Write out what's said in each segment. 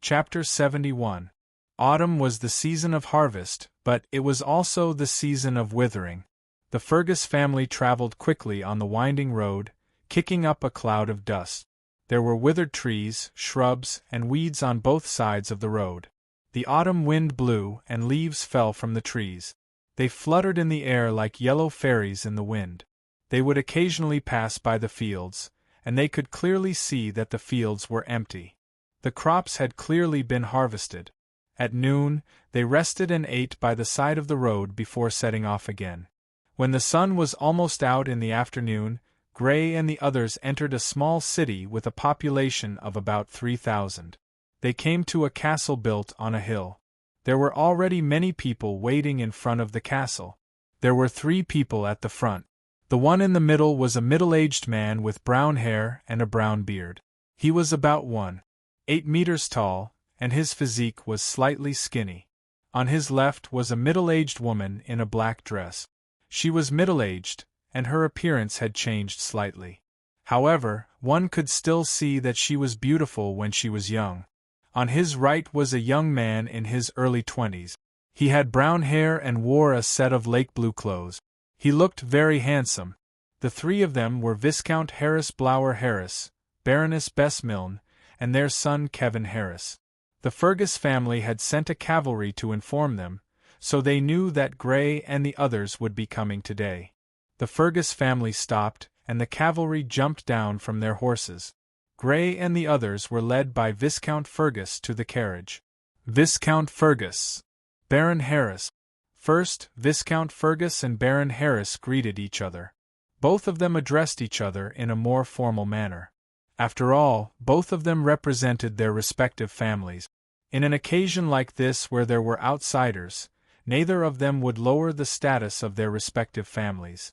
Chapter 71. Autumn was the season of harvest, but it was also the season of withering. The Fergus family traveled quickly on the winding road, kicking up a cloud of dust. There were withered trees, shrubs, and weeds on both sides of the road. The autumn wind blew, and leaves fell from the trees. They fluttered in the air like yellow fairies in the wind. They would occasionally pass by the fields, and they could clearly see that the fields were empty. The crops had clearly been harvested. At noon, they rested and ate by the side of the road before setting off again. When the sun was almost out in the afternoon, Gray and the others entered a small city with a population of about 3,000. They came to a castle built on a hill. There were already many people waiting in front of the castle. There were 3 people at the front. The one in the middle was a middle-aged man with brown hair and a brown beard. He was about 1.8 meters tall, and his physique was slightly skinny. On his left was a middle-aged woman in a black dress. She was middle-aged, and her appearance had changed slightly. However, one could still see that she was beautiful when she was young. On his right was a young man in his early 20s. He had brown hair and wore a set of lake blue clothes. He looked very handsome. The 3 of them were Viscount Harris Blower Harris, Baroness Bess Milne, and their son Kevin Harris. The Fergus family had sent a cavalry to inform them, so they knew that Gray and the others would be coming today. The Fergus family stopped, and the cavalry jumped down from their horses. Gray and the others were led by Viscount Fergus to the carriage. Viscount Fergus. Baron Harris. First, Viscount Fergus and Baron Harris greeted each other. Both of them addressed each other in a more formal manner. After all, both of them represented their respective families. In an occasion like this where there were outsiders, neither of them would lower the status of their respective families.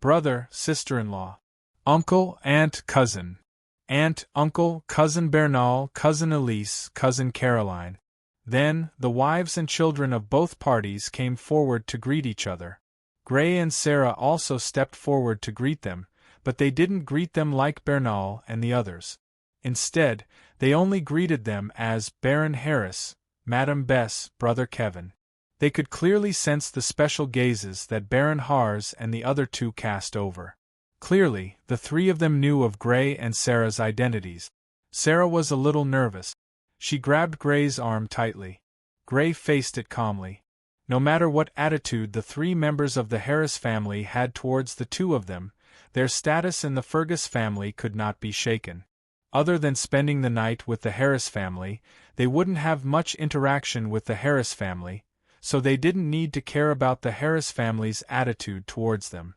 Brother, sister-in-law. Uncle, aunt, cousin. Aunt, uncle, cousin Bernal, cousin Elise, cousin Caroline. Then, the wives and children of both parties came forward to greet each other. Gray and Sarah also stepped forward to greet them, but they didn't greet them like Bernal and the others. Instead, they only greeted them as Baron Harris, Madame Bess, Brother Kevin. They could clearly sense the special gazes that Baron Harz and the other 2 cast over. Clearly, the 3 of them knew of Gray and Sarah's identities. Sarah was a little nervous. She grabbed Gray's arm tightly. Gray faced it calmly. No matter what attitude the 3 members of the Harris family had towards the 2 of them, their status in the Fergus family could not be shaken. Other than spending the night with the Harris family, they wouldn't have much interaction with the Harris family, so they didn't need to care about the Harris family's attitude towards them.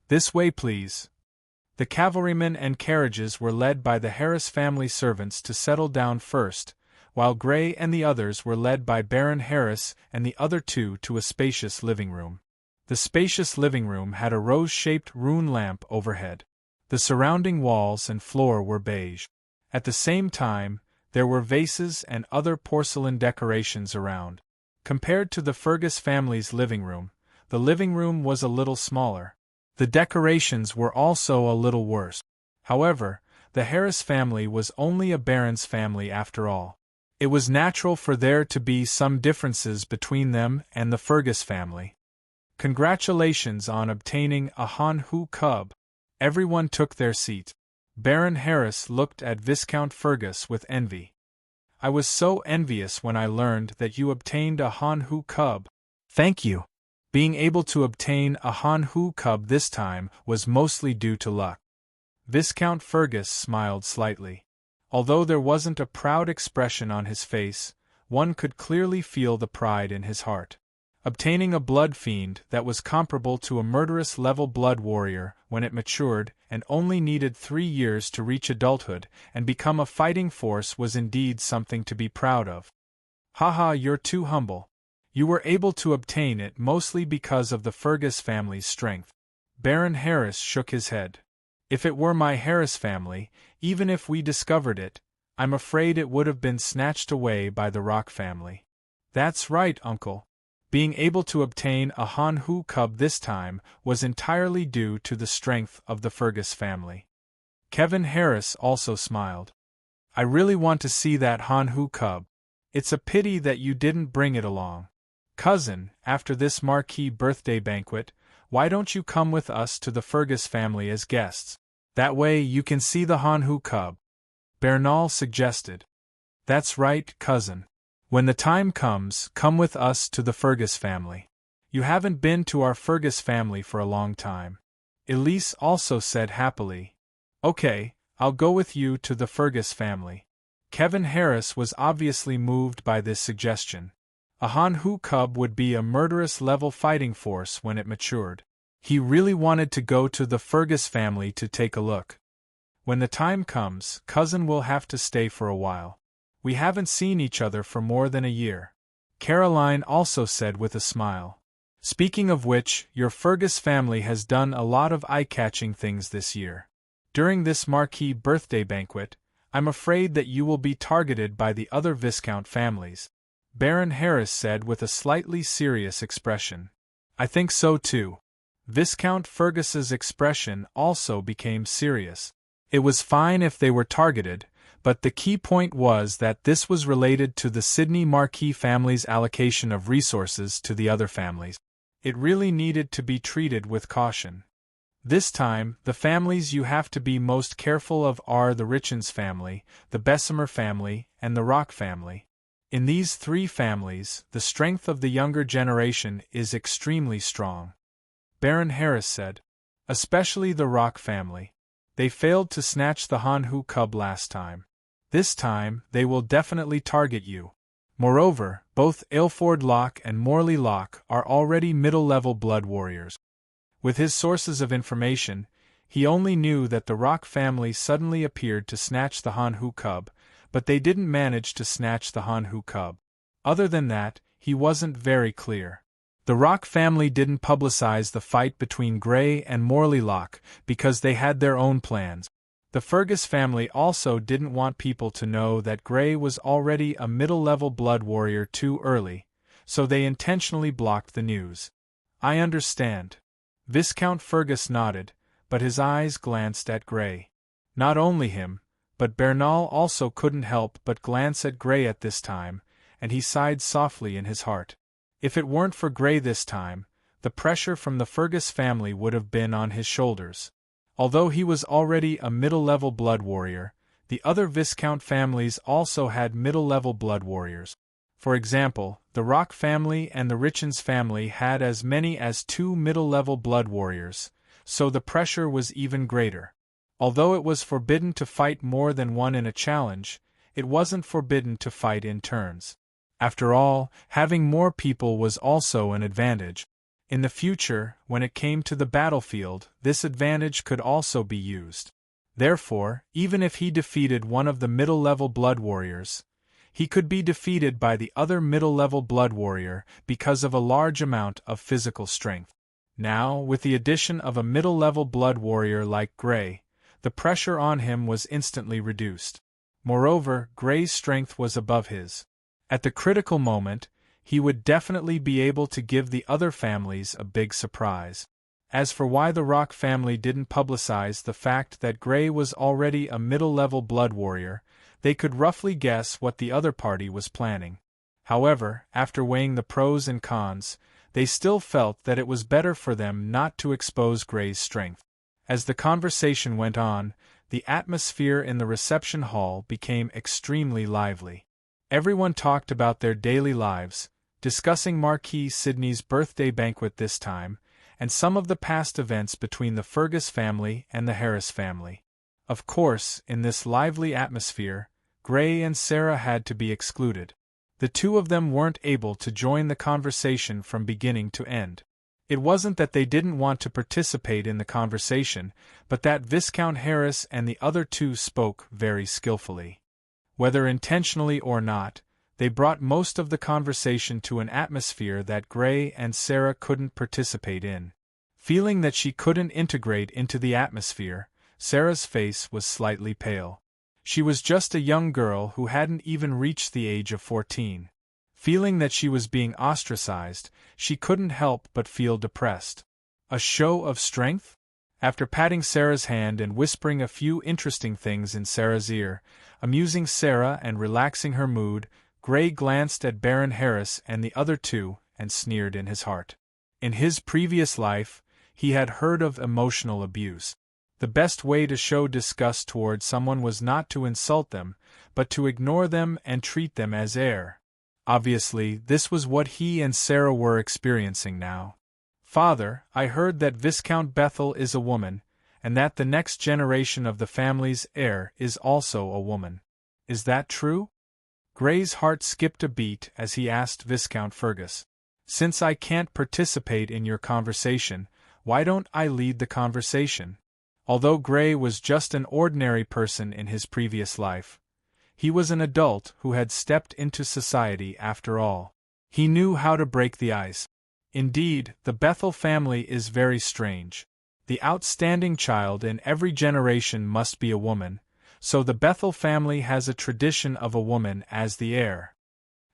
This way, please. The cavalrymen and carriages were led by the Harris family servants to settle down first, while Gray and the others were led by Baron Harris and the other 2 to a spacious living room. The spacious living room had a rose-shaped rune lamp overhead. The surrounding walls and floor were beige. At the same time, there were vases and other porcelain decorations around. Compared to the Fergus family's living room, the living room was a little smaller. The decorations were also a little worse. However, the Harris family was only a baron's family after all. It was natural for there to be some differences between them and the Fergus family. Congratulations on obtaining a Hanhu cub. Everyone took their seat. Baron Harris looked at Viscount Fergus with envy. I was so envious when I learned that you obtained a Hanhu cub. Thank you. Being able to obtain a Hanhu cub this time was mostly due to luck. Viscount Fergus smiled slightly. Although there wasn't a proud expression on his face, one could clearly feel the pride in his heart. Obtaining a blood fiend that was comparable to a murderous level blood warrior when it matured and only needed 3 years to reach adulthood and become a fighting force was indeed something to be proud of. Haha, you're too humble. You were able to obtain it mostly because of the Fergus family's strength. Baron Harris shook his head. If it were my Harris family, even if we discovered it, I'm afraid it would have been snatched away by the Rock family. That's right, uncle. Being able to obtain a Hanhu cub this time was entirely due to the strength of the Fergus family. Kevin Harris also smiled. I really want to see that Han-Hu cub. It's a pity that you didn't bring it along. Cousin, after this marquee birthday banquet, why don't you come with us to the Fergus family as guests? That way you can see the Han-Hu cub. Bernal suggested. That's right, cousin. When the time comes, come with us to the Fergus family. You haven't been to our Fergus family for a long time. Elise also said happily. Okay, I'll go with you to the Fergus family. Kevin Harris was obviously moved by this suggestion. A Han-Hu cub would be a murderous level fighting force when it matured. He really wanted to go to the Fergus family to take a look. When the time comes, cousin will have to stay for a while. We haven't seen each other for more than a year. Caroline also said with a smile. Speaking of which, your Fergus family has done a lot of eye-catching things this year. During this marquee birthday banquet, I'm afraid that you will be targeted by the other Viscount families, Baron Harris said with a slightly serious expression. I think so too. Viscount Fergus's expression also became serious. It was fine if they were targeted, but the key point was that this was related to the Sydney Marquis family's allocation of resources to the other families. It really needed to be treated with caution. This time, the families you have to be most careful of are the Richens family, the Bessemer family, and the Rock family. In these three families, the strength of the younger generation is extremely strong. Baron Harris said. Especially the Rock family. They failed to snatch the Han-Hu cub last time. This time, they will definitely target you. Moreover, both Aylford Locke and Morley Locke are already middle-level blood warriors. With his sources of information, he only knew that the Rock family suddenly appeared to snatch the Han-Hu cub, but they didn't manage to snatch the Han-Hu cub. Other than that, he wasn't very clear. The Rock family didn't publicize the fight between Grey and Morley Locke because they had their own plans. The Fergus family also didn't want people to know that Grey was already a middle-level blood warrior too early, so they intentionally blocked the news. I understand. Viscount Fergus nodded, but his eyes glanced at Grey. Not only him, but Bernal also couldn't help but glance at Grey at this time, and he sighed softly in his heart. If it weren't for Grey this time, the pressure from the Fergus family would have been on his shoulders. Although he was already a middle-level blood warrior, the other Viscount families also had middle-level blood warriors. For example, the Rock family and the Richens family had as many as 2 middle-level blood warriors, so the pressure was even greater. Although it was forbidden to fight more than one in a challenge, it wasn't forbidden to fight in turns. After all, having more people was also an advantage. In the future, when it came to the battlefield, this advantage could also be used. Therefore, even if he defeated one of the middle-level blood warriors, he could be defeated by the other middle-level blood warrior because of a large amount of physical strength. Now, with the addition of a middle-level blood warrior like Grey, the pressure on him was instantly reduced. Moreover, Grey's strength was above his. At the critical moment, he would definitely be able to give the other families a big surprise. As for why the Rock family didn't publicize the fact that Grey was already a middle-level blood warrior, they could roughly guess what the other party was planning. However, after weighing the pros and cons, they still felt that it was better for them not to expose Grey's strength. As the conversation went on, the atmosphere in the reception hall became extremely lively. Everyone talked about their daily lives, discussing Marquis Sidney's birthday banquet this time, and some of the past events between the Fergus family and the Harris family. Of course, in this lively atmosphere, Grey and Sarah had to be excluded. The two of them weren't able to join the conversation from beginning to end. It wasn't that they didn't want to participate in the conversation, but that Viscount Harris and the other two spoke very skillfully. Whether intentionally or not, they brought most of the conversation to an atmosphere that Grey and Sarah couldn't participate in. Feeling that she couldn't integrate into the atmosphere, Sarah's face was slightly pale. She was just a young girl who hadn't even reached the age of 14. Feeling that she was being ostracized, she couldn't help but feel depressed. A show of strength? After patting Sarah's hand and whispering a few interesting things in Sarah's ear, amusing Sarah and relaxing her mood, Gray glanced at Baron Harris and the other two and sneered in his heart. In his previous life, he had heard of emotional abuse. The best way to show disgust toward someone was not to insult them, but to ignore them and treat them as air. Obviously, this was what he and Sarah were experiencing now. "Father, I heard that Viscount Bethel is a woman, and that the next generation of the family's heir is also a woman. Is that true?" Gray's heart skipped a beat as he asked Viscount Fergus. "Since I can't participate in your conversation, why don't I lead the conversation?" Although Gray was just an ordinary person in his previous life, he was an adult who had stepped into society after all. He knew how to break the ice. Indeed, the Bethel family is very strange. The outstanding child in every generation must be a woman, so the Bethel family has a tradition of a woman as the heir.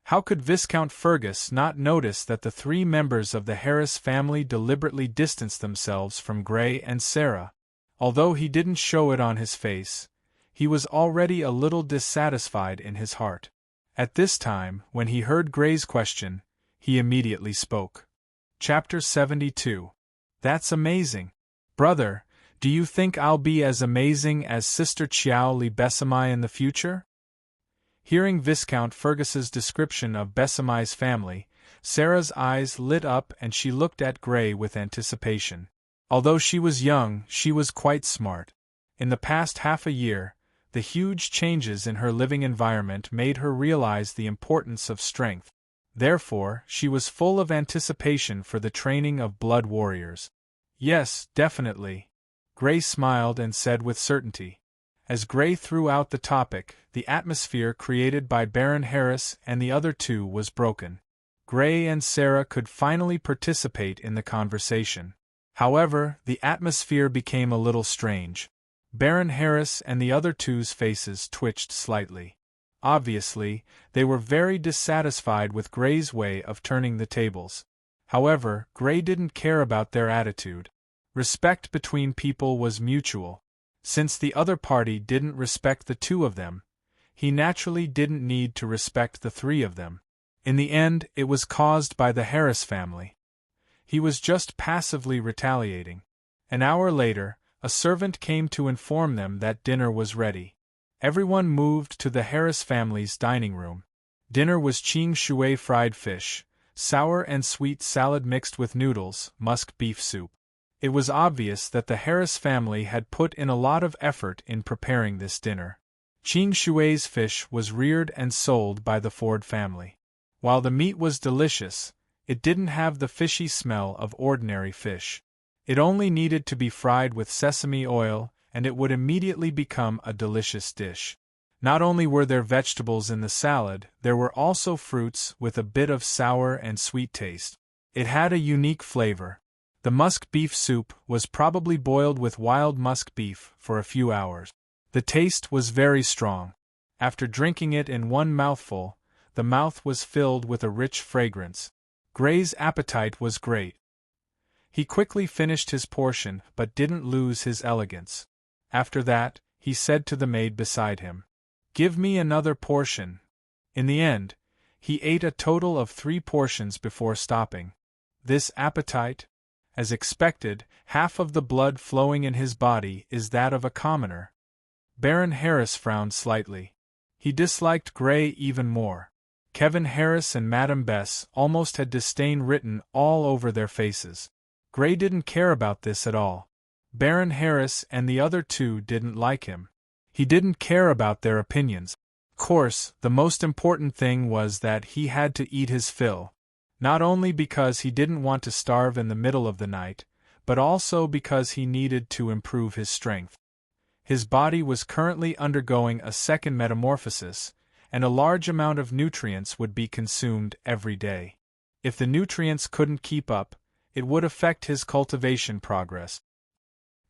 How could Viscount Fergus not notice that the three members of the Harris family deliberately distanced themselves from Gray and Sarah? Although he didn't show it on his face, he was already a little dissatisfied in his heart. At this time, when he heard Gray's question, he immediately spoke. Chapter 72. That's amazing. Brother, do you think I'll be as amazing as Sister Chiao Li Bessamai in the future? Hearing Viscount Fergus's description of Bessamai's family, Sarah's eyes lit up and she looked at Gray with anticipation. Although she was young, she was quite smart. In the past half a year, the huge changes in her living environment made her realize the importance of strength. Therefore, she was full of anticipation for the training of blood warriors. "Yes, definitely," Gray smiled and said with certainty. As Gray threw out the topic, the atmosphere created by Baron Harris and the other two was broken. Gray and Sarah could finally participate in the conversation. However, the atmosphere became a little strange. Baron Harris and the other two's faces twitched slightly. Obviously, they were very dissatisfied with Gray's way of turning the tables. However, Gray didn't care about their attitude. Respect between people was mutual. Since the other party didn't respect the two of them, he naturally didn't need to respect the three of them. In the end, it was caused by the Harris family. He was just passively retaliating. An hour later, a servant came to inform them that dinner was ready. Everyone moved to the Harris family's dining room. Dinner was ching shui fried fish, sour and sweet salad mixed with noodles, musk beef soup. It was obvious that the Harris family had put in a lot of effort in preparing this dinner. Ching shui's fish was reared and sold by the Ford family. While the meat was delicious, it didn't have the fishy smell of ordinary fish. It only needed to be fried with sesame oil, and it would immediately become a delicious dish. Not only were there vegetables in the salad, there were also fruits with a bit of sour and sweet taste. It had a unique flavor. The musk beef soup was probably boiled with wild musk beef for a few hours. The taste was very strong. After drinking it in one mouthful, the mouth was filled with a rich fragrance. Gray's appetite was great. He quickly finished his portion but didn't lose his elegance. After that, he said to the maid beside him, "Give me another portion." In the end, he ate a total of 3 portions before stopping. This appetite? As expected, half of the blood flowing in his body is that of a commoner. Baron Harris frowned slightly. He disliked Gray even more. Kevin Harris and Madame Bess almost had disdain written all over their faces. Gray didn't care about this at all. Baron Harris and the other two didn't like him. He didn't care about their opinions. Of course, the most important thing was that he had to eat his fill. Not only because he didn't want to starve in the middle of the night, but also because he needed to improve his strength. His body was currently undergoing a second metamorphosis, and a large amount of nutrients would be consumed every day. If the nutrients couldn't keep up, it would affect his cultivation progress.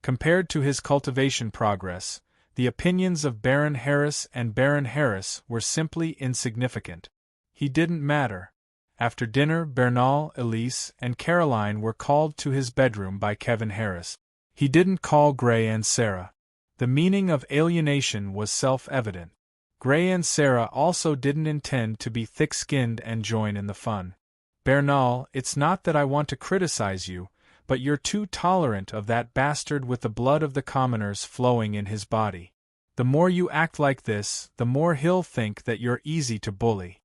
Compared to his cultivation progress, the opinions of Baron Harris and Baron Harris were simply insignificant. He didn't matter. After dinner, Bernal, Elise, and Caroline were called to his bedroom by Kevin Harris. He didn't call Gray and Sarah. The meaning of alienation was self-evident. Gray and Sarah also didn't intend to be thick-skinned and join in the fun. Bernal, it's not that I want to criticize you, but you're too tolerant of that bastard with the blood of the commoners flowing in his body. The more you act like this, the more he'll think that you're easy to bully.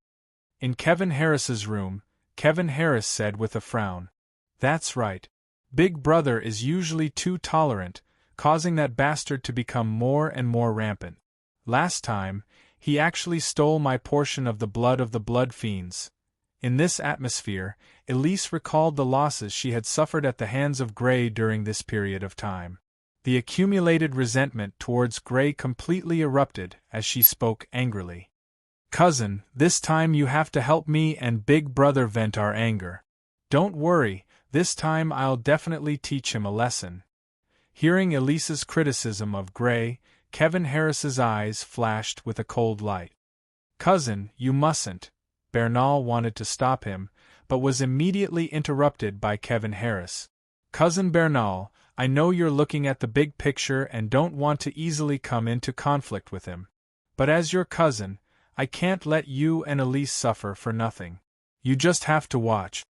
In Kevin Harris's room, Kevin Harris said with a frown, "That's right. Big Brother is usually too tolerant, causing that bastard to become more and more rampant. Last time, he actually stole my portion of the blood fiends." In this atmosphere, Elise recalled the losses she had suffered at the hands of Gray during this period of time. The accumulated resentment towards Gray completely erupted as she spoke angrily. "Cousin, this time you have to help me and Big Brother vent our anger. Don't worry, this time I'll definitely teach him a lesson." Hearing Elise's criticism of Gray, Kevin Harris's eyes flashed with a cold light. "Cousin, you mustn't." Bernal wanted to stop him, but was immediately interrupted by Kevin Harris. "Cousin Bernal, I know you're looking at the big picture and don't want to easily come into conflict with him. But as your cousin, I can't let you and Elise suffer for nothing. You just have to watch.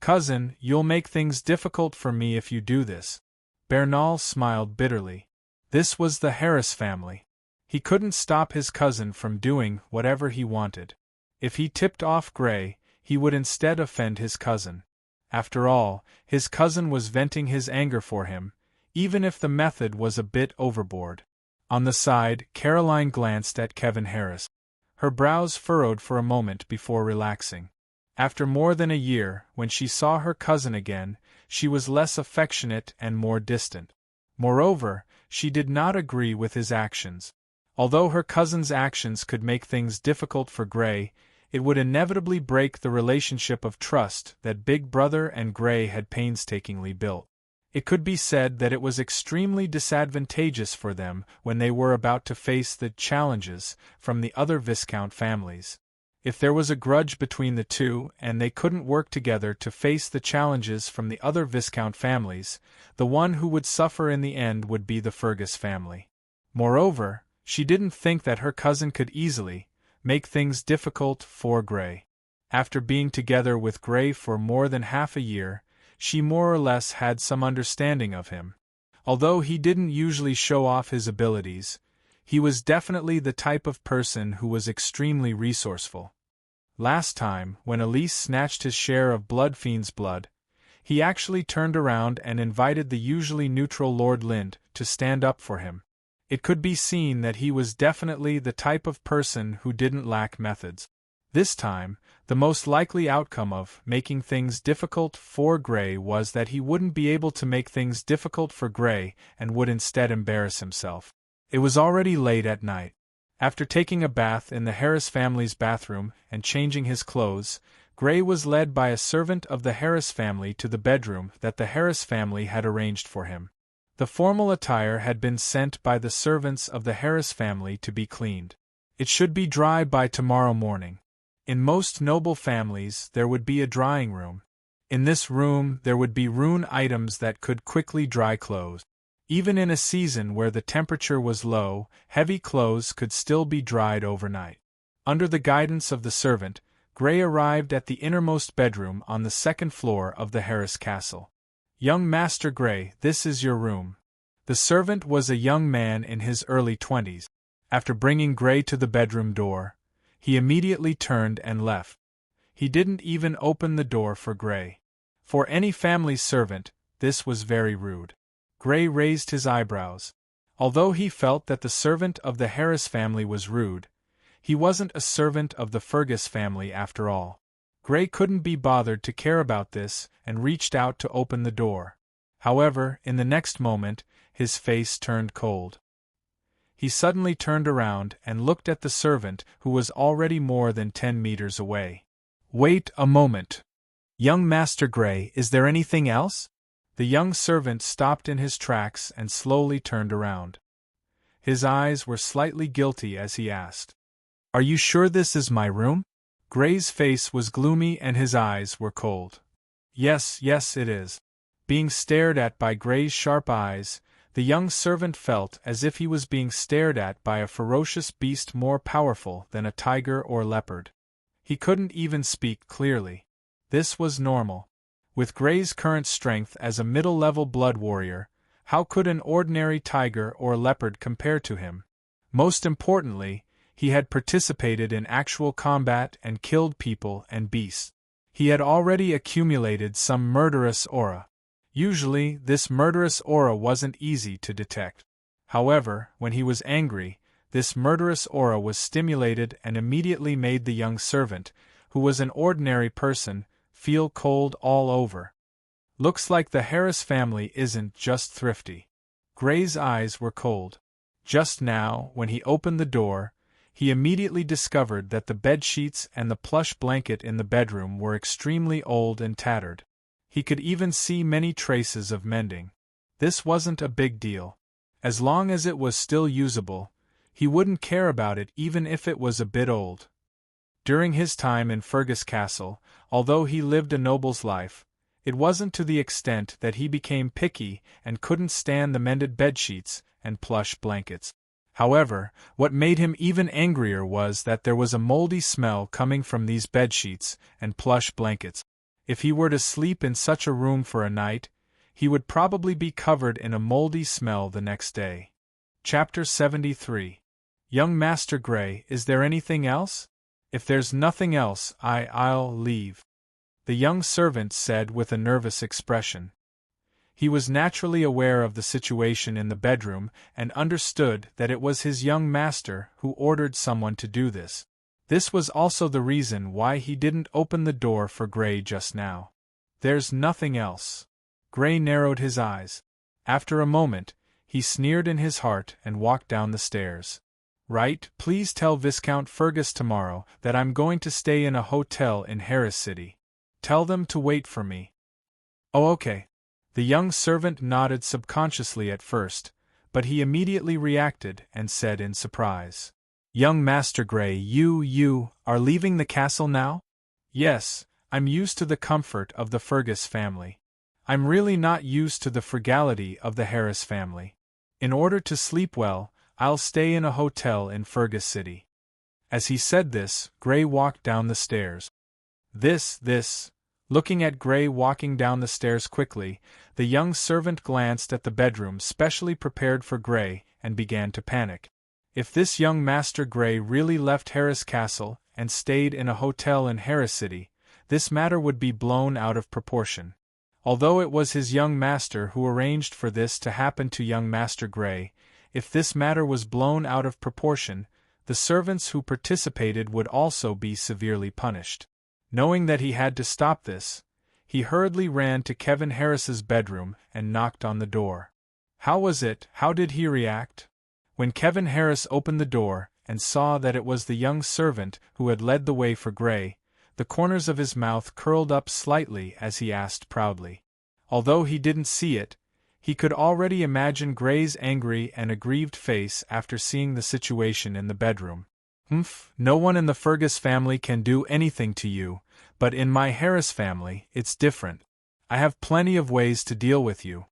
Cousin, you'll make things difficult for me if you do this." Bernal smiled bitterly. This was the Harris family. He couldn't stop his cousin from doing whatever he wanted. If he tipped off Gray, he would instead offend his cousin. After all, his cousin was venting his anger for him, even if the method was a bit overboard. On the side, Caroline glanced at Kevin Harris. Her brows furrowed for a moment before relaxing. After more than a year, when she saw her cousin again, she was less affectionate and more distant. Moreover, she did not agree with his actions. Although her cousin's actions could make things difficult for Gray, it would inevitably break the relationship of trust that Big Brother and Gray had painstakingly built. It could be said that it was extremely disadvantageous for them when they were about to face the challenges from the other Viscount families. If there was a grudge between the two and they couldn't work together to face the challenges from the other Viscount families, the one who would suffer in the end would be the Fergus family. Moreover, she didn't think that her cousin could easily make things difficult for Gray. After being together with Gray for more than half a year, she more or less had some understanding of him. Although he didn't usually show off his abilities, he was definitely the type of person who was extremely resourceful. Last time, when Elise snatched his share of Bloodfiend's blood, he actually turned around and invited the usually neutral Lord Lind to stand up for him. It could be seen that he was definitely the type of person who didn't lack methods. This time, the most likely outcome of making things difficult for Gray was that he wouldn't be able to make things difficult for Gray and would instead embarrass himself. It was already late at night. After taking a bath in the Harris family's bathroom and changing his clothes, Gray was led by a servant of the Harris family to the bedroom that the Harris family had arranged for him. The formal attire had been sent by the servants of the Harris family to be cleaned. It should be dry by tomorrow morning. In most noble families, there would be a drying room. In this room, there would be ruin items that could quickly dry clothes. Even in a season where the temperature was low, heavy clothes could still be dried overnight. Under the guidance of the servant, Gray arrived at the innermost bedroom on the second floor of the Harris castle. "Young Master Gray, this is your room." The servant was a young man in his early 20s. After bringing Gray to the bedroom door, he immediately turned and left. He didn't even open the door for Gray. For any family servant, this was very rude. Gray raised his eyebrows. Although he felt that the servant of the Harris family was rude, he wasn't a servant of the Fergus family after all. Gray couldn't be bothered to care about this and reached out to open the door. However, in the next moment, his face turned cold. He suddenly turned around and looked at the servant who was already more than 10 meters away. "Wait a moment. Young Master Gray, is there anything else?" The young servant stopped in his tracks and slowly turned around. His eyes were slightly guilty as he asked, "Are you sure this is my room?" Gray's face was gloomy and his eyes were cold. Yes, it is." Being stared at by Gray's sharp eyes, the young servant felt as if he was being stared at by a ferocious beast more powerful than a tiger or leopard. He couldn't even speak clearly. This was normal. With Gray's current strength as a middle-level blood warrior, how could an ordinary tiger or leopard compare to him? Most importantly, he had participated in actual combat and killed people and beasts. He had already accumulated some murderous aura. Usually, this murderous aura wasn't easy to detect. However, when he was angry, this murderous aura was stimulated and immediately made the young servant, who was an ordinary person, feel cold all over. Looks like the Harris family isn't just thrifty. Gray's eyes were cold. Just now, when he opened the door, he immediately discovered that the bedsheets and the plush blanket in the bedroom were extremely old and tattered. He could even see many traces of mending. This wasn't a big deal. As long as it was still usable, he wouldn't care about it even if it was a bit old. During his time in Fergus Castle, although he lived a noble's life, it wasn't to the extent that he became picky and couldn't stand the mended bedsheets and plush blankets. However, what made him even angrier was that there was a moldy smell coming from these bedsheets and plush blankets. If he were to sleep in such a room for a night, he would probably be covered in a moldy smell the next day. Chapter 73. Young Master Gray, is there anything else? If there's nothing else, I'll leave, the young servant said with a nervous expression. He was naturally aware of the situation in the bedroom and understood that it was his young master who ordered someone to do this. This was also the reason why he didn't open the door for Gray just now. There's nothing else. Gray narrowed his eyes. After a moment, he sneered in his heart and walked down the stairs. Right, please tell Viscount Fergus tomorrow that I'm going to stay in a hotel in Harris City. Tell them to wait for me. Oh, okay. The young servant nodded subconsciously at first, but he immediately reacted and said in surprise, Young Master Gray, you are leaving the castle now? Yes, I'm used to the comfort of the Fergus family. I'm really not used to the frugality of the Harris family. In order to sleep well, I'll stay in a hotel in Fergus City. As he said this, Gray walked down the stairs. Looking at Gray walking down the stairs quickly, the young servant glanced at the bedroom specially prepared for Gray and began to panic. If this young Master Gray really left Harris Castle and stayed in a hotel in Harris City, this matter would be blown out of proportion. Although it was his young master who arranged for this to happen to young Master Gray, if this matter was blown out of proportion, the servants who participated would also be severely punished. Knowing that he had to stop this, he hurriedly ran to Kevin Harris's bedroom and knocked on the door. How did he react? When Kevin Harris opened the door and saw that it was the young servant who had led the way for Gray, the corners of his mouth curled up slightly as he asked proudly. Although he didn't see it, he could already imagine Gray's angry and aggrieved face after seeing the situation in the bedroom. No one in the Fergus family can do anything to you, but in my Harris family, it's different. I have plenty of ways to deal with you.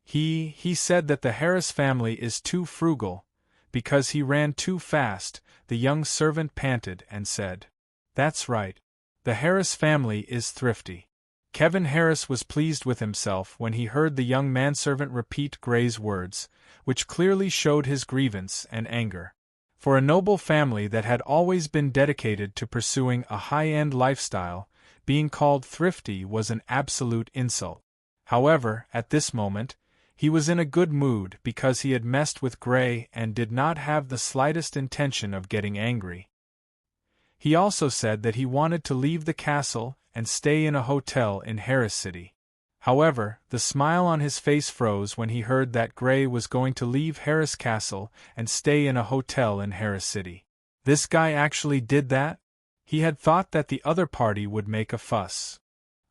He said that the Harris family is too frugal, because he ran too fast, the young servant panted and said. That's right. The Harris family is thrifty. Kevin Harris was pleased with himself when he heard the young manservant repeat Gray's words, which clearly showed his grievance and anger. For a noble family that had always been dedicated to pursuing a high-end lifestyle, being called thrifty was an absolute insult. However, at this moment, he was in a good mood because he had messed with Gray and did not have the slightest intention of getting angry. He also said that he wanted to leave the castle and stay in a hotel in Harris City. However, the smile on his face froze when he heard that Gray was going to leave Harris Castle and stay in a hotel in Harris City. This guy actually did that? He had thought that the other party would make a fuss.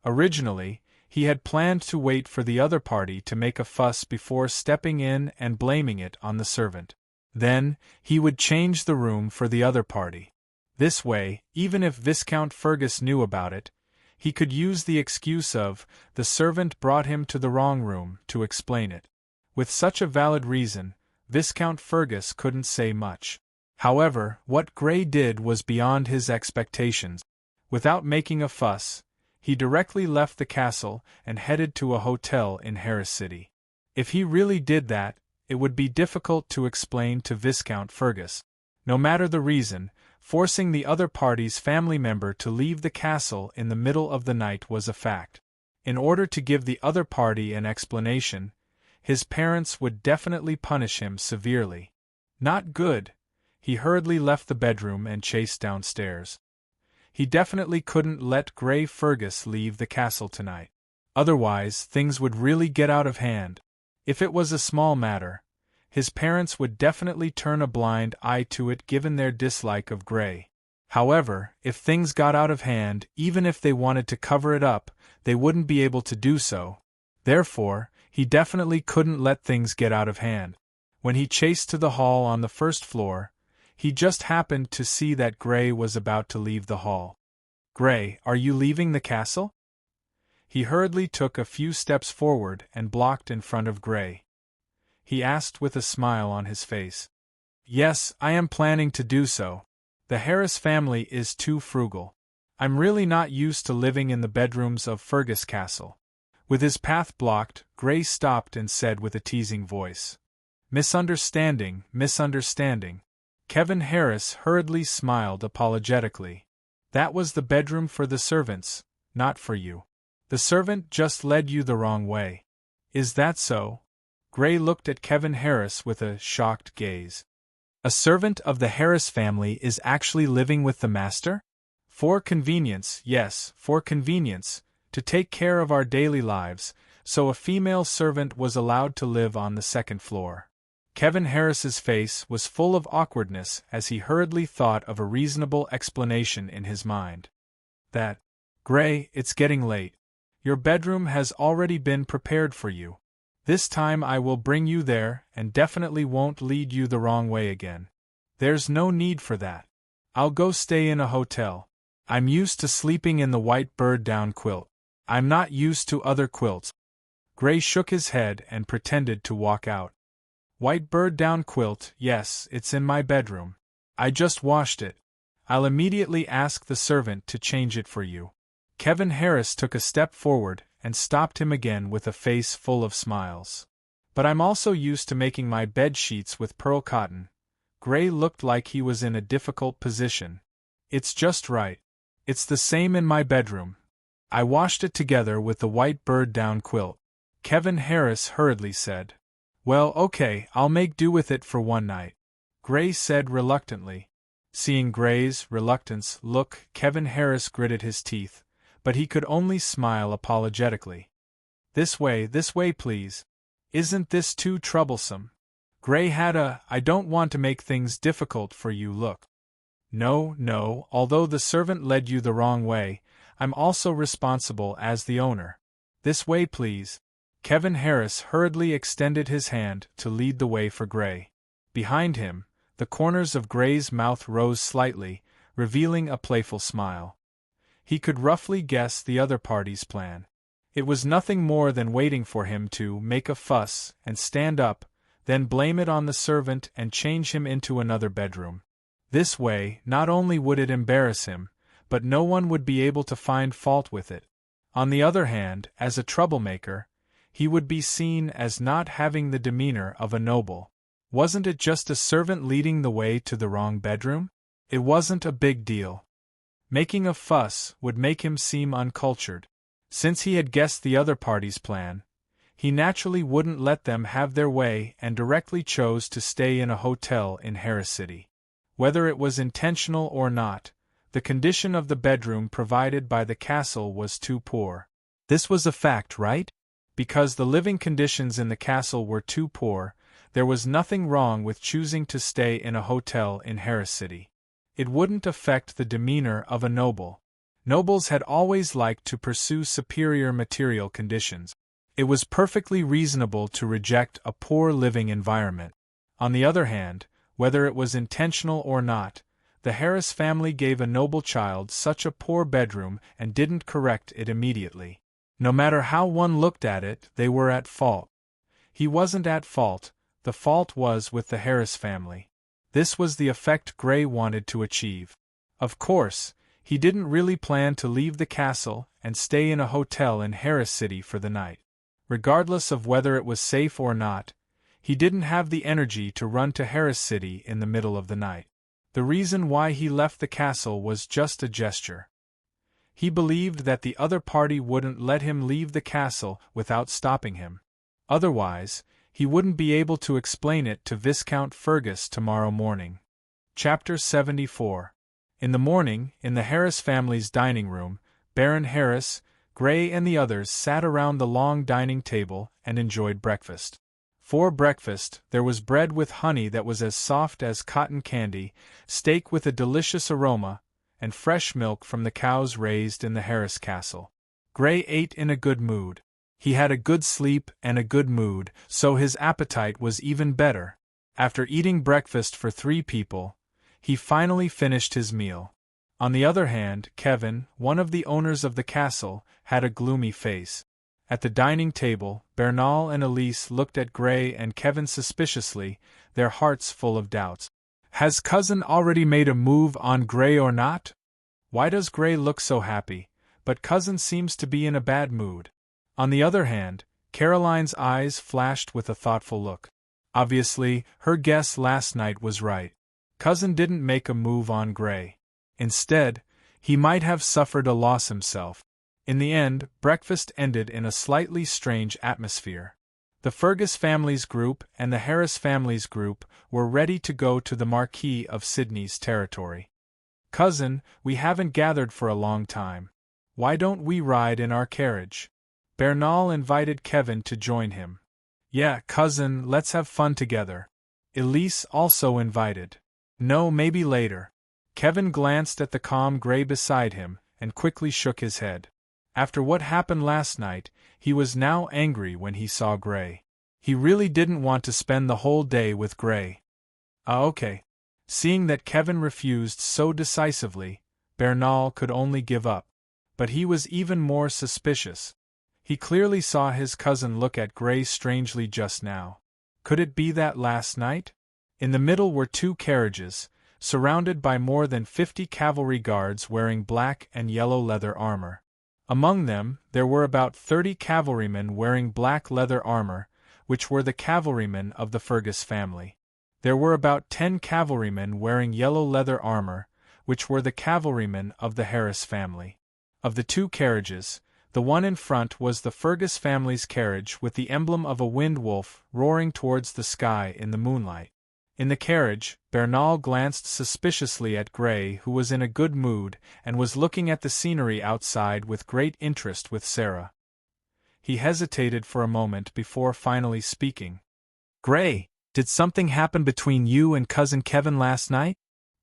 Originally, he had planned to wait for the other party to make a fuss before stepping in and blaming it on the servant. Then, he would change the room for the other party. This way, even if Viscount Fergus knew about it, He could use the excuse of, the servant brought him to the wrong room, to explain it. With such a valid reason, Viscount Fergus couldn't say much. However, what Grey did was beyond his expectations. Without making a fuss, he directly left the castle and headed to a hotel in Harris City. If he really did that, it would be difficult to explain to Viscount Fergus. No matter the reason, forcing the other party's family member to leave the castle in the middle of the night was a fact. In order to give the other party an explanation, his parents would definitely punish him severely. Not good. He hurriedly left the bedroom and chased downstairs. He definitely couldn't let Grey Fergus leave the castle tonight. Otherwise, things would really get out of hand. If it was a small matter, his parents would definitely turn a blind eye to it given their dislike of Grey. However, if things got out of hand, even if they wanted to cover it up, they wouldn't be able to do so. Therefore, he definitely couldn't let things get out of hand. When he chased to the hall on the first floor, he just happened to see that Grey was about to leave the hall. "Grey, are you leaving the castle?" He hurriedly took a few steps forward and blocked in front of Grey. He asked with a smile on his face. "Yes, I am planning to do so. The Harris family is too frugal. I'm really not used to living in the bedrooms of Fergus Castle." With his path blocked, Grey stopped and said with a teasing voice, "Misunderstanding, misunderstanding." Kevin Harris hurriedly smiled apologetically. "That was the bedroom for the servants, not for you. The servant just led you the wrong way." "Is that so?" Grey looked at Kevin Harris with a shocked gaze. "A servant of the Harris family is actually living with the master?" "For convenience, yes, for convenience, to take care of our daily lives, so a female servant was allowed to live on the second floor." Kevin Harris's face was full of awkwardness as he hurriedly thought of a reasonable explanation in his mind. "That, Grey, it's getting late. Your bedroom has already been prepared for you. This time I will bring you there and definitely won't lead you the wrong way again. There's no need for that. I'll go stay in a hotel. I'm used to sleeping in the white bird down quilt. I'm not used to other quilts." Grey shook his head and pretended to walk out. "White bird down quilt, yes, it's in my bedroom. I just washed it. I'll immediately ask the servant to change it for you." Kevin Harris took a step forward and stopped him again with a face full of smiles. "But I'm also used to making my bed sheets with pearl cotton." Grey looked like he was in a difficult position. "It's just right. It's the same in my bedroom. I washed it together with the white bird down quilt." Kevin Harris hurriedly said. "Well, okay, I'll make do with it for one night," Grey said reluctantly. Seeing Grey's reluctance look, Kevin Harris gritted his teeth, but he could only smile apologetically. This way, please. Isn't this too troublesome?" Grey had a "I don't want to make things difficult for you" look. No, although the servant led you the wrong way, I'm also responsible as the owner. This way, please." Kevin Harris hurriedly extended his hand to lead the way for Grey. Behind him, the corners of Grey's mouth rose slightly, revealing a playful smile. He could roughly guess the other party's plan. It was nothing more than waiting for him to make a fuss and stand up, then blame it on the servant and change him into another bedroom. This way, not only would it embarrass him, but no one would be able to find fault with it. On the other hand, as a troublemaker, he would be seen as not having the demeanor of a noble. Wasn't it just a servant leading the way to the wrong bedroom? It wasn't a big deal. Making a fuss would make him seem uncultured. Since he had guessed the other party's plan, he naturally wouldn't let them have their way and directly chose to stay in a hotel in Harris City. Whether it was intentional or not, the condition of the bedroom provided by the castle was too poor. This was a fact, right? Because the living conditions in the castle were too poor, there was nothing wrong with choosing to stay in a hotel in Harris City. It wouldn't affect the demeanor of a noble. Nobles had always liked to pursue superior material conditions. It was perfectly reasonable to reject a poor living environment. On the other hand, whether it was intentional or not, The Harris family gave a noble child such a poor bedroom and didn't correct it immediately. No matter how one looked at it, they were at fault. He wasn't at fault, the fault was with the Harris family. This was the effect Gray wanted to achieve. Of course, he didn't really plan to leave the castle and stay in a hotel in Harris City for the night. Regardless of whether it was safe or not, he didn't have the energy to run to Harris City in the middle of the night. The reason why he left the castle was just a gesture. He believed that the other party wouldn't let him leave the castle without stopping him. Otherwise, he wouldn't be able to explain it to Viscount Fergus tomorrow morning. Chapter 74. In the morning, in the Harris family's dining room, Baron Harris, Gray and the others sat around the long dining table and enjoyed breakfast. For breakfast, there was bread with honey that was as soft as cotton candy, steak with a delicious aroma, and fresh milk from the cows raised in the Harris castle. Gray ate in a good mood. He had a good sleep and a good mood, so his appetite was even better. After eating breakfast for 3 people, he finally finished his meal. On the other hand, Kevin, one of the owners of the castle, had a gloomy face. At the dining table, Bernal and Elise looked at Gray and Kevin suspiciously, their hearts full of doubts. Has cousin already made a move on Gray or not? Why does Gray look so happy, but cousin seems to be in a bad mood? On the other hand, Caroline's eyes flashed with a thoughtful look. Obviously, her guess last night was right. Cousin didn't make a move on Gray. Instead, he might have suffered a loss himself. In the end, breakfast ended in a slightly strange atmosphere. The Fergus family's group and the Harris family's group were ready to go to the Marquis of Sydney's territory. Cousin, we haven't gathered for a long time. Why don't we ride in our carriage? Bernal invited Kevin to join him. Yeah, cousin, let's have fun together. Elise also invited. No, maybe later. Kevin glanced at the calm Gray beside him and quickly shook his head. After what happened last night, he was now angry when he saw Gray. He really didn't want to spend the whole day with Gray. Okay. Seeing that Kevin refused so decisively, Bernal could only give up. But he was even more suspicious. He clearly saw his cousin look at Gray strangely just now. Could it be that last night? In the middle were 2 carriages, surrounded by more than 50 cavalry guards wearing black and yellow leather armor. Among them, there were about 30 cavalrymen wearing black leather armor, which were the cavalrymen of the Fergus family. There were about 10 cavalrymen wearing yellow leather armor, which were the cavalrymen of the Harris family. Of the 2 carriages, the one in front was the Fergus family's carriage with the emblem of a wind wolf roaring towards the sky in the moonlight. In the carriage, Bernal glanced suspiciously at Gray, who was in a good mood and was looking at the scenery outside with great interest with Sarah. He hesitated for a moment before finally speaking. Gray, did something happen between you and cousin Kevin last night?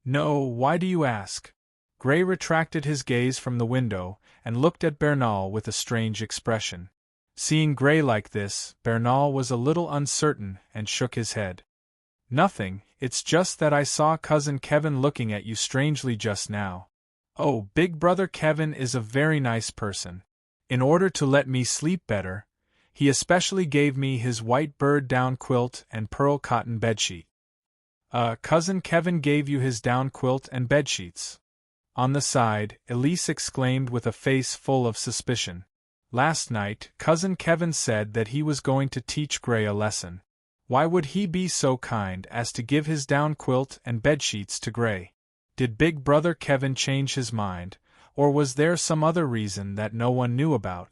No, why do you ask? Gray retracted his gaze from the window and looked at Bernal with a strange expression. Seeing Gray like this, Bernal was a little uncertain and shook his head. Nothing, it's just that I saw cousin Kevin looking at you strangely just now. Oh, big brother Kevin is a very nice person. In order to let me sleep better, he especially gave me his white bird down quilt and pearl cotton bedsheet. Cousin Kevin gave you his down quilt and bedsheets. On the side, Elise exclaimed with a face full of suspicion. Last night, cousin Kevin said that he was going to teach Gray a lesson. Why would he be so kind as to give his down quilt and bedsheets to Gray? Did big brother Kevin change his mind, or was there some other reason that no one knew about?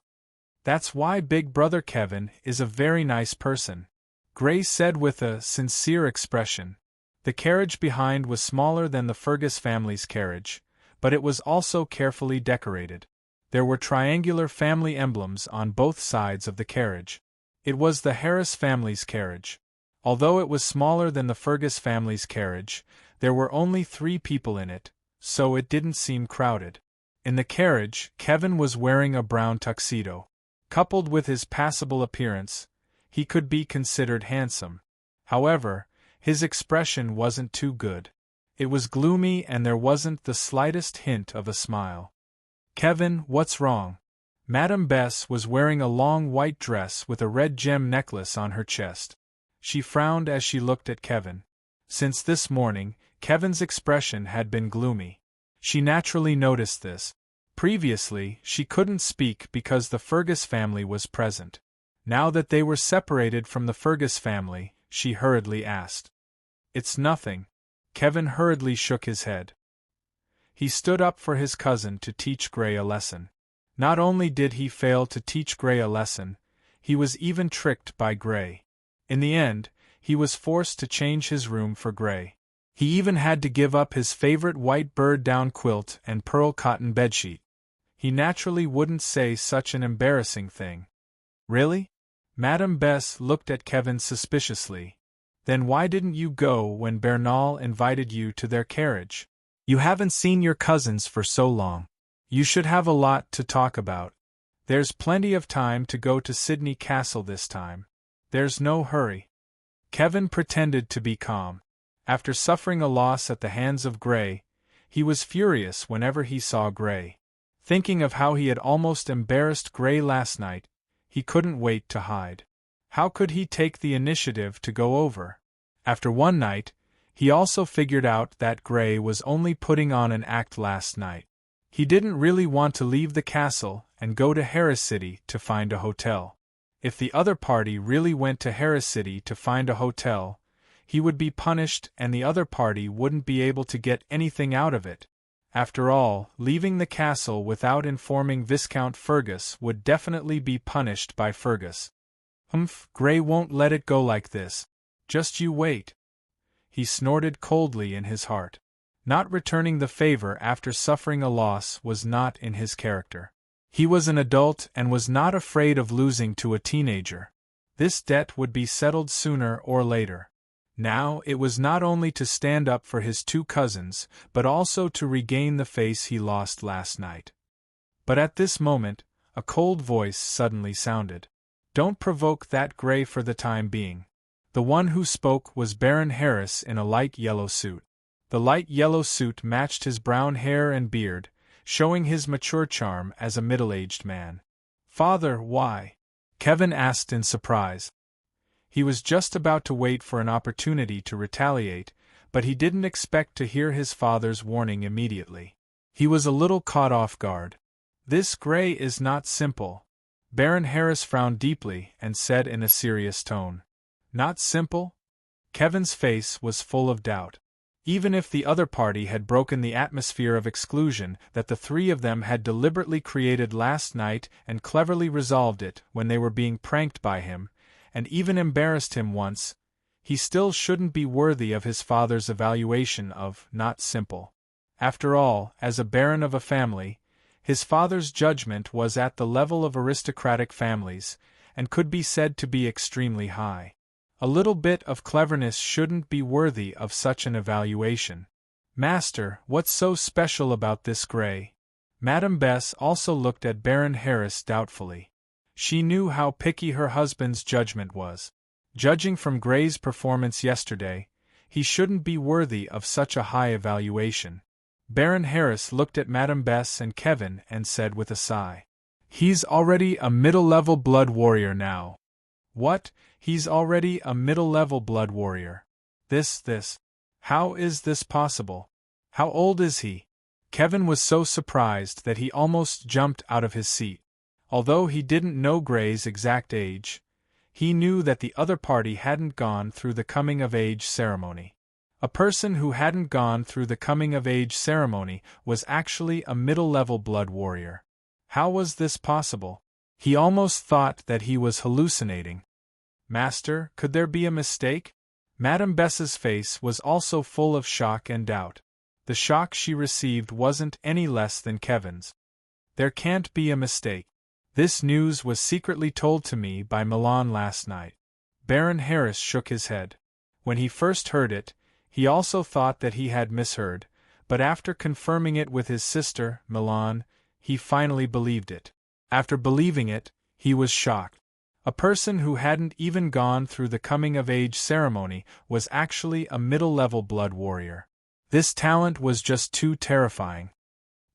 That's why big brother Kevin is a very nice person, Gray said with a sincere expression. The carriage behind was smaller than the Fergus family's carriage, but it was also carefully decorated. There were triangular family emblems on both sides of the carriage. It was the Harris family's carriage. Although it was smaller than the Fergus family's carriage, there were only 3 people in it, so it didn't seem crowded. In the carriage, Kevin was wearing a brown tuxedo. Coupled with his passable appearance, he could be considered handsome. However, his expression wasn't too good. It was gloomy and there wasn't the slightest hint of a smile. "Kevin, what's wrong?" Madame Bess was wearing a long white dress with a red gem necklace on her chest. She frowned as she looked at Kevin. Since this morning, Kevin's expression had been gloomy. She naturally noticed this. Previously, she couldn't speak because the Fergus family was present. Now that they were separated from the Fergus family, she hurriedly asked. "It's nothing." Kevin hurriedly shook his head. He stood up for his cousin to teach Gray a lesson. Not only did he fail to teach Gray a lesson, he was even tricked by Gray. In the end, he was forced to change his room for Gray. He even had to give up his favorite white bird down quilt and pearl cotton bedsheet. He naturally wouldn't say such an embarrassing thing. "Really?" Madame Bess looked at Kevin suspiciously. "Then why didn't you go when Bernal invited you to their carriage? You haven't seen your cousins for so long. You should have a lot to talk about. There's plenty of time to go to Sydney Castle this time. There's no hurry." Kevin pretended to be calm. After suffering a loss at the hands of Gray, he was furious whenever he saw Gray. Thinking of how he had almost embarrassed Gray last night, he couldn't wait to hide. How could he take the initiative to go over? After one night, he also figured out that Gray was only putting on an act last night. He didn't really want to leave the castle and go to Harris City to find a hotel. If the other party really went to Harris City to find a hotel, he would be punished and the other party wouldn't be able to get anything out of it. After all, leaving the castle without informing Viscount Fergus would definitely be punished by Fergus. Gray won't let it go like this. Just you wait." He snorted coldly in his heart. Not returning the favor after suffering a loss was not in his character. He was an adult and was not afraid of losing to a teenager. This debt would be settled sooner or later. Now it was not only to stand up for his two cousins, but also to regain the face he lost last night. But at this moment, a cold voice suddenly sounded. "Don't provoke that Gray for the time being." The one who spoke was Baron Harris in a light yellow suit. The light yellow suit matched his brown hair and beard, showing his mature charm as a middle-aged man. "Father, why?" Kevin asked in surprise. He was just about to wait for an opportunity to retaliate, but he didn't expect to hear his father's warning immediately. He was a little caught off guard. "This Gray is not simple." Baron Harris frowned deeply and said in a serious tone. "Not simple?" Kevin's face was full of doubt. Even if the other party had broken the atmosphere of exclusion that the three of them had deliberately created last night and cleverly resolved it when they were being pranked by him, and even embarrassed him once, he still shouldn't be worthy of his father's evaluation of not simple. After all, as a baron of a family, his father's judgment was at the level of aristocratic families, and could be said to be extremely high. A little bit of cleverness shouldn't be worthy of such an evaluation. "Master, what's so special about this Gray?" Madame Bess also looked at Baron Harris doubtfully. She knew how picky her husband's judgment was. Judging from Gray's performance yesterday, he shouldn't be worthy of such a high evaluation. Baron Harris looked at Madame Bess and Kevin and said with a sigh, "He's already a middle-level blood warrior now." "What? He's already a middle-level blood warrior? This. How is this possible? How old is he?" Kevin was so surprised that he almost jumped out of his seat. Although he didn't know Gray's exact age, he knew that the other party hadn't gone through the coming-of-age ceremony. A person who hadn't gone through the coming-of-age ceremony was actually a middle-level blood warrior. How was this possible? He almost thought that he was hallucinating. "Master, could there be a mistake?" Madame Bess's face was also full of shock and doubt. The shock she received wasn't any less than Kevin's. "There can't be a mistake. This news was secretly told to me by Milan last night." Baron Harris shook his head. When he first heard it, he also thought that he had misheard, but after confirming it with his sister, Milan, he finally believed it. After believing it, he was shocked. A person who hadn't even gone through the coming-of-age ceremony was actually a middle-level blood warrior. This talent was just too terrifying.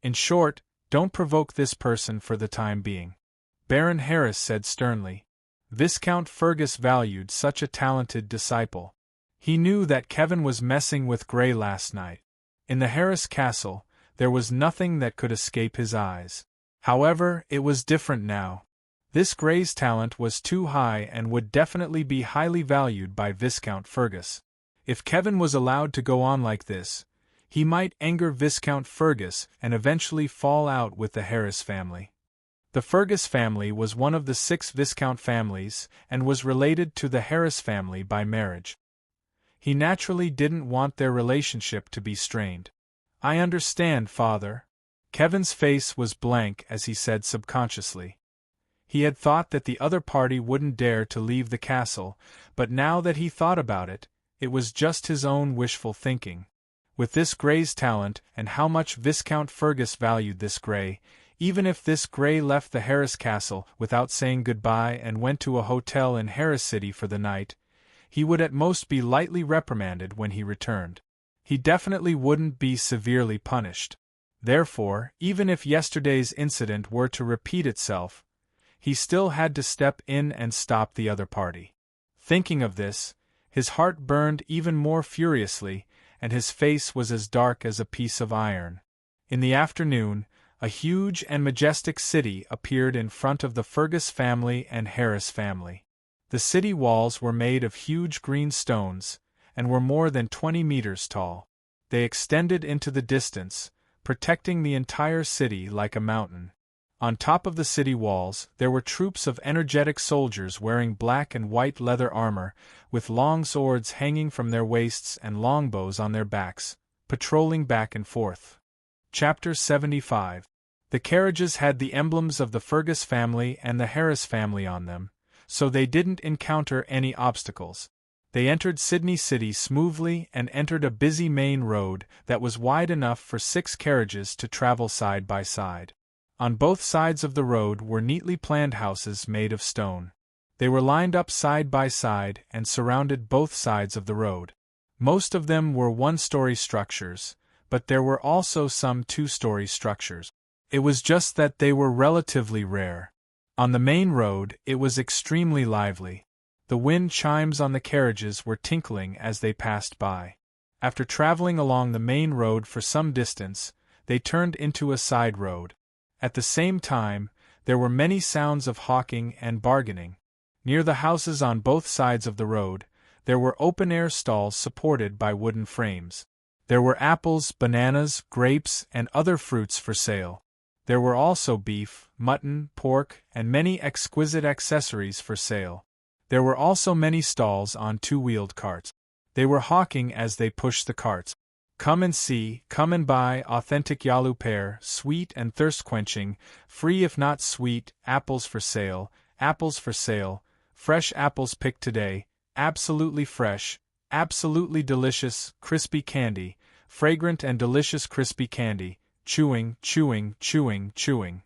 In short, don't provoke this person for the time being, Baron Harris said sternly. Viscount Fergus valued such a talented disciple. He knew that Kevin was messing with Grey last night. In the Harris castle, there was nothing that could escape his eyes. However, it was different now. This Grey's talent was too high and would definitely be highly valued by Viscount Fergus. If Kevin was allowed to go on like this, he might anger Viscount Fergus and eventually fall out with the Harris family. The Fergus family was one of the 6 Viscount families and was related to the Harris family by marriage. He naturally didn't want their relationship to be strained. I understand, Father. Kevin's face was blank as he said subconsciously. He had thought that the other party wouldn't dare to leave the castle, but now that he thought about it, it was just his own wishful thinking. With this Grey's talent and how much Viscount Fergus valued this Grey, even if this Grey left the Harris castle without saying goodbye and went to a hotel in Harris City for the night, he would at most be lightly reprimanded when he returned. He definitely wouldn't be severely punished. Therefore, even if yesterday's incident were to repeat itself, he still had to step in and stop the other party. Thinking of this, his heart burned even more furiously, and his face was as dark as a piece of iron. In the afternoon, a huge and majestic city appeared in front of the Fergus family and Harris family. The city walls were made of huge green stones, and were more than 20 meters tall. They extended into the distance, protecting the entire city like a mountain. On top of the city walls, there were troops of energetic soldiers wearing black and white leather armor, with long swords hanging from their waists and longbows on their backs, patrolling back and forth. Chapter 75. The carriages had the emblems of the Fergus family and the Harris family on them, so they didn't encounter any obstacles. They entered Sydney City smoothly and entered a busy main road that was wide enough for 6 carriages to travel side by side. On both sides of the road were neatly planned houses made of stone. They were lined up side by side and surrounded both sides of the road. Most of them were 1-story structures, but there were also some 2-story structures. It was just that they were relatively rare. On the main road, it was extremely lively. The wind chimes on the carriages were tinkling as they passed by. After traveling along the main road for some distance, they turned into a side road. At the same time, there were many sounds of hawking and bargaining. Near the houses on both sides of the road, there were open-air stalls supported by wooden frames. There were apples, bananas, grapes, and other fruits for sale. There were also beef, mutton, pork, and many exquisite accessories for sale. There were also many stalls on 2-wheeled carts. They were hawking as they pushed the carts. Come and see, come and buy authentic Yalu pear, sweet and thirst-quenching, free if not sweet, apples for sale, fresh apples picked today, absolutely fresh, absolutely delicious, crispy candy, fragrant and delicious crispy candy, chewing, chewing, chewing, chewing.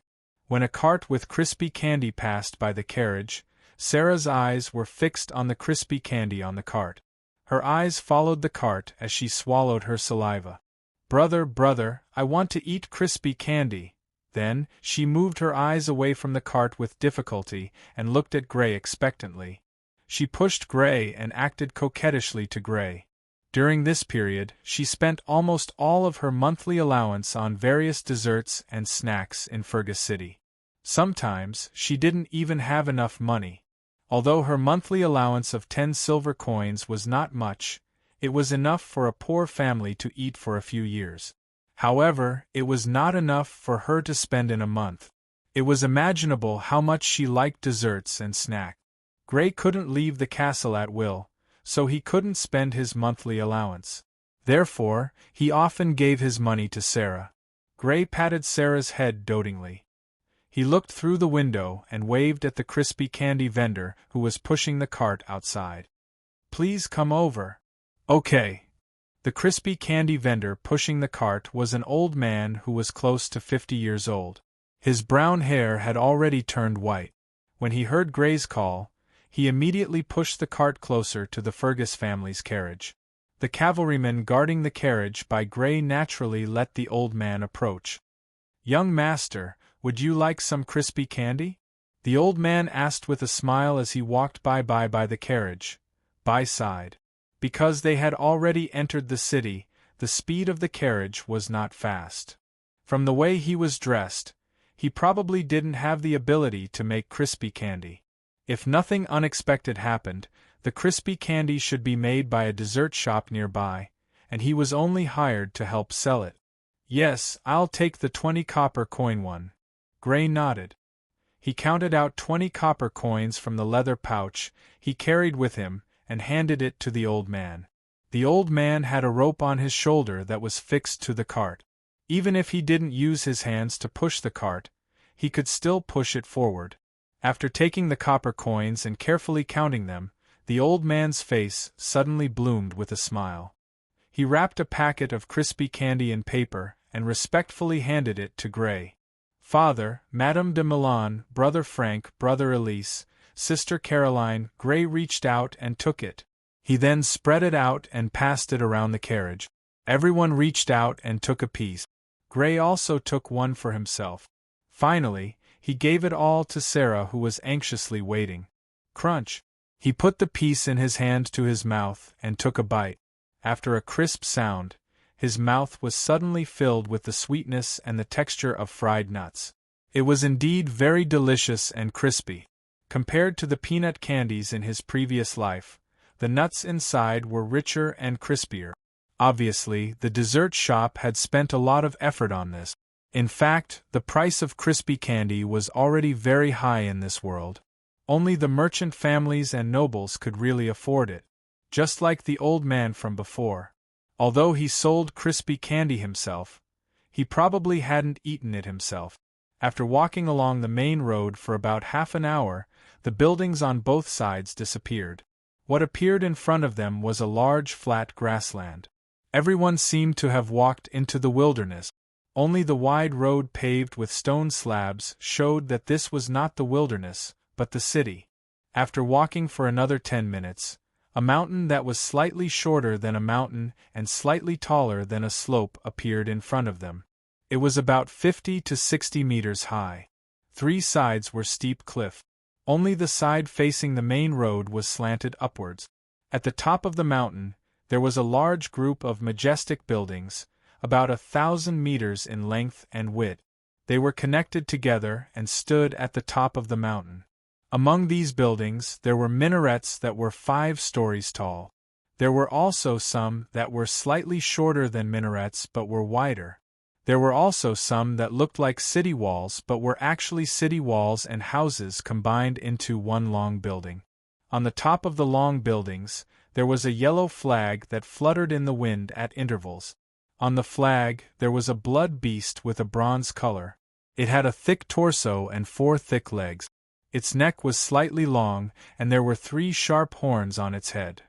When a cart with crispy candy passed by the carriage, Sarah's eyes were fixed on the crispy candy on the cart. Her eyes followed the cart as she swallowed her saliva. Brother, brother, I want to eat crispy candy. Then, she moved her eyes away from the cart with difficulty and looked at Grey expectantly. She pushed Grey and acted coquettishly to Grey. During this period, she spent almost all of her monthly allowance on various desserts and snacks in Fergus City. Sometimes, she didn't even have enough money. Although her monthly allowance of 10 silver coins was not much, it was enough for a poor family to eat for a few years. However, it was not enough for her to spend in a month. It was imaginable how much she liked desserts and snacks. Grey couldn't leave the castle at will, so he couldn't spend his monthly allowance. Therefore, he often gave his money to Sarah. Grey patted Sarah's head dotingly. He looked through the window and waved at the crispy candy vendor who was pushing the cart outside. Please come over. Okay. The crispy candy vendor pushing the cart was an old man who was close to 50 years old. His brown hair had already turned white. When he heard Grey's call, he immediately pushed the cart closer to the Fergus family's carriage. The cavalryman guarding the carriage by Gray naturally let the old man approach. "Young master, would you like some crispy candy?" the old man asked with a smile as he walked by the carriage, by side. Because they had already entered the city, the speed of the carriage was not fast. From the way he was dressed, he probably didn't have the ability to make crispy candy. If nothing unexpected happened, the crispy candy should be made by a dessert shop nearby, and he was only hired to help sell it. "Yes, I'll take the 20 copper coin one." Gray nodded. He counted out 20 copper coins from the leather pouch he carried with him and handed it to the old man. The old man had a rope on his shoulder that was fixed to the cart. Even if he didn't use his hands to push the cart, he could still push it forward. After taking the copper coins and carefully counting them, the old man's face suddenly bloomed with a smile. He wrapped a packet of crispy candy in paper and respectfully handed it to Gray. "Father, Madame de Milan, Brother Frank, Brother Elise, Sister Caroline." Gray reached out and took it. He then spread it out and passed it around the carriage. Everyone reached out and took a piece. Gray also took one for himself. Finally, he gave it all to Sarah, who was anxiously waiting. Crunch! He put the piece in his hand to his mouth and took a bite. After a crisp sound, his mouth was suddenly filled with the sweetness and the texture of fried nuts. It was indeed very delicious and crispy. Compared to the peanut candies in his previous life, the nuts inside were richer and crispier. Obviously, the dessert shop had spent a lot of effort on this. In fact, the price of crispy candy was already very high in this world. Only the merchant families and nobles could really afford it. Just like the old man from before. Although he sold crispy candy himself, he probably hadn't eaten it himself. After walking along the main road for about half an hour, the buildings on both sides disappeared. What appeared in front of them was a large flat grassland. Everyone seemed to have walked into the wilderness. Only the wide road paved with stone slabs showed that this was not the wilderness, but the city. After walking for another 10 minutes, a mountain that was slightly shorter than a mountain and slightly taller than a slope appeared in front of them. It was about 50 to 60 meters high. 3 sides were steep cliff. Only the side facing the main road was slanted upwards. At the top of the mountain, there was a large group of majestic buildings, about 1,000 meters in length and width. They were connected together and stood at the top of the mountain. Among these buildings there were minarets that were 5 stories tall. There were also some that were slightly shorter than minarets but were wider. There were also some that looked like city walls but were actually city walls and houses combined into one long building. On the top of the long buildings, there was a yellow flag that fluttered in the wind at intervals. On the flag, there was a blood beast with a bronze color. It had a thick torso and 4 thick legs. Its neck was slightly long, and there were 3 sharp horns on its head.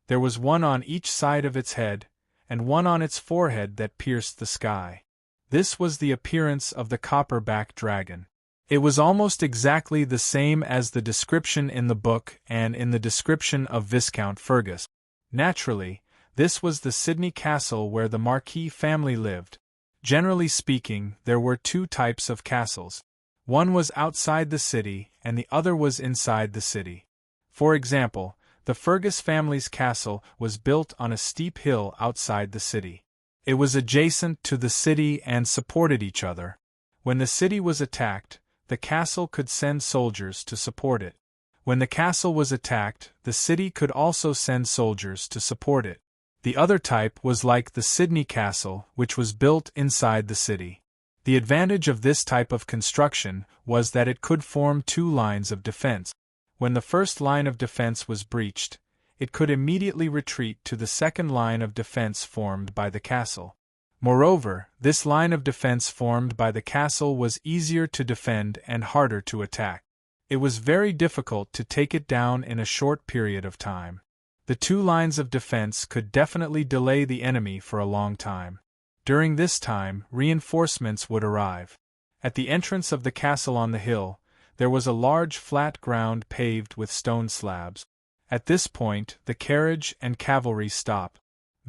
There was one on each side of its head, and one on its forehead that pierced the sky. This was the appearance of the copper-backed dragon. It was almost exactly the same as the description in the book and in the description of Viscount Fergus. Naturally, this was the Sydney castle where the Marquis family lived. Generally speaking, there were 2 types of castles. One was outside the city, and the other was inside the city. For example, the Fergus family's castle was built on a steep hill outside the city. It was adjacent to the city and supported each other. When the city was attacked, the castle could send soldiers to support it. When the castle was attacked, the city could also send soldiers to support it. The other type was like the Sydney Castle, which was built inside the city. The advantage of this type of construction was that it could form 2 lines of defense. When the first line of defense was breached, it could immediately retreat to the second line of defense formed by the castle. Moreover, this line of defense formed by the castle was easier to defend and harder to attack. It was very difficult to take it down in a short period of time. The 2 lines of defense could definitely delay the enemy for a long time. During this time, reinforcements would arrive. At the entrance of the castle on the hill, there was a large flat ground paved with stone slabs. At this point, the carriage and cavalry stopped.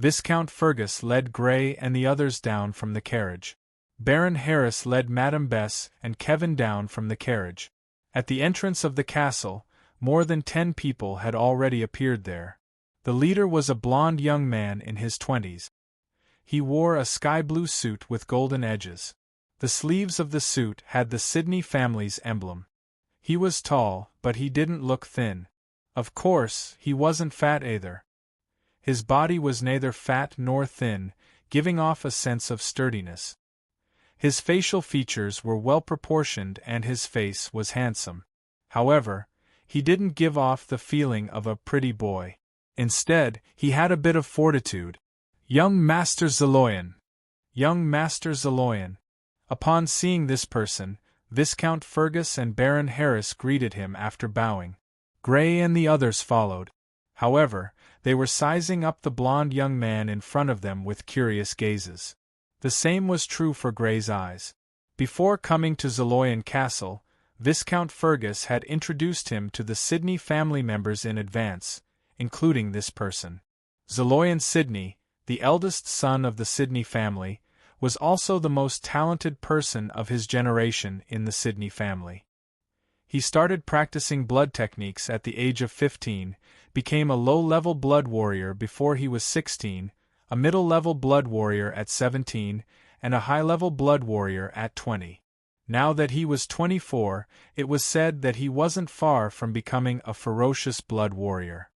Viscount Fergus led Grey and the others down from the carriage. Baron Harris led Madame Bess and Kevin down from the carriage. At the entrance of the castle, more than 10 people had already appeared there. The leader was a blond young man in his 20s. He wore a sky-blue suit with golden edges. The sleeves of the suit had the Sidney family's emblem. He was tall, but he didn't look thin. Of course, he wasn't fat either. His body was neither fat nor thin, giving off a sense of sturdiness. His facial features were well proportioned and his face was handsome. However, he didn't give off the feeling of a pretty boy. Instead, he had a bit of fortitude. Young Master Zeloyan! Young Master Zeloyan! Upon seeing this person, Viscount Fergus and Baron Harris greeted him after bowing. Grey and the others followed. However, they were sizing up the blond young man in front of them with curious gazes. The same was true for Grey's eyes. Before coming to Zeloyan Castle, Viscount Fergus had introduced him to the Sidney family members in advance, including this person. Zeloyan Sidney, the eldest son of the Sidney family, was also the most talented person of his generation in the Sidney family. He started practicing blood techniques at the age of 15, became a low-level blood warrior before he was 16, a middle-level blood warrior at 17, and a high-level blood warrior at 20. Now that he was 24, it was said that he wasn't far from becoming a ferocious blood warrior.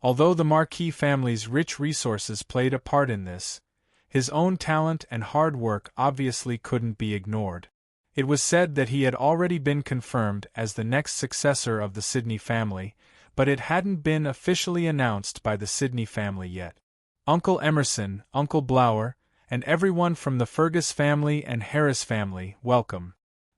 Although the Marquis family's rich resources played a part in this, his own talent and hard work obviously couldn't be ignored. It was said that he had already been confirmed as the next successor of the Sidney family, but it hadn't been officially announced by the Sidney family yet. Uncle Emerson, Uncle Blower, and everyone from the Fergus family and Harris family, welcome.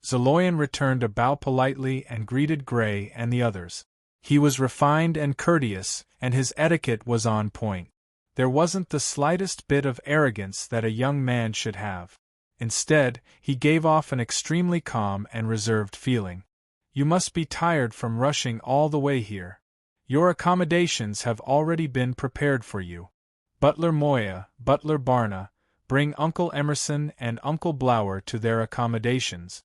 Zeloyan returned a bow politely and greeted Grey and the others. He was refined and courteous, and his etiquette was on point. There wasn't the slightest bit of arrogance that a young man should have. Instead, he gave off an extremely calm and reserved feeling. You must be tired from rushing all the way here. Your accommodations have already been prepared for you. Butler Moya, Butler Barna, bring Uncle Emerson and Uncle Blower to their accommodations.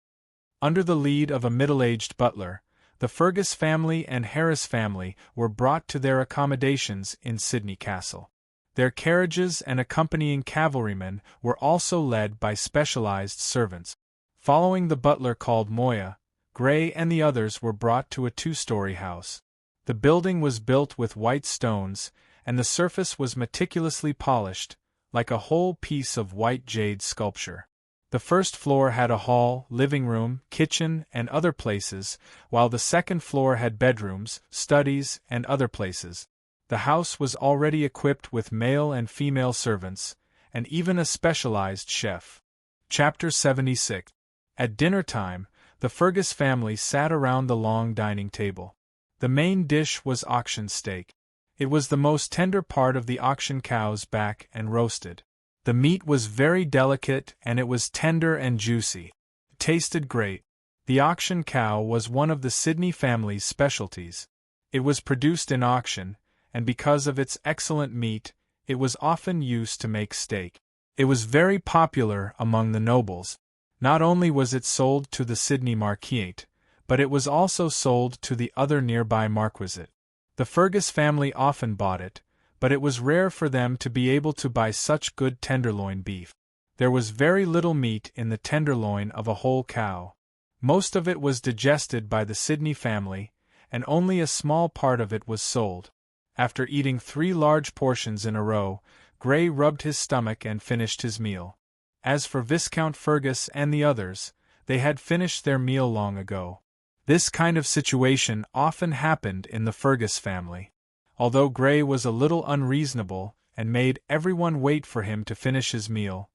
Under the lead of a middle-aged butler, the Fergus family and Harris family were brought to their accommodations in Sidney Castle. Their carriages and accompanying cavalrymen were also led by specialized servants. Following the butler called Moya, Grey and the others were brought to a 2-story house. The building was built with white stones, and the surface was meticulously polished, like a whole piece of white jade sculpture. The first floor had a hall, living room, kitchen, and other places, while the second floor had bedrooms, studies, and other places. The house was already equipped with male and female servants, and even a specialized chef. Chapter 76. At dinner time, the Fergus family sat around the long dining table. The main dish was auction steak. It was the most tender part of the auction cow's back and roasted. The meat was very delicate and it was tender and juicy. It tasted great. The auction cow was one of the Sidney family's specialties. It was produced in auction, and because of its excellent meat, it was often used to make steak. It was very popular among the nobles. Not only was it sold to the Sidney Marquisate, but it was also sold to the other nearby marquisate. The Fergus family often bought it, but it was rare for them to be able to buy such good tenderloin beef. There was very little meat in the tenderloin of a whole cow. Most of it was digested by the Sidney family, and only a small part of it was sold. After eating 3 large portions in a row, Grey rubbed his stomach and finished his meal. As for Viscount Fergus and the others, they had finished their meal long ago. This kind of situation often happened in the Fergus family. Although Grey was a little unreasonable and made everyone wait for him to finish his meal,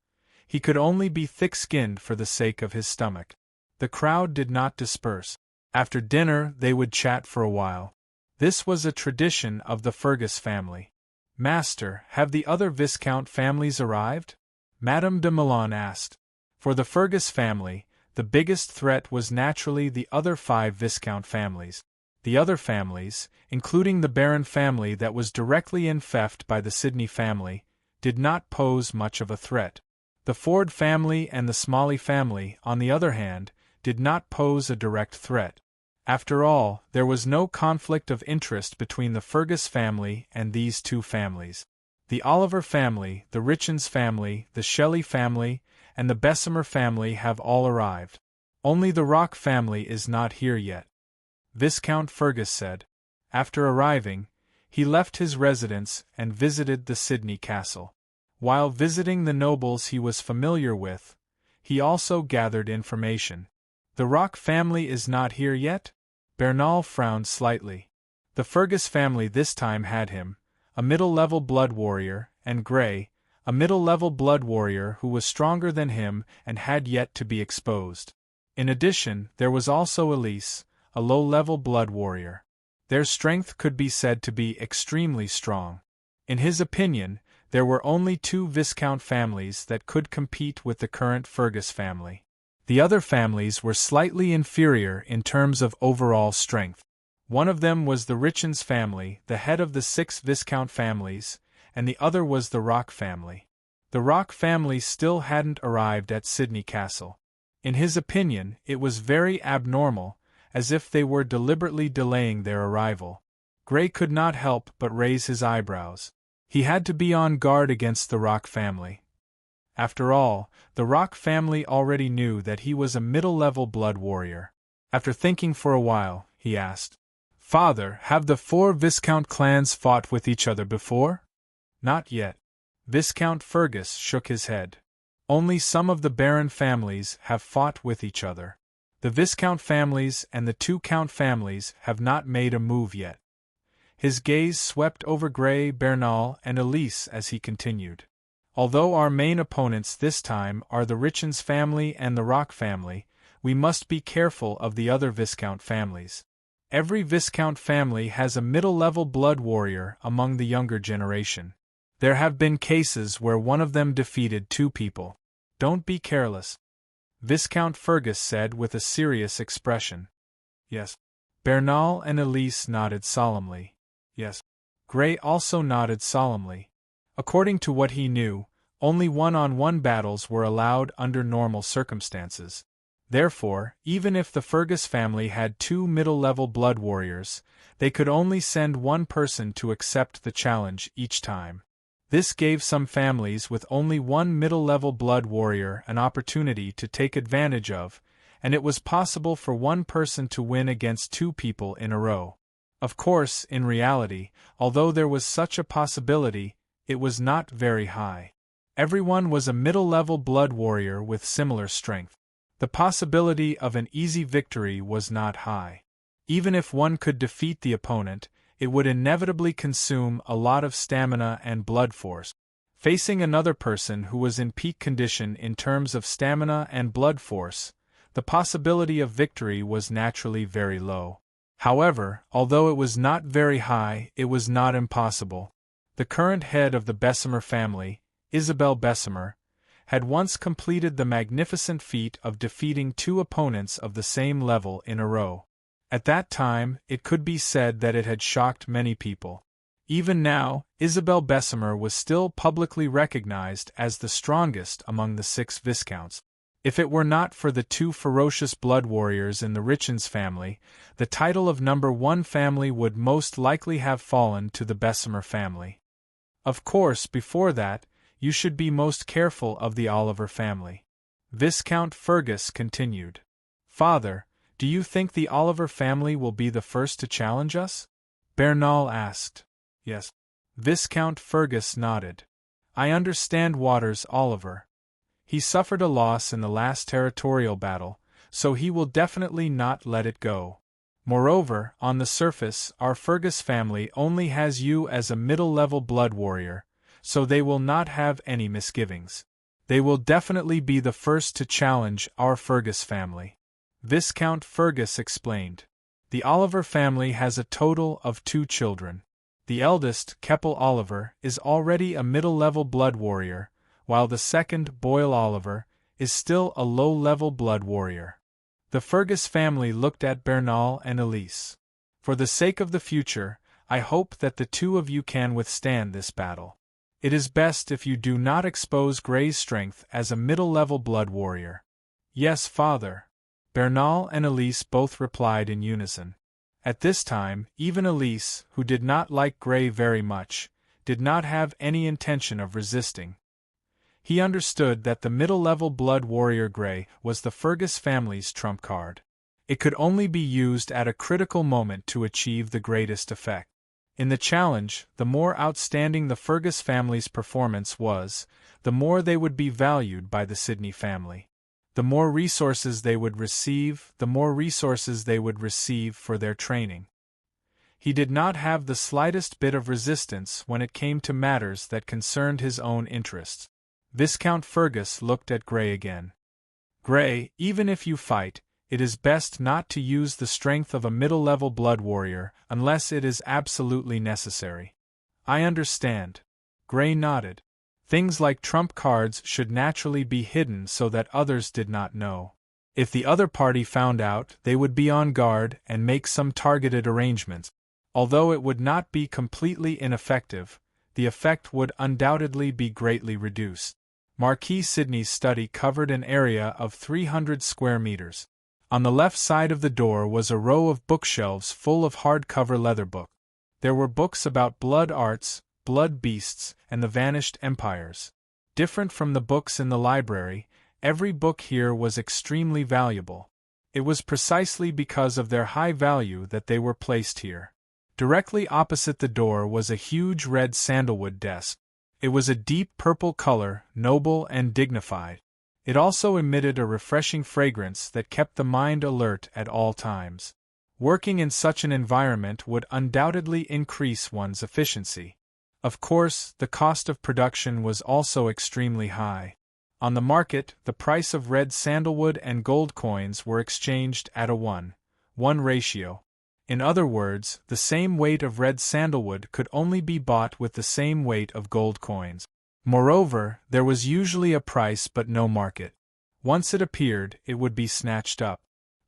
he could only be thick-skinned for the sake of his stomach. The crowd did not disperse. After dinner they would chat for a while. This was a tradition of the Fergus family. "Master, have the other Viscount families arrived?" Madame de Milan asked. For the Fergus family, the biggest threat was naturally the other 5 Viscount families. The other families, including the Baron family that was directly influenced by the Sidney family, did not pose much of a threat. The Ford family and the Smalley family, on the other hand, did not pose a direct threat. After all, there was no conflict of interest between the Fergus family and these two families. The Oliver family, the Richens family, the Shelley family, and the Bessemer family have all arrived. Only the Rock family is not here yet, Viscount Fergus said. After arriving, he left his residence and visited the Sydney castle. While visiting the nobles he was familiar with, he also gathered information. The Rock family is not here yet? Bernal frowned slightly. The Fergus family this time had him, a middle-level blood warrior, and Grey, a middle-level blood warrior who was stronger than him and had yet to be exposed. In addition, there was also Elise, a low-level blood warrior. Their strength could be said to be extremely strong. In his opinion, there were only two Viscount families that could compete with the current Fergus family. The other families were slightly inferior in terms of overall strength. One of them was the Richens family, the head of the 6 Viscount families, and the other was the Rock family. The Rock family still hadn't arrived at Sydney Castle. In his opinion, it was very abnormal, as if they were deliberately delaying their arrival. Grey could not help but raise his eyebrows. He had to be on guard against the Rock family. After all, the Rock family already knew that he was a middle-level blood warrior. After thinking for a while, he asked, "Father, have the 4 Viscount clans fought with each other before?" "Not yet." Viscount Fergus shook his head. "Only some of the Baron families have fought with each other. The Viscount families and the 2 Count families have not made a move yet." His gaze swept over Grey, Bernal, and Elise as he continued. "Although our main opponents this time are the Richens family and the Rock family, we must be careful of the other Viscount families. Every Viscount family has a middle-level blood warrior among the younger generation. There have been cases where one of them defeated 2 people. Don't be careless," Viscount Fergus said with a serious expression. "Yes." Bernal and Elise nodded solemnly. "Yes." Grey also nodded solemnly. According to what he knew, only one-on-one battles were allowed under normal circumstances. Therefore, even if the Fergus family had 2 middle-level blood warriors, they could only send one person to accept the challenge each time. This gave some families with only one middle-level blood warrior an opportunity to take advantage of, and it was possible for one person to win against 2 people in a row. Of course, in reality, although there was such a possibility, it was not very high. Everyone was a middle-level blood warrior with similar strength. The possibility of an easy victory was not high. Even if one could defeat the opponent, it would inevitably consume a lot of stamina and blood force. Facing another person who was in peak condition in terms of stamina and blood force, the possibility of victory was naturally very low. However, although it was not very high, it was not impossible. The current head of the Bessemer family, Isabel Bessemer, had once completed the magnificent feat of defeating 2 opponents of the same level in a row. At that time, it could be said that it had shocked many people. Even now, Isabel Bessemer was still publicly recognized as the strongest among the 6 Viscounts. If it were not for the 2 ferocious blood warriors in the Richens family, the title of number 1 family would most likely have fallen to the Bessemer family. Of course, before that, you should be most careful of the Oliver family. Viscount Fergus continued. "Father, do you think the Oliver family will be the first to challenge us?" Bernal asked. "Yes." Viscount Fergus nodded. "I understand Waters Oliver. He suffered a loss in the last territorial battle, so he will definitely not let it go. Moreover, on the surface, our Fergus family only has you as a middle-level blood warrior, so they will not have any misgivings. They will definitely be the first to challenge our Fergus family." Viscount Fergus explained. "The Oliver family has a total of 2 children. The eldest, Keppel Oliver, is already a middle-level blood warrior, while the second, Boyle Oliver, is still a low-level blood warrior." The Fergus family looked at Bernal and Elise. "For the sake of the future, I hope that the 2 of you can withstand this battle. It is best if you do not expose Grey's strength as a middle-level blood warrior. Yes, father. Bernal and Elise both replied in unison. At this time, even Elise, who did not like Grey very much, did not have any intention of resisting. He understood that the middle-level blood warrior Grey was the Fergus family's trump card. It could only be used at a critical moment to achieve the greatest effect. In the challenge, the more outstanding the Fergus family's performance was, the more they would be valued by the Sidney family. The more resources they would receive, for their training. He did not have the slightest bit of resistance when it came to matters that concerned his own interests. Viscount Fergus looked at Grey again. Grey, even if you fight, it is best not to use the strength of a middle-level blood warrior unless it is absolutely necessary. I understand. Grey nodded. Things like trump cards should naturally be hidden so that others did not know. If the other party found out, they would be on guard and make some targeted arrangements. Although it would not be completely ineffective, the effect would undoubtedly be greatly reduced. Marquis Sidney's study covered an area of 300 square meters. On the left side of the door was a row of bookshelves full of hardcover leather books. There were books about blood arts, blood beasts, and the vanished empires. Different from the books in the library, every book here was extremely valuable. It was precisely because of their high value that they were placed here. Directly opposite the door was a huge red sandalwood desk. It was a deep purple color, noble and dignified. It also emitted a refreshing fragrance that kept the mind alert at all times. Working in such an environment would undoubtedly increase one's efficiency. Of course, the cost of production was also extremely high. On the market, the price of red sandalwood and gold coins were exchanged at a 1:1 ratio. In other words, the same weight of red sandalwood could only be bought with the same weight of gold coins. Moreover, there was usually a price but no market. Once it appeared, it would be snatched up.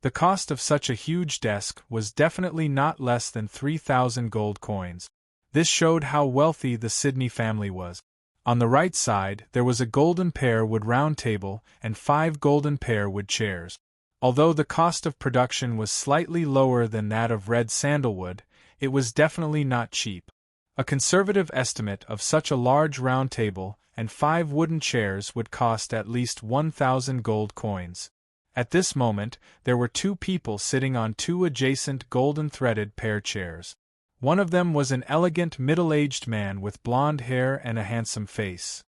The cost of such a huge desk was definitely not less than 3,000 gold coins. This showed how wealthy the Sidney family was. On the right side, there was a golden pear wood round table and 5 golden pear wood chairs. Although the cost of production was slightly lower than that of red sandalwood, it was definitely not cheap. A conservative estimate of such a large round table and 5 wooden chairs would cost at least 1,000 gold coins. At this moment, there were 2 people sitting on 2 adjacent golden-threaded pear chairs. One of them was an elegant middle-aged man with blonde hair and a handsome face.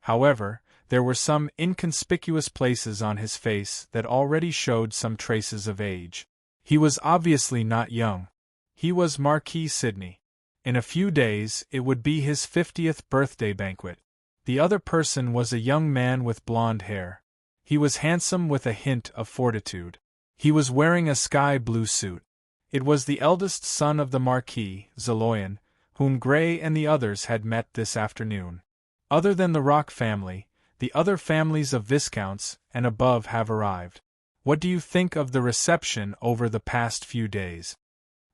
However, there were some inconspicuous places on his face that already showed some traces of age. He was obviously not young. He was Marquis Sidney. In a few days, it would be his 50th birthday banquet. The other person was a young man with blonde hair. He was handsome with a hint of fortitude. He was wearing a sky-blue suit. It was the eldest son of the Marquis, Zeloyan, whom Grey and the others had met this afternoon. Other than the Rock family, the other families of viscounts and above have arrived. What do you think of the reception over the past few days?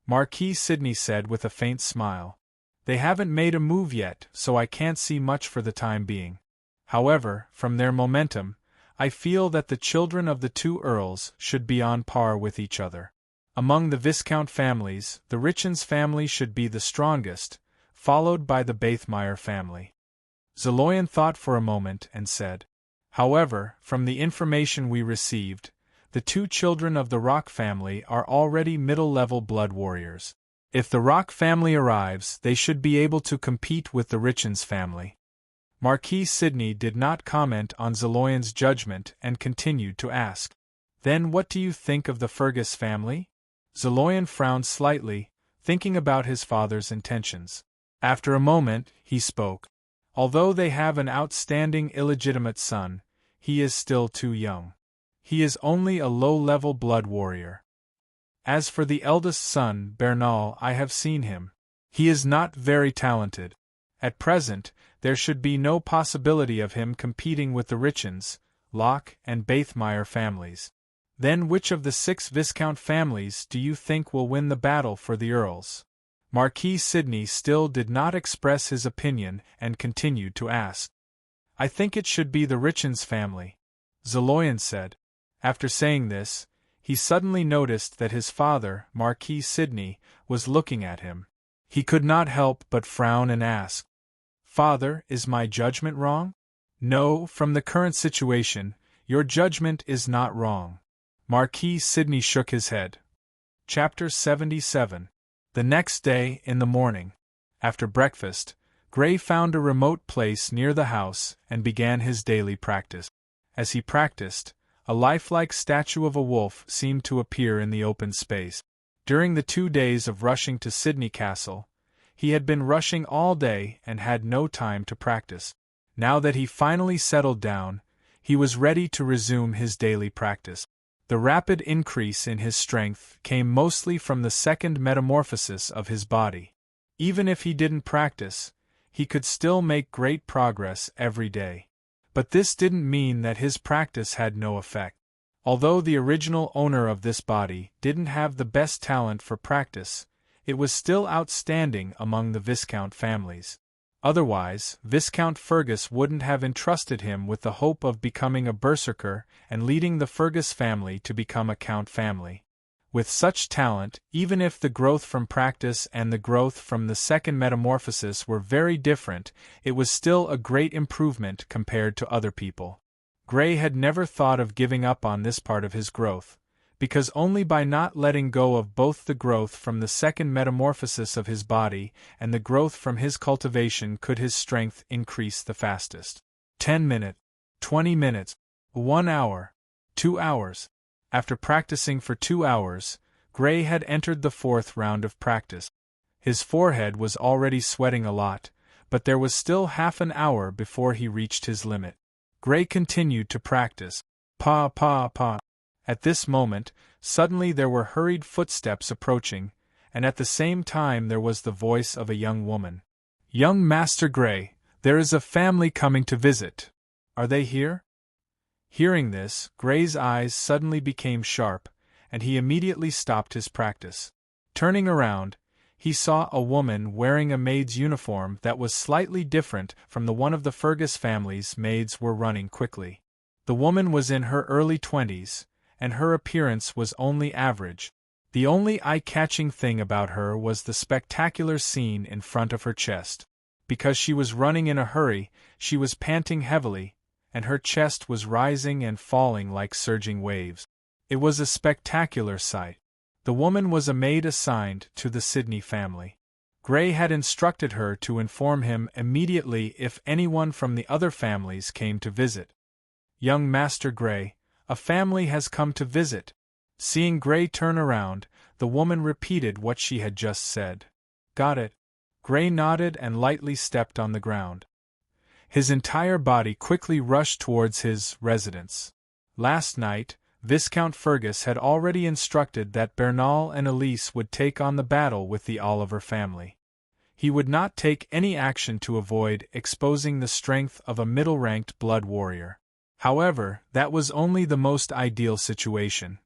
Marquis Sidney said with a faint smile. They haven't made a move yet, so I can't see much for the time being. However, from their momentum, I feel that the children of the 2 earls should be on par with each other. Among the Viscount families, the Richens family should be the strongest, followed by the Bathmeyer family. Zeloyan thought for a moment and said, however, from the information we received, the 2 children of the Rock family are already middle-level blood warriors. If the Rock family arrives, they should be able to compete with the Richens family. Marquis Sidney did not comment on Zeloyan's judgment and continued to ask, then what do you think of the Fergus family? Zeloyan frowned slightly, thinking about his father's intentions. After a moment, he spoke. Although they have an outstanding illegitimate son, he is still too young. He is only a low-level blood warrior. As for the eldest son, Bernal, I have seen him. He is not very talented. At present, there should be no possibility of him competing with the Richens, Locke, and Bathmeyer families. Then which of the 6 Viscount families do you think will win the battle for the earls? Marquis Sidney still did not express his opinion and continued to ask. "I think it should be the Richens family," Zeloyan said. After saying this, he suddenly noticed that his father, Marquis Sidney, was looking at him. He could not help but frown and ask, "Father, is my judgment wrong?" "No, from the current situation, your judgment is not wrong." Marquis Sidney shook his head. Chapter 77. The next day, in the morning, after breakfast, Gray found a remote place near the house and began his daily practice. As he practiced, a lifelike statue of a wolf seemed to appear in the open space. During the 2 days of rushing to Sydney Castle, he had been rushing all day and had no time to practice. Now that he finally settled down, he was ready to resume his daily practice. The rapid increase in his strength came mostly from the second metamorphosis of his body. Even if he didn't practice, he could still make great progress every day. But this didn't mean that his practice had no effect. Although the original owner of this body didn't have the best talent for practice, it was still outstanding among the Viscount families. Otherwise, Viscount Fergus wouldn't have entrusted him with the hope of becoming a berserker and leading the Fergus family to become a Count family. With such talent, even if the growth from practice and the growth from the second metamorphosis were very different, it was still a great improvement compared to other people. Gray had never thought of giving up on this part of his growth, because only by not letting go of both the growth from the second metamorphosis of his body and the growth from his cultivation could his strength increase the fastest. 10 minutes, 20 minutes, 1 hour, 2 hours. After practicing for 2 hours, Gray had entered the 4th round of practice. His forehead was already sweating a lot, but there was still half an hour before he reached his limit. Gray continued to practice. Pa pa pa. At this moment, suddenly there were hurried footsteps approaching, and at the same time there was the voice of a young woman. "Young Master Gray, there is a family coming to visit. Are they here?" Hearing this, Gray's eyes suddenly became sharp, and he immediately stopped his practice. Turning around, he saw a woman wearing a maid's uniform that was slightly different from the one of the Fergus family's maids were running quickly. The woman was in her early 20s, and her appearance was only average. The only eye-catching thing about her was the spectacular scene in front of her chest. Because she was running in a hurry, she was panting heavily, and her chest was rising and falling like surging waves. It was a spectacular sight. The woman was a maid assigned to the Sidney family. Gray had instructed her to inform him immediately if anyone from the other families came to visit. "Young Master Gray, a family has come to visit." Seeing Gray turn around, the woman repeated what she had just said. "Got it." Gray nodded and lightly stepped on the ground. His entire body quickly rushed towards his residence. Last night, Viscount Fergus had already instructed that Bernal and Elise would take on the battle with the Oliver family. He would not take any action to avoid exposing the strength of a middle-ranked blood warrior. However, that was only the most ideal situation.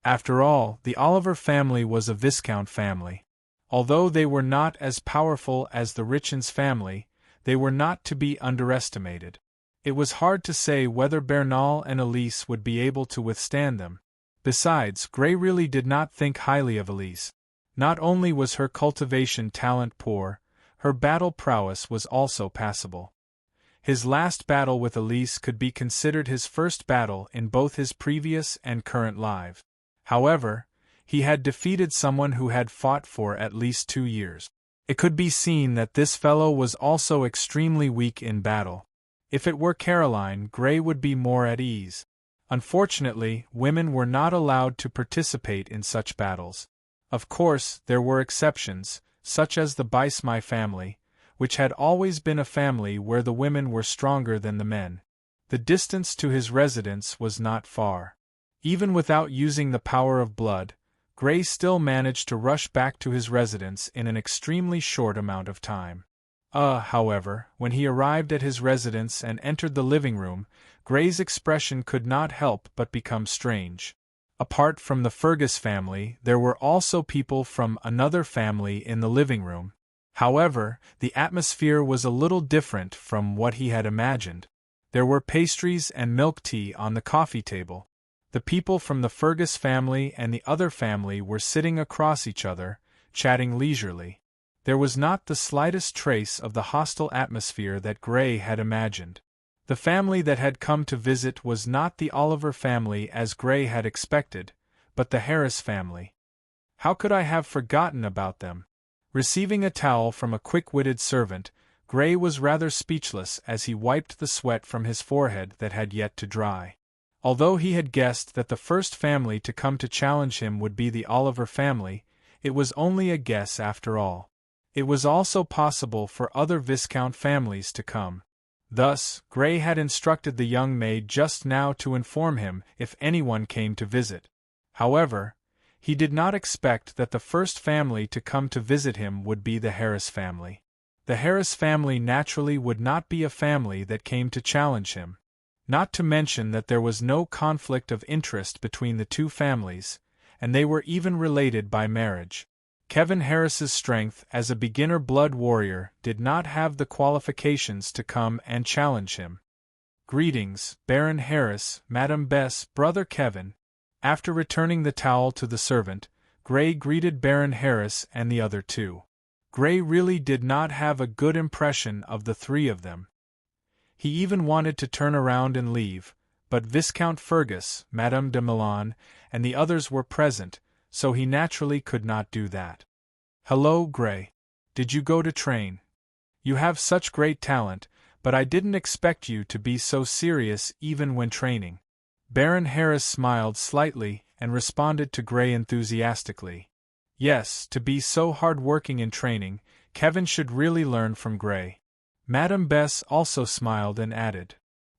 After all, the Oliver family was a Viscount family. Although they were not as powerful as the Richens family, they were not to be underestimated. It was hard to say whether Bernal and Elise would be able to withstand them. Besides, Gray really did not think highly of Elise. Not only was her cultivation talent poor, her battle prowess was also passable. His last battle with Elise could be considered his first battle in both his previous and current lives. However, he had defeated someone who had fought for at least 2 years. It could be seen that this fellow was also extremely weak in battle. If it were Caroline, Gray would be more at ease. Unfortunately, women were not allowed to participate in such battles. Of course, there were exceptions, such as the Bysmy family, which had always been a family where the women were stronger than the men. The distance to his residence was not far. Even without using the power of blood, Gray still managed to rush back to his residence in an extremely short amount of time. However, when he arrived at his residence and entered the living room, Gray's expression could not help but become strange. Apart from the Fergus family, there were also people from another family in the living room. However, the atmosphere was a little different from what he had imagined. There were pastries and milk tea on the coffee table. The people from the Fergus family and the other family were sitting across each other, chatting leisurely. There was not the slightest trace of the hostile atmosphere that Gray had imagined. The family that had come to visit was not the Oliver family as Gray had expected, but the Harris family. How could I have forgotten about them? Receiving a towel from a quick-witted servant, Gray was rather speechless as he wiped the sweat from his forehead that had yet to dry. Although he had guessed that the first family to come to challenge him would be the Oliver family, it was only a guess after all. It was also possible for other Viscount families to come. Thus, Gray had instructed the young maid just now to inform him if anyone came to visit. However, he did not expect that the first family to come to visit him would be the Harris family. The Harris family naturally would not be a family that came to challenge him. Not to mention that there was no conflict of interest between the two families, and they were even related by marriage. Kevin Harris's strength as a beginner blood warrior did not have the qualifications to come and challenge him. Greetings, Baron Harris, Madame Bess, Brother Kevin. After returning the towel to the servant, Gray greeted Baron Harris and the other two. Gray really did not have a good impression of the three of them. He even wanted to turn around and leave, but Viscount Fergus, Madame de Milan, and the others were present, so he naturally could not do that. Hello, Gray. Did you go to train? You have such great talent, but I didn't expect you to be so serious even when training. Baron Harris smiled slightly and responded to Gray enthusiastically. Yes, to be so hard-working in training, Kevin should really learn from Gray. Madame Bess also smiled and added,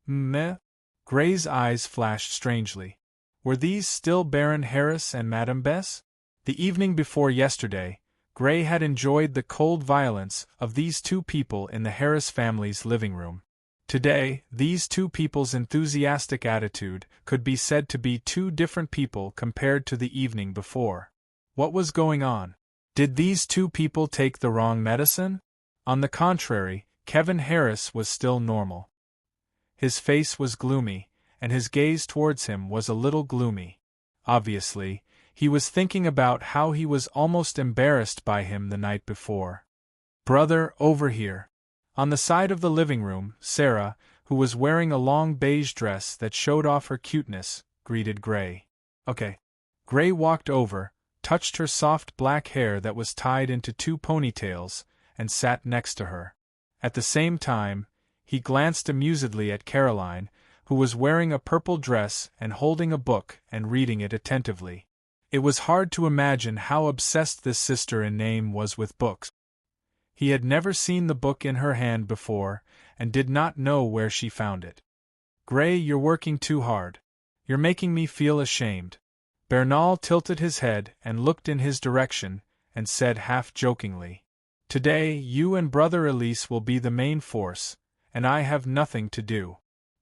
Meh? Gray's eyes flashed strangely. Were these still Baron Harris and Madame Bess? The evening before yesterday, Gray had enjoyed the cold violence of these two people in the Harris family's living room. Today, these two people's enthusiastic attitude could be said to be two different people compared to the evening before. What was going on? Did these two people take the wrong medicine? On the contrary, Kevin Harris was still normal. His face was gloomy, and his gaze towards him was a little gloomy. Obviously, he was thinking about how he was almost embarrassed by him the night before. Brother, over here. On the side of the living room, Sarah, who was wearing a long beige dress that showed off her cuteness, greeted Gray. Okay. Gray walked over, touched her soft black hair that was tied into two ponytails, and sat next to her. At the same time, he glanced amusedly at Caroline, who was wearing a purple dress and holding a book and reading it attentively. It was hard to imagine how obsessed this sister-in-name was with books. He had never seen the book in her hand before, and did not know where she found it. Gray, you're working too hard. You're making me feel ashamed. Bernal tilted his head and looked in his direction, and said half-jokingly, Today, you and Brother Elise will be the main force, and I have nothing to do.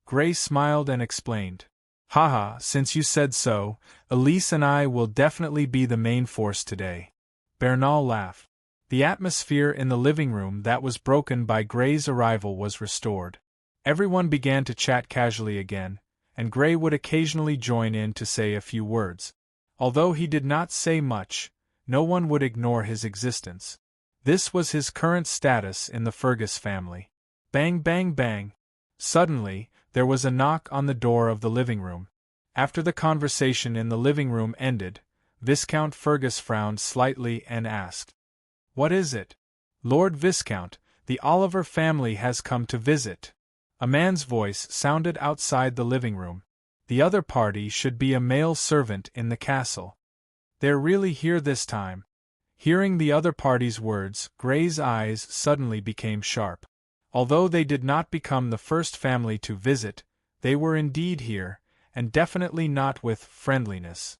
Gray smiled and explained, Haha, since you said so, Elise and I will definitely be the main force today. Bernal laughed. The atmosphere in the living room that was broken by Gray's arrival was restored. Everyone began to chat casually again, and Gray would occasionally join in to say a few words. Although he did not say much, no one would ignore his existence. This was his current status in the Fergus family. Bang, bang, bang. Suddenly, there was a knock on the door of the living room. After the conversation in the living room ended, Viscount Fergus frowned slightly and asked, What is it? Lord Viscount, the Oliver family has come to visit. A man's voice sounded outside the living room. The other party should be a male servant in the castle. They're really here this time. Hearing the other party's words, Gray's eyes suddenly became sharp. Although they did not become the first family to visit, they were indeed here, and definitely not with friendliness.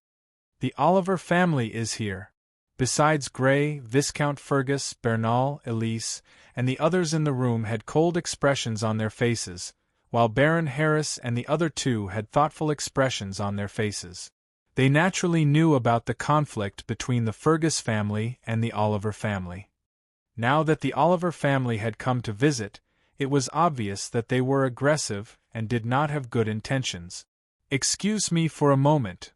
The Oliver family is here. Besides Gray, Viscount Fergus, Bernal, Elise, and the others in the room had cold expressions on their faces, while Baron Harris and the other two had thoughtful expressions on their faces. They naturally knew about the conflict between the Fergus family and the Oliver family. Now that the Oliver family had come to visit, it was obvious that they were aggressive and did not have good intentions. "Excuse me for a moment."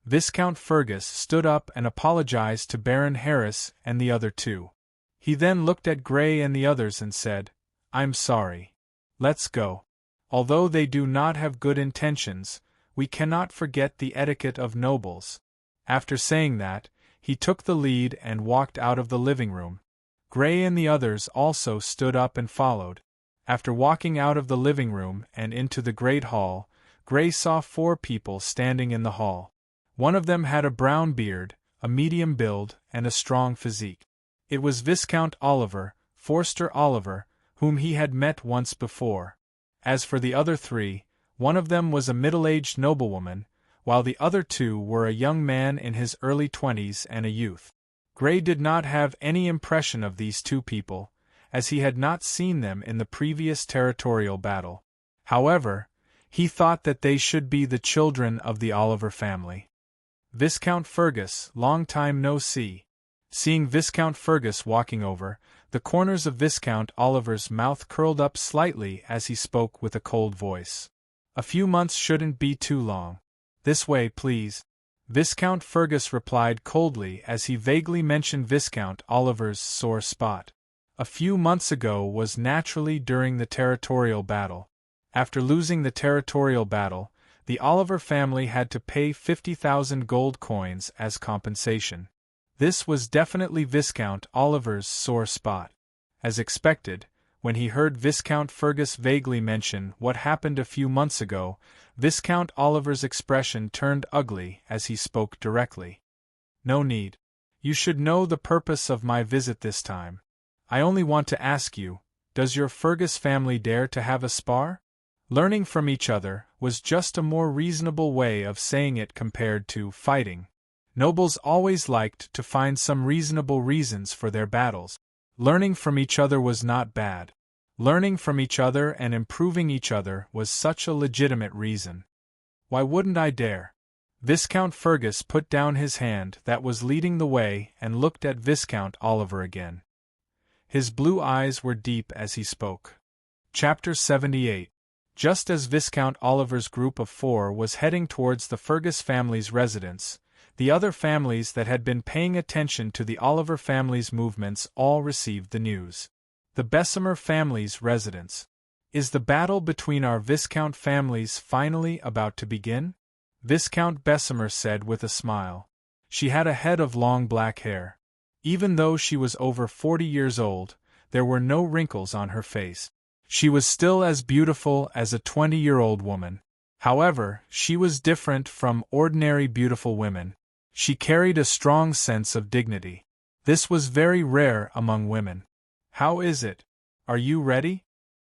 Viscount Fergus stood up and apologized to Baron Harris and the other two. He then looked at Grey and the others and said, "I'm sorry. Let's go. Although they do not have good intentions, we cannot forget the etiquette of nobles." After saying that, he took the lead and walked out of the living room. Grey and the others also stood up and followed. After walking out of the living room and into the great hall, Grey saw 4 people standing in the hall. One of them had a brown beard, a medium build, and a strong physique. It was Viscount Oliver, Forster Oliver, whom he had met once before. As for the other 3, one of them was a middle-aged noblewoman, while the other 2 were a young man in his early 20s and a youth. Grey did not have any impression of these 2 people, as he had not seen them in the previous territorial battle. However, he thought that they should be the children of the Oliver family. "Viscount Fergus, long time no see." Seeing Viscount Fergus walking over, the corners of Viscount Oliver's mouth curled up slightly as he spoke with a cold voice. "A few months shouldn't be too long. This way, please." Viscount Fergus replied coldly as he vaguely mentioned Viscount Oliver's sore spot. A few months ago was naturally during the territorial battle. After losing the territorial battle, the Oliver family had to pay 50,000 gold coins as compensation. This was definitely Viscount Oliver's sore spot. As expected, when he heard Viscount Fergus vaguely mention what happened a few months ago, Viscount Oliver's expression turned ugly as he spoke directly. "No need. You should know the purpose of my visit this time. I only want to ask you, does your Fergus family dare to have a spar?" Learning from each other was just a more reasonable way of saying it compared to fighting. Nobles always liked to find some reasonable reasons for their battles. Learning from each other was not bad. Learning from each other and improving each other was such a legitimate reason. "Why wouldn't I dare?" Viscount Fergus put down his hand that was leading the way and looked at Viscount Oliver again. His blue eyes were deep as he spoke. Chapter 78. Just as Viscount Oliver's group of 4 was heading towards the Fergus family's residence, the other families that had been paying attention to the Oliver family's movements all received the news. The Bessemer family's residence. "Is the battle between our Viscount families finally about to begin?" Viscount Bessemer said with a smile. She had a head of long black hair. Even though she was over 40 years old, there were no wrinkles on her face. She was still as beautiful as a 20-year-old woman. However, she was different from ordinary beautiful women. She carried a strong sense of dignity. This was very rare among women. "How is it? Are you ready?"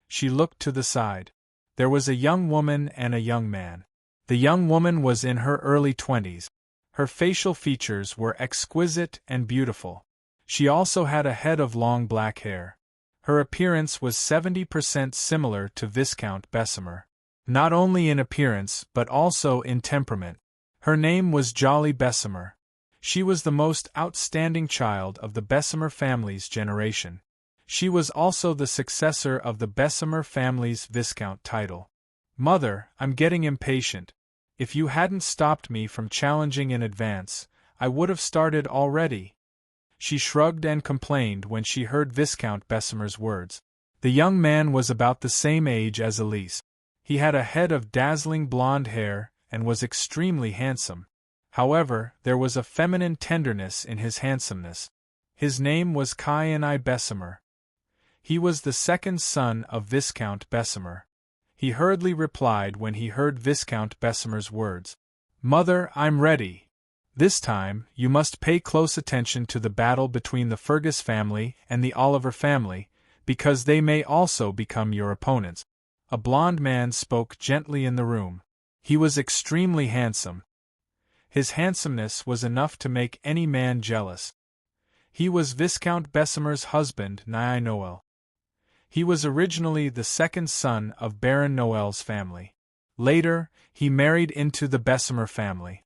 She looked to the side. There was a young woman and a young man. The young woman was in her early 20s. Her facial features were exquisite and beautiful. She also had a head of long black hair. Her appearance was 70% similar to Viscount Bessemer. Not only in appearance but also in temperament. Her name was Jolly Bessemer. She was the most outstanding child of the Bessemer family's generation. She was also the successor of the Bessemer family's Viscount title. "Mother, I'm getting impatient. If you hadn't stopped me from challenging in advance, I would have started already." She shrugged and complained when she heard Viscount Bessemer's words. The young man was about the same age as Elise. He had a head of dazzling blonde hair and was extremely handsome. However, there was a feminine tenderness in his handsomeness. His name was Cayenne I. Bessemer. He was the second son of Viscount Bessemer. He hurriedly replied when he heard Viscount Bessemer's words. "Mother, I'm ready. This time, you must pay close attention to the battle between the Fergus family and the Oliver family, because they may also become your opponents." A blond man spoke gently in the room. He was extremely handsome. His handsomeness was enough to make any man jealous. He was Viscount Bessemer's husband, Nai Noel. He was originally the second son of Baron Noel's family. Later, he married into the Bessemer family.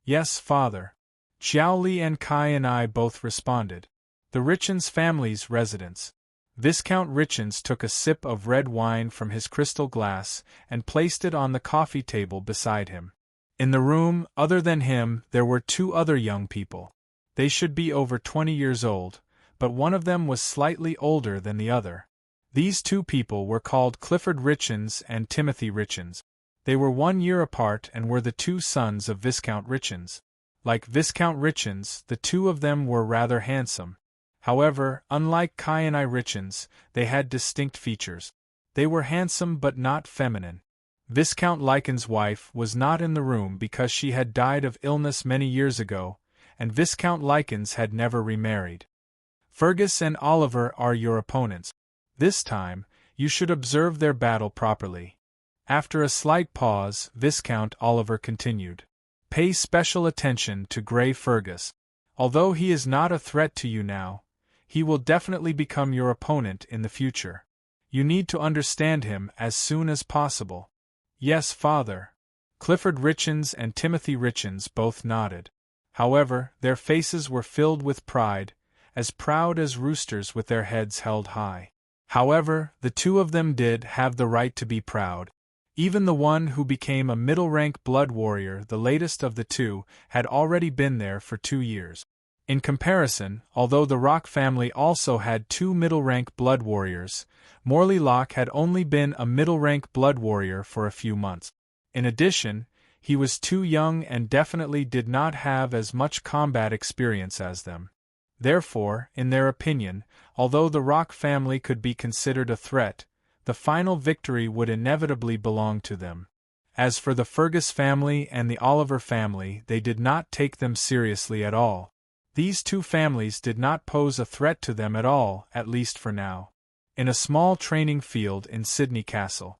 Yes, father. Xiao Li and Kai and I both responded. The Richens family's residence. Viscount Richens took a sip of red wine from his crystal glass and placed it on the coffee table beside him. In the room, other than him, there were two other young people. They should be over 20 years old, but one of them was slightly older than the other. These two people were called Clifford Richens and Timothy Richens. They were 1 year apart and were the two sons of Viscount Richens. Like Viscount Richens, the two of them were rather handsome. However, unlike Kai and I Richens, they had distinct features. They were handsome but not feminine. Viscount Lycan's wife was not in the room because she had died of illness many years ago, and Viscount Lycans had never remarried. Fergus and Oliver are your opponents. This time, you should observe their battle properly. After a slight pause, Viscount Oliver continued. Pay special attention to Grey Fergus. Although he is not a threat to you now, he will definitely become your opponent in the future. You need to understand him as soon as possible. Yes, father. Clifford Richens and Timothy Richens both nodded. However, their faces were filled with pride, as proud as roosters with their heads held high. However, the two of them did have the right to be proud. Even the one who became a middle-rank blood warrior, the latest of the two, had already been there for 2 years. In comparison, although the Rock family also had 2 middle-rank blood warriors, Morley Locke had only been a middle-rank blood warrior for a few months. In addition, he was too young and definitely did not have as much combat experience as them. Therefore, in their opinion, although the Rock family could be considered a threat, the final victory would inevitably belong to them. As for the Fergus family and the Oliver family, they did not take them seriously at all. These two families did not pose a threat to them at all, at least for now. In a small training field in Sydney Castle.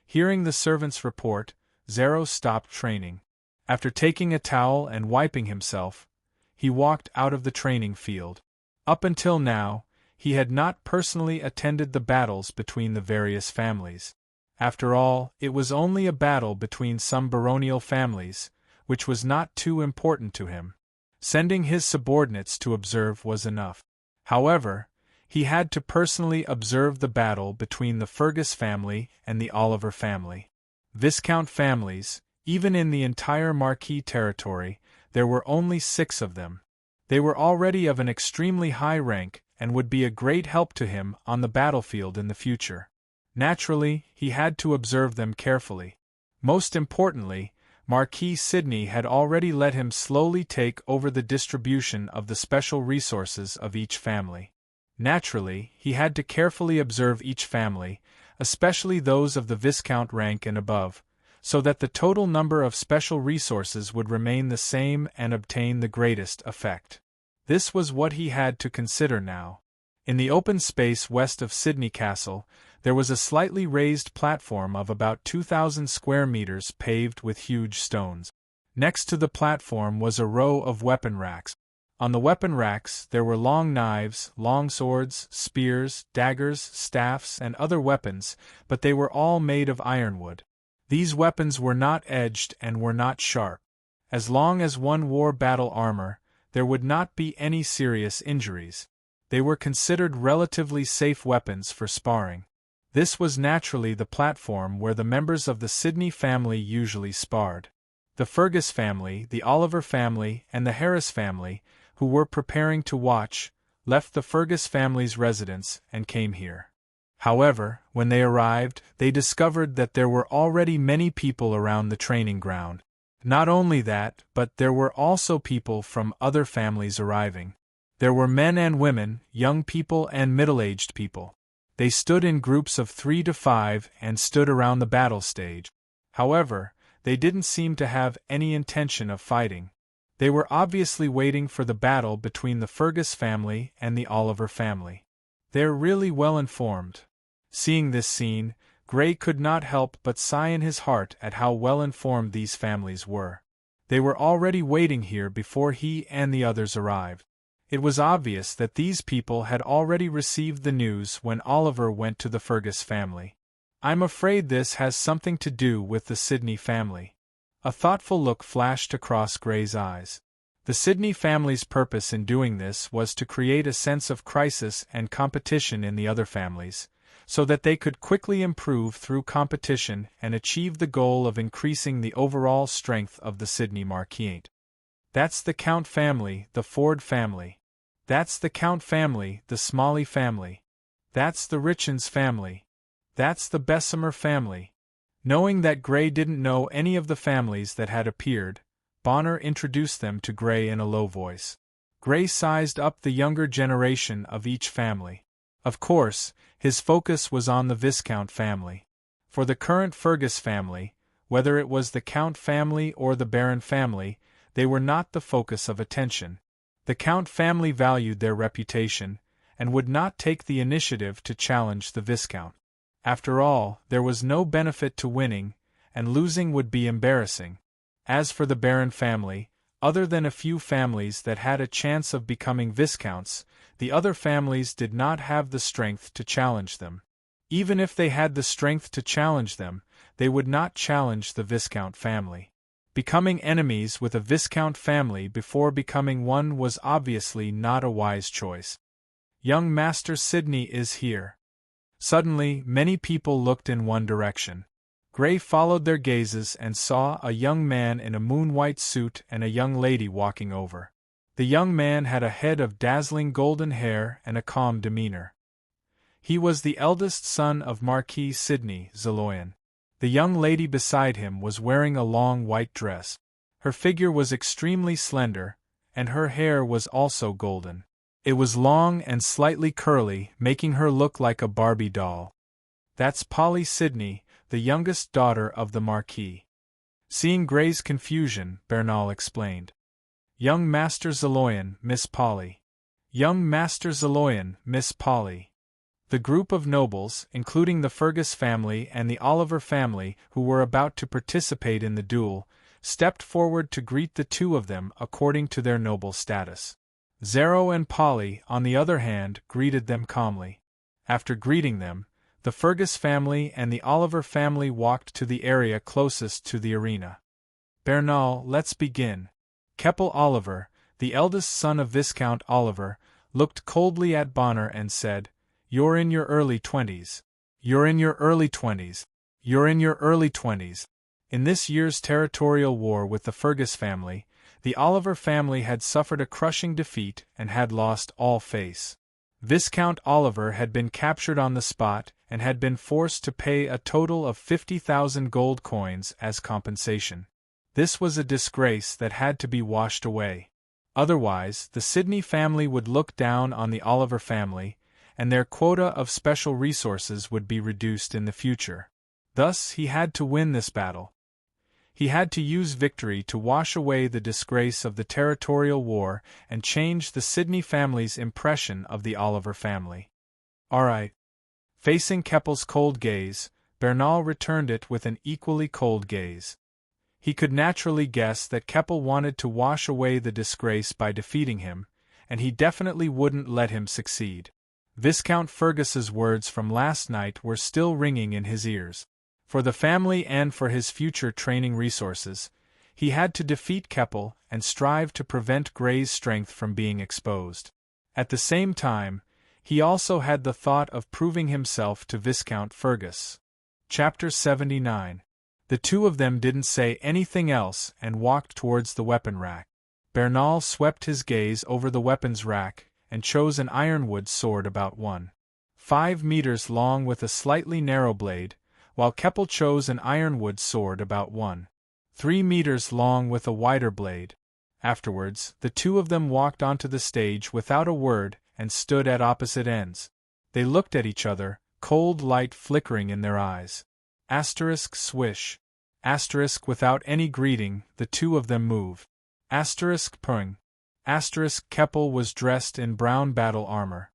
Hearing the servant's report, Zero stopped training. After taking a towel and wiping himself, he walked out of the training field. Up until now, he had not personally attended the battles between the various families. After all, it was only a battle between some baronial families, which was not too important to him. Sending his subordinates to observe was enough. However, he had to personally observe the battle between the Fergus family and the Oliver family. Viscount families, even in the entire Marquis territory, there were only 6 of them. They were already of an extremely high rank, and would be a great help to him on the battlefield in the future. Naturally, he had to observe them carefully. Most importantly, Marquis Sidney had already let him slowly take over the distribution of the special resources of each family. Naturally, he had to carefully observe each family, especially those of the Viscount rank and above, so that the total number of special resources would remain the same and obtain the greatest effect. This was what he had to consider now. In the open space west of Sydney Castle, there was a slightly raised platform of about 2,000 square meters paved with huge stones. Next to the platform was a row of weapon racks. On the weapon racks there were long knives, long swords, spears, daggers, staffs, and other weapons, but they were all made of ironwood. These weapons were not edged and were not sharp. As long as one wore battle armor, there would not be any serious injuries. They were considered relatively safe weapons for sparring. This was naturally the platform where the members of the Sidney family usually sparred. The Fergus family, the Oliver family, and the Harris family, who were preparing to watch, left the Fergus family's residence and came here. However, when they arrived, they discovered that there were already many people around the training ground. Not only that, but there were also people from other families arriving. There were men and women, young people and middle-aged people. They stood in groups of 3 to 5 and stood around the battle stage. However, they didn't seem to have any intention of fighting. They were obviously waiting for the battle between the Fergus family and the Oliver family. They're really well informed. Seeing this scene, Gray could not help but sigh in his heart at how well informed these families were. They were already waiting here before he and the others arrived. It was obvious that these people had already received the news when Oliver went to the Fergus family. I'm afraid this has something to do with the Sidney family. A thoughtful look flashed across Gray's eyes. The Sidney family's purpose in doing this was to create a sense of crisis and competition in the other families, so that they could quickly improve through competition and achieve the goal of increasing the overall strength of the Sidney Marquis. That's the Count family, the Ford family. That's the Count family, the Smalley family. That's the Richens family. That's the Bessemer family. Knowing that Gray didn't know any of the families that had appeared, Bonner introduced them to Gray in a low voice. Gray sized up the younger generation of each family. Of course, his focus was on the Viscount family. For the current Fergus family, whether it was the Count family or the Baron family, they were not the focus of attention. The Count family valued their reputation, and would not take the initiative to challenge the Viscount. After all, there was no benefit to winning, and losing would be embarrassing. As for the Baron family, other than a few families that had a chance of becoming Viscounts, the other families did not have the strength to challenge them. Even if they had the strength to challenge them, they would not challenge the Viscount family. Becoming enemies with a Viscount family before becoming one was obviously not a wise choice. Young Master Sidney is here. Suddenly, many people looked in one direction. Gray followed their gazes and saw a young man in a moon-white suit and a young lady walking over. The young man had a head of dazzling golden hair and a calm demeanor. He was the eldest son of Marquis Sidney Zeloyan. The young lady beside him was wearing a long white dress. Her figure was extremely slender, and her hair was also golden. It was long and slightly curly, making her look like a Barbie doll. That's Polly Sidney, the youngest daughter of the Marquis. Seeing Gray's confusion, Bernal explained. Young Master Zeloyan, Miss Polly. Young Master Zeloyan, Miss Polly. The group of nobles, including the Fergus family and the Oliver family who were about to participate in the duel, stepped forward to greet the two of them according to their noble status. Zero and Polly, on the other hand, greeted them calmly. After greeting them, the Fergus family and the Oliver family walked to the area closest to the arena. Bernal, let's begin. Keppel Oliver, the eldest son of Viscount Oliver, looked coldly at Bonner and said, "You're in your early 20s. You're in your early 20s. You're in your early 20s." In this year's territorial war with the Fergus family, the Oliver family had suffered a crushing defeat and had lost all face. Viscount Oliver had been captured on the spot and had been forced to pay a total of 50,000 gold coins as compensation. This was a disgrace that had to be washed away. Otherwise, the Sidney family would look down on the Oliver family, and their quota of special resources would be reduced in the future. Thus, he had to win this battle. He had to use victory to wash away the disgrace of the territorial war and change the Sidney family's impression of the Oliver family. All right. Facing Keppel's cold gaze, Bernal returned it with an equally cold gaze. He could naturally guess that Keppel wanted to wash away the disgrace by defeating him, and he definitely wouldn't let him succeed. Viscount Fergus's words from last night were still ringing in his ears. For the family and for his future training resources, he had to defeat Keppel and strive to prevent Gray's strength from being exposed. At the same time, he also had the thought of proving himself to Viscount Fergus. Chapter 79. The two of them didn't say anything else and walked towards the weapon rack. Bernal swept his gaze over the weapons rack and chose an ironwood sword about 1.5 meters long with a slightly narrow blade, while Keppel chose an ironwood sword about 1.3 meters long with a wider blade. Afterwards, the two of them walked onto the stage without a word and stood at opposite ends. They looked at each other, cold light flickering in their eyes. Asterisk swish. Asterisk without any greeting, the two of them moved. Asterisk pung. Asterisk Keppel was dressed in brown battle armor.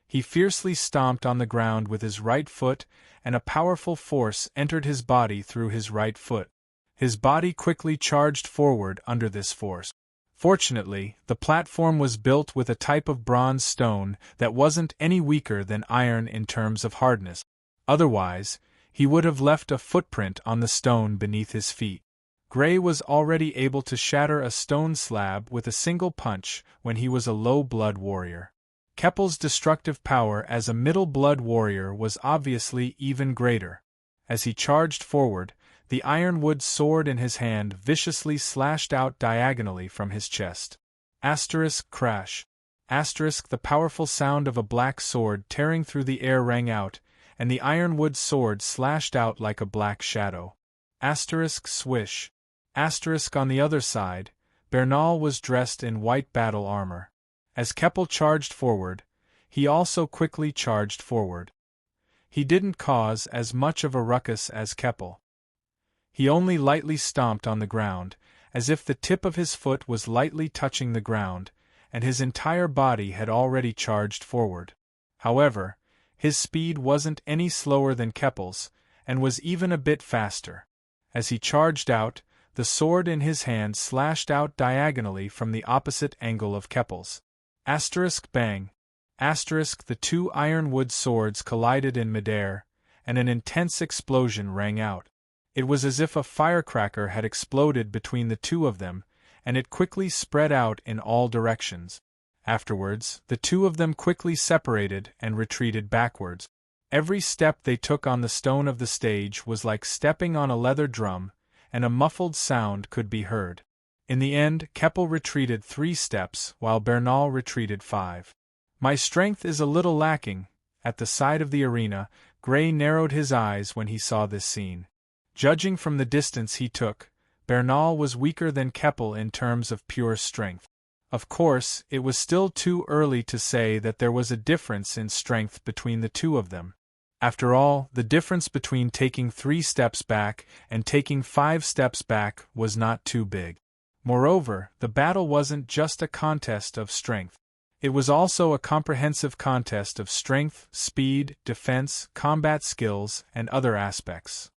He fiercely stomped on the ground with his right foot, and a powerful force entered his body through his right foot. His body quickly charged forward under this force. Fortunately, the platform was built with a type of bronze stone that wasn't any weaker than iron in terms of hardness. Otherwise, he would have left a footprint on the stone beneath his feet. Gray was already able to shatter a stone slab with a single punch when he was a low-blood warrior. Keppel's destructive power as a middle-blood warrior was obviously even greater. As he charged forward, the ironwood sword in his hand viciously slashed out diagonally from his chest. Crash. The powerful sound of a black sword tearing through the air rang out, and the ironwood sword slashed out like a black shadow. Swish. On the other side, Bernal was dressed in white battle armor. As Keppel charged forward, he also quickly charged forward. He didn't cause as much of a ruckus as Keppel. He only lightly stomped on the ground, as if the tip of his foot was lightly touching the ground, and his entire body had already charged forward. However, his speed wasn't any slower than Keppel's, and was even a bit faster. As he charged out, the sword in his hand slashed out diagonally from the opposite angle of Keppel's. Bang. The two ironwood swords collided in midair, and an intense explosion rang out. It was as if a firecracker had exploded between the two of them, and it quickly spread out in all directions. Afterwards, the two of them quickly separated and retreated backwards. Every step they took on the stone of the stage was like stepping on a leather drum, and a muffled sound could be heard. In the end, Keppel retreated 3 steps, while Bernal retreated 5. My strength is a little lacking. At the side of the arena, Gray narrowed his eyes when he saw this scene. Judging from the distance he took, Bernal was weaker than Keppel in terms of pure strength. Of course, it was still too early to say that there was a difference in strength between the two of them. After all, the difference between taking 3 steps back and taking 5 steps back was not too big. Moreover, the battle wasn't just a contest of strength. It was also a comprehensive contest of strength, speed, defense, combat skills, and other aspects.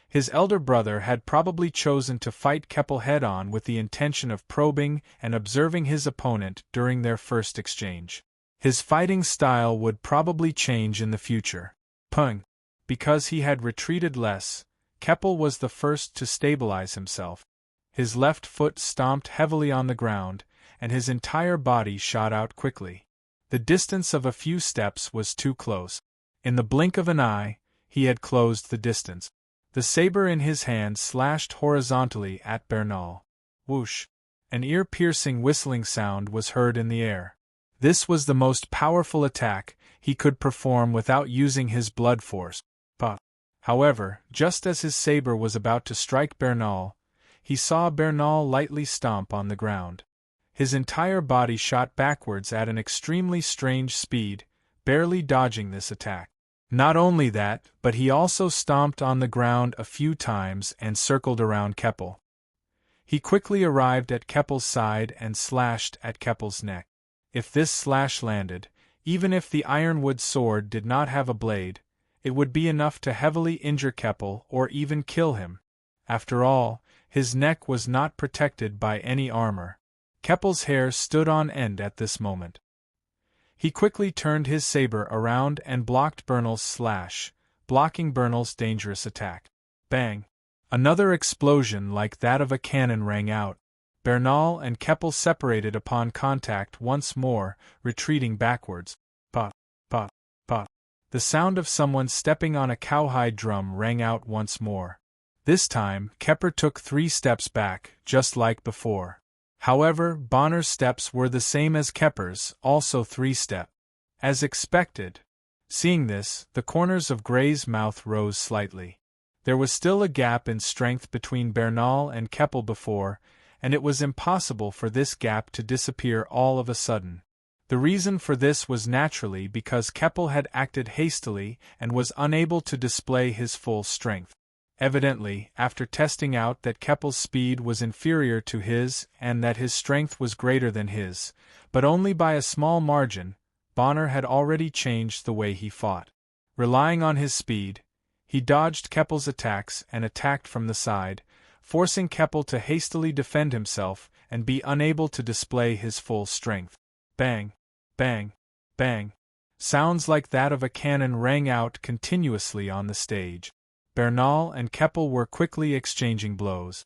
His elder brother had probably chosen to fight Keppel head-on with the intention of probing and observing his opponent during their first exchange. His fighting style would probably change in the future. Because he had retreated less, Keppel was the first to stabilize himself. His left foot stomped heavily on the ground, and his entire body shot out quickly. The distance of a few steps was too close. In the blink of an eye, he had closed the distance. The saber in his hand slashed horizontally at Bernal. Whoosh! An ear-piercing whistling sound was heard in the air. This was the most powerful attack he could perform without using his blood force. However, just as his saber was about to strike Bernal, he saw Bernal lightly stomp on the ground. His entire body shot backwards at an extremely strange speed, barely dodging this attack. Not only that, but he also stomped on the ground a few times and circled around Keppel. He quickly arrived at Keppel's side and slashed at Keppel's neck. If this slash landed, even if the ironwood sword did not have a blade, it would be enough to heavily injure Keppel or even kill him. After all, his neck was not protected by any armor. Keppel's hair stood on end at this moment. He quickly turned his saber around and blocked Bernal's slash, blocking Bernal's dangerous attack. Bang! Another explosion like that of a cannon rang out. Bernal and Keppel separated upon contact once more, retreating backwards. Pop, pop, pop. The sound of someone stepping on a cowhide drum rang out once more. This time, Kepper took 3 steps back, just like before. However, Bonner's steps were the same as Kepper's, also 3-step. As expected. Seeing this, the corners of Gray's mouth rose slightly. There was still a gap in strength between Bernal and Keppel before, and it was impossible for this gap to disappear all of a sudden. The reason for this was naturally because Keppel had acted hastily and was unable to display his full strength. Evidently, after testing out that Keppel's speed was inferior to his and that his strength was greater than his, but only by a small margin, Bonner had already changed the way he fought. Relying on his speed, he dodged Keppel's attacks and attacked from the side, forcing Keppel to hastily defend himself and be unable to display his full strength. Bang! Bang! Bang! Sounds like that of a cannon rang out continuously on the stage. Bernal and Keppel were quickly exchanging blows.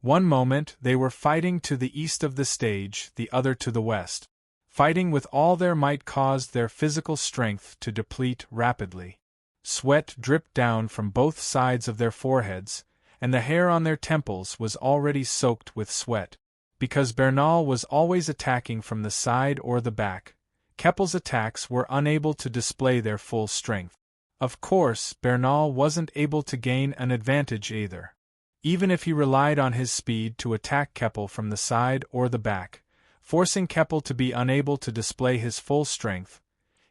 One moment they were fighting to the east of the stage, the other to the west. Fighting with all their might caused their physical strength to deplete rapidly. Sweat dripped down from both sides of their foreheads, and the hair on their temples was already soaked with sweat. Because Bernal was always attacking from the side or the back, Keppel's attacks were unable to display their full strength. Of course, Bernal wasn't able to gain an advantage either. Even if he relied on his speed to attack Keppel from the side or the back, forcing Keppel to be unable to display his full strength,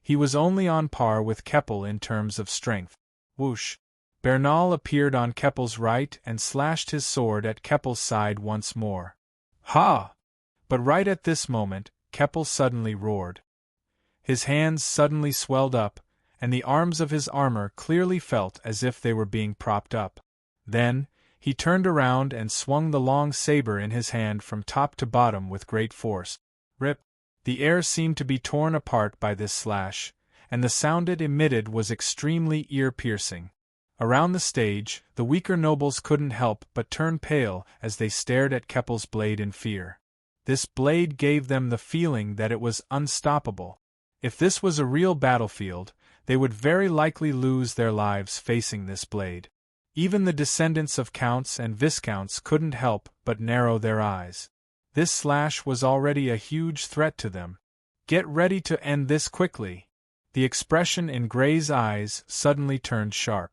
he was only on par with Keppel in terms of strength. Whoosh! Bernal appeared on Keppel's right and slashed his sword at Keppel's side once more. Ha! But right at this moment, Keppel suddenly roared. His hands suddenly swelled up, and the arms of his armor clearly felt as if they were being propped up. Then, he turned around and swung the long saber in his hand from top to bottom with great force. Rip! The air seemed to be torn apart by this slash, and the sound it emitted was extremely ear-piercing. Around the stage, the weaker nobles couldn't help but turn pale as they stared at Keppel's blade in fear. This blade gave them the feeling that it was unstoppable. If this was a real battlefield, they would very likely lose their lives facing this blade. Even the descendants of counts and viscounts couldn't help but narrow their eyes. This slash was already a huge threat to them. Get ready to end this quickly. The expression in Gray's eyes suddenly turned sharp.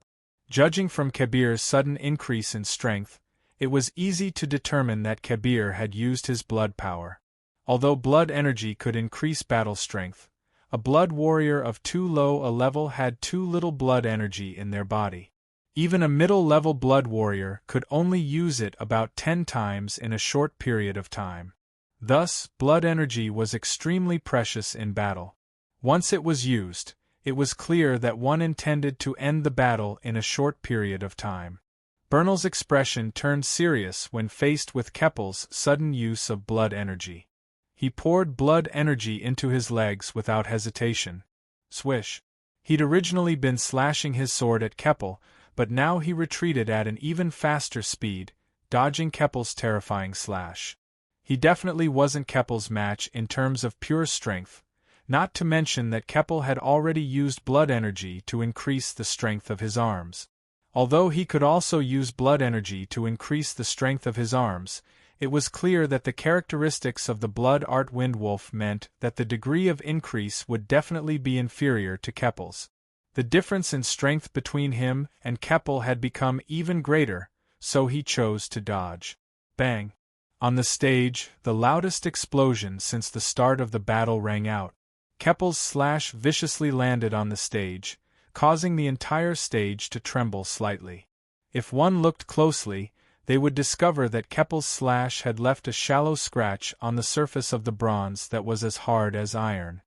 Judging from Kabir's sudden increase in strength, it was easy to determine that Kabir had used his blood power. Although blood energy could increase battle strength, a blood warrior of too low a level had too little blood energy in their body. Even a middle-level blood warrior could only use it about 10 times in a short period of time. Thus, blood energy was extremely precious in battle. Once it was used, it was clear that one intended to end the battle in a short period of time. Bernal's expression turned serious when faced with Keppel's sudden use of blood energy. He poured blood energy into his legs without hesitation. Swish! He'd originally been slashing his sword at Keppel, but now he retreated at an even faster speed, dodging Keppel's terrifying slash. He definitely wasn't Keppel's match in terms of pure strength, not to mention that Keppel had already used blood energy to increase the strength of his arms. Although he could also use blood energy to increase the strength of his arms, it was clear that the characteristics of the blood art Windwolf meant that the degree of increase would definitely be inferior to Keppel's. The difference in strength between him and Keppel had become even greater, so he chose to dodge. Bang! On the stage, the loudest explosion since the start of the battle rang out. Keppel's slash viciously landed on the stage, causing the entire stage to tremble slightly. If one looked closely, they would discover that Keppel's slash had left a shallow scratch on the surface of the bronze that was as hard as iron.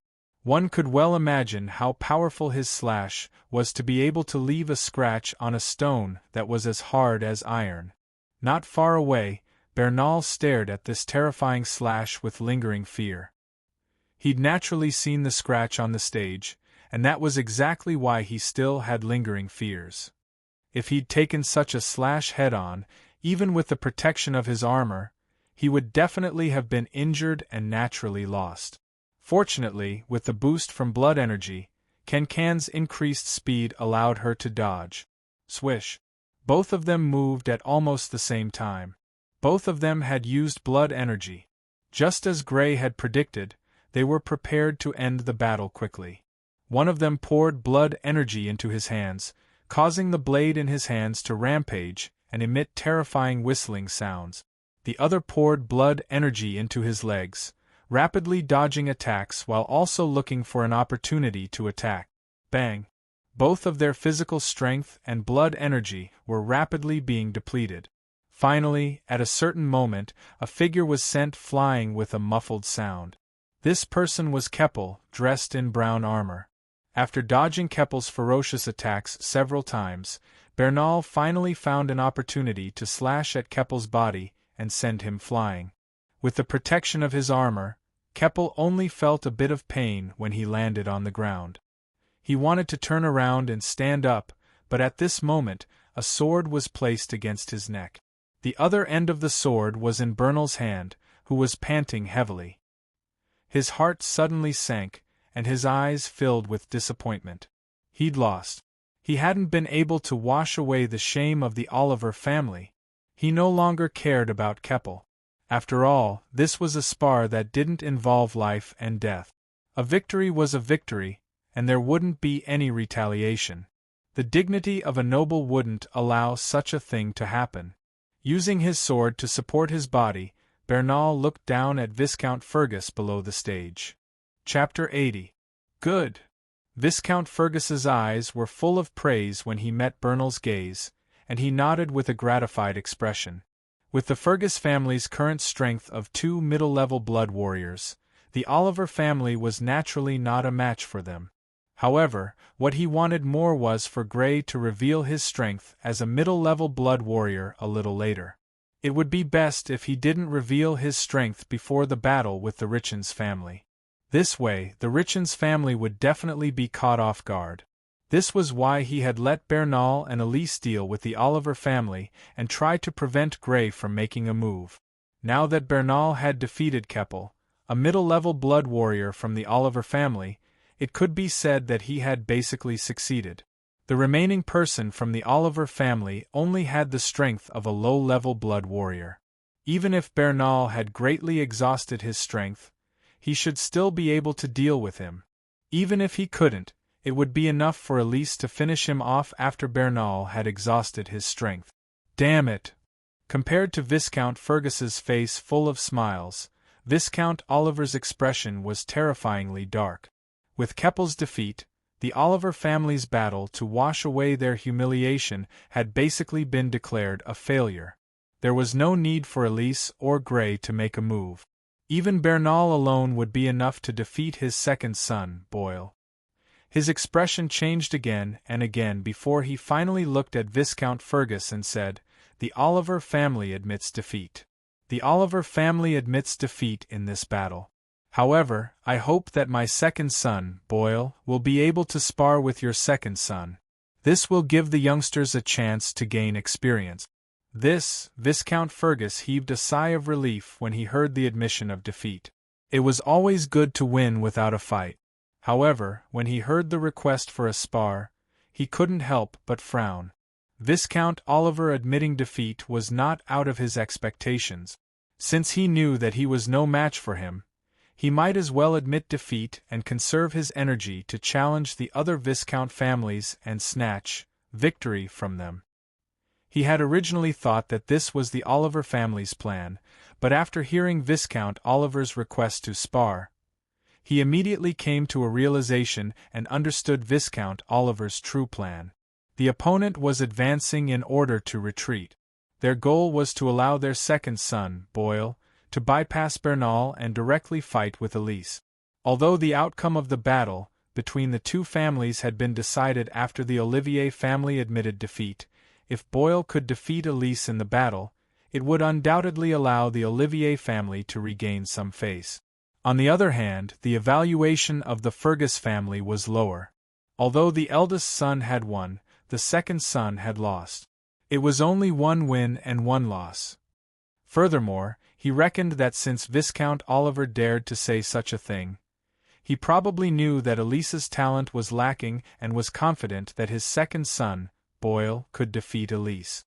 One could well imagine how powerful his slash was to be able to leave a scratch on a stone that was as hard as iron. Not far away, Bernal stared at this terrifying slash with lingering fear. He'd naturally seen the scratch on the stage, and that was exactly why he still had lingering fears. If he'd taken such a slash head-on, even with the protection of his armor, he would definitely have been injured and naturally lost. Fortunately, with the boost from blood energy, Cancan's increased speed allowed her to dodge. Swish! Both of them moved at almost the same time. Both of them had used blood energy. Just as Gray had predicted, they were prepared to end the battle quickly. One of them poured blood energy into his hands, causing the blade in his hands to rampage and emit terrifying whistling sounds. The other poured blood energy into his legs, rapidly dodging attacks while also looking for an opportunity to attack. Bang! Both of their physical strength and blood energy were rapidly being depleted. Finally, at a certain moment, a figure was sent flying with a muffled sound. This person was Keppel, dressed in brown armor. After dodging Keppel's ferocious attacks several times, Bernal finally found an opportunity to slash at Keppel's body and send him flying. With the protection of his armor, Keppel only felt a bit of pain when he landed on the ground. He wanted to turn around and stand up, but at this moment, a sword was placed against his neck. The other end of the sword was in Bernal's hand, who was panting heavily. His heart suddenly sank, and his eyes filled with disappointment. He'd lost. He hadn't been able to wash away the shame of the Oliver family. He no longer cared about Keppel. After all, this was a spar that didn't involve life and death. A victory was a victory, and there wouldn't be any retaliation. The dignity of a noble wouldn't allow such a thing to happen. Using his sword to support his body, Bernal looked down at Viscount Fergus below the stage. Chapter 80. Good. Viscount Fergus's eyes were full of praise when he met Bernal's gaze, and he nodded with a gratified expression. With the Fergus family's current strength of 2 middle-level blood warriors, the Oliver family was naturally not a match for them. However, what he wanted more was for Grey to reveal his strength as a middle-level blood warrior a little later. It would be best if he didn't reveal his strength before the battle with the Richens family. This way, the Richens family would definitely be caught off guard. This was why he had let Bernal and Elise deal with the Oliver family and try to prevent Grey from making a move. Now that Bernal had defeated Keppel, a middle-level blood warrior from the Oliver family, it could be said that he had basically succeeded. The remaining person from the Oliver family only had the strength of a low-level blood warrior. Even if Bernal had greatly exhausted his strength, he should still be able to deal with him. Even if he couldn't, it would be enough for Elise to finish him off after Bernal had exhausted his strength. Damn it! Compared to Viscount Fergus's face full of smiles, Viscount Oliver's expression was terrifyingly dark. With Keppel's defeat, the Oliver family's battle to wash away their humiliation had basically been declared a failure. There was no need for Elise or Grey to make a move. Even Bernal alone would be enough to defeat his second son, Boyle. His expression changed again and again before he finally looked at Viscount Fergus and said, "The Oliver family admits defeat. The Oliver family admits defeat in this battle. However, I hope that my second son, Boyle, will be able to spar with your second son. This will give the youngsters a chance to gain experience." Viscount Fergus heaved a sigh of relief when he heard the admission of defeat. It was always good to win without a fight. However, when he heard the request for a spar, he couldn't help but frown. Viscount Oliver admitting defeat was not out of his expectations. Since he knew that he was no match for him, he might as well admit defeat and conserve his energy to challenge the other Viscount families and snatch victory from them. He had originally thought that this was the Oliver family's plan, but after hearing Viscount Oliver's request to spar, he immediately came to a realization and understood Viscount Oliver's true plan. The opponent was advancing in order to retreat. Their goal was to allow their second son, Boyle, to bypass Bernal and directly fight with Elise. Although the outcome of the battle between the two families had been decided after the Olivier family admitted defeat, if Boyle could defeat Elise in the battle, it would undoubtedly allow the Olivier family to regain some face. On the other hand, the evaluation of the Fergus family was lower. Although the eldest son had won, the second son had lost. It was only one win and one loss. Furthermore, he reckoned that since Viscount Oliver dared to say such a thing, he probably knew that Elise's talent was lacking and was confident that his second son, Boyle, could defeat Elise.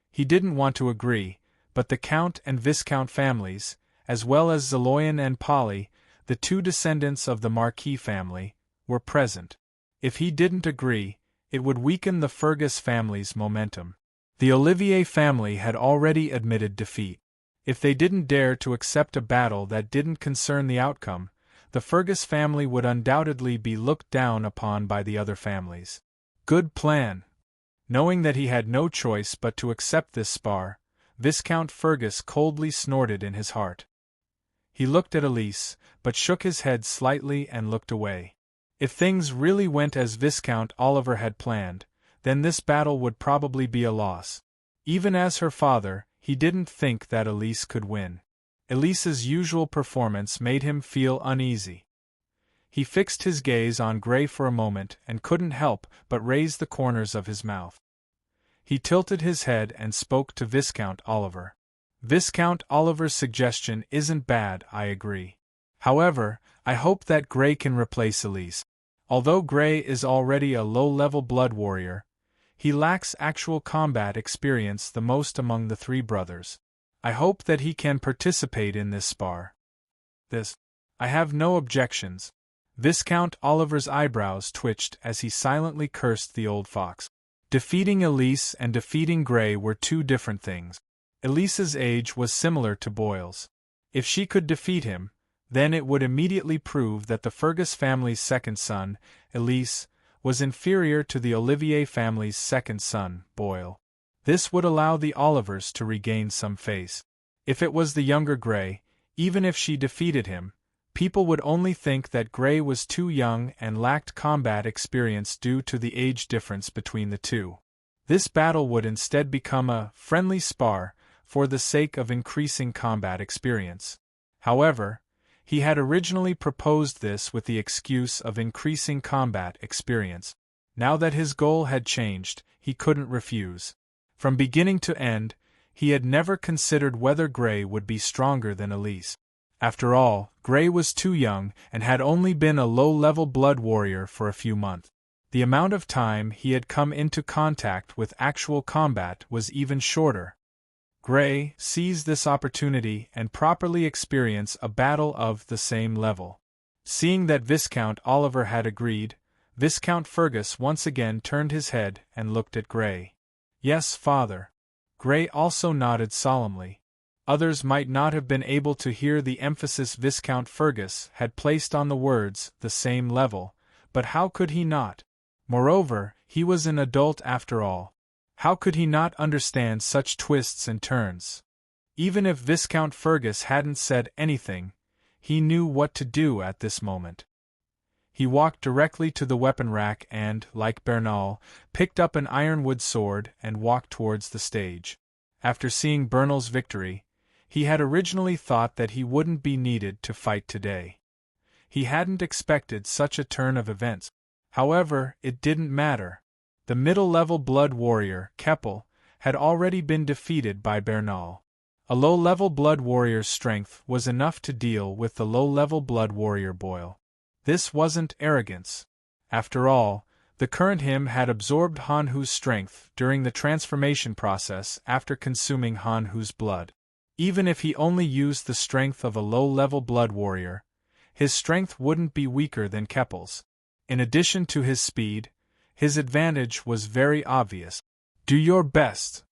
He didn't want to agree, but the Count and Viscount families, as well as Zaloyan and Polly, the two descendants of the Marquis family, were present. If he didn't agree, it would weaken the Fergus family's momentum. The Olivier family had already admitted defeat. If they didn't dare to accept a battle that didn't concern the outcome, the Fergus family would undoubtedly be looked down upon by the other families. Good plan. Knowing that he had no choice but to accept this spar, Viscount Fergus coldly snorted in his heart. He looked at Elise, but shook his head slightly and looked away. If things really went as Viscount Oliver had planned, then this battle would probably be a loss. Even as her father, he didn't think that Elise could win. Elise's usual performance made him feel uneasy. He fixed his gaze on Grey for a moment and couldn't help but raise the corners of his mouth. He tilted his head and spoke to Viscount Oliver. Viscount Oliver's suggestion isn't bad, I agree. However, I hope that Grey can replace Elise. Although Grey is already a low-level blood warrior, he lacks actual combat experience the most among the three brothers. I hope that he can participate in this spar. I have no objections. Viscount Oliver's eyebrows twitched as he silently cursed the old fox. Defeating Elise and defeating Grey were two different things. Elise's age was similar to Boyle's. If she could defeat him, then it would immediately prove that the Fergus family's second son, Elise, was inferior to the Olivier family's second son, Boyle. This would allow the Olivers to regain some face. If it was the younger Grey, even if she defeated him, people would only think that Grey was too young and lacked combat experience due to the age difference between the two. This battle would instead become a friendly spar for the sake of increasing combat experience. However, he had originally proposed this with the excuse of increasing combat experience. Now that his goal had changed, he couldn't refuse. From beginning to end, he had never considered whether Grey would be stronger than Elise. After all, Grey was too young and had only been a low-level blood warrior for a few months. The amount of time he had come into contact with actual combat was even shorter. Grey seized this opportunity and properly experienced a battle of the same level. Seeing that Viscount Oliver had agreed, Viscount Fergus once again turned his head and looked at Grey. "Yes, father." Grey also nodded solemnly. Others might not have been able to hear the emphasis Viscount Fergus had placed on the words "the same level," but how could he not? Moreover, he was an adult after all. How could he not understand such twists and turns? Even if Viscount Fergus hadn't said anything, he knew what to do at this moment. He walked directly to the weapon rack and, like Bernal, picked up an ironwood sword and walked towards the stage. After seeing Bernal's victory, he had originally thought that he wouldn't be needed to fight today. He hadn't expected such a turn of events. However, it didn't matter. The middle-level blood warrior, Keppel, had already been defeated by Bernal. A low-level blood warrior's strength was enough to deal with the low-level blood warrior Boyle. This wasn't arrogance. After all, the current him had absorbed Han Hu's strength during the transformation process after consuming Han Hu's blood. Even if he only used the strength of a low-level blood warrior, his strength wouldn't be weaker than Keppel's. In addition to his speed, his advantage was very obvious. "Do your best."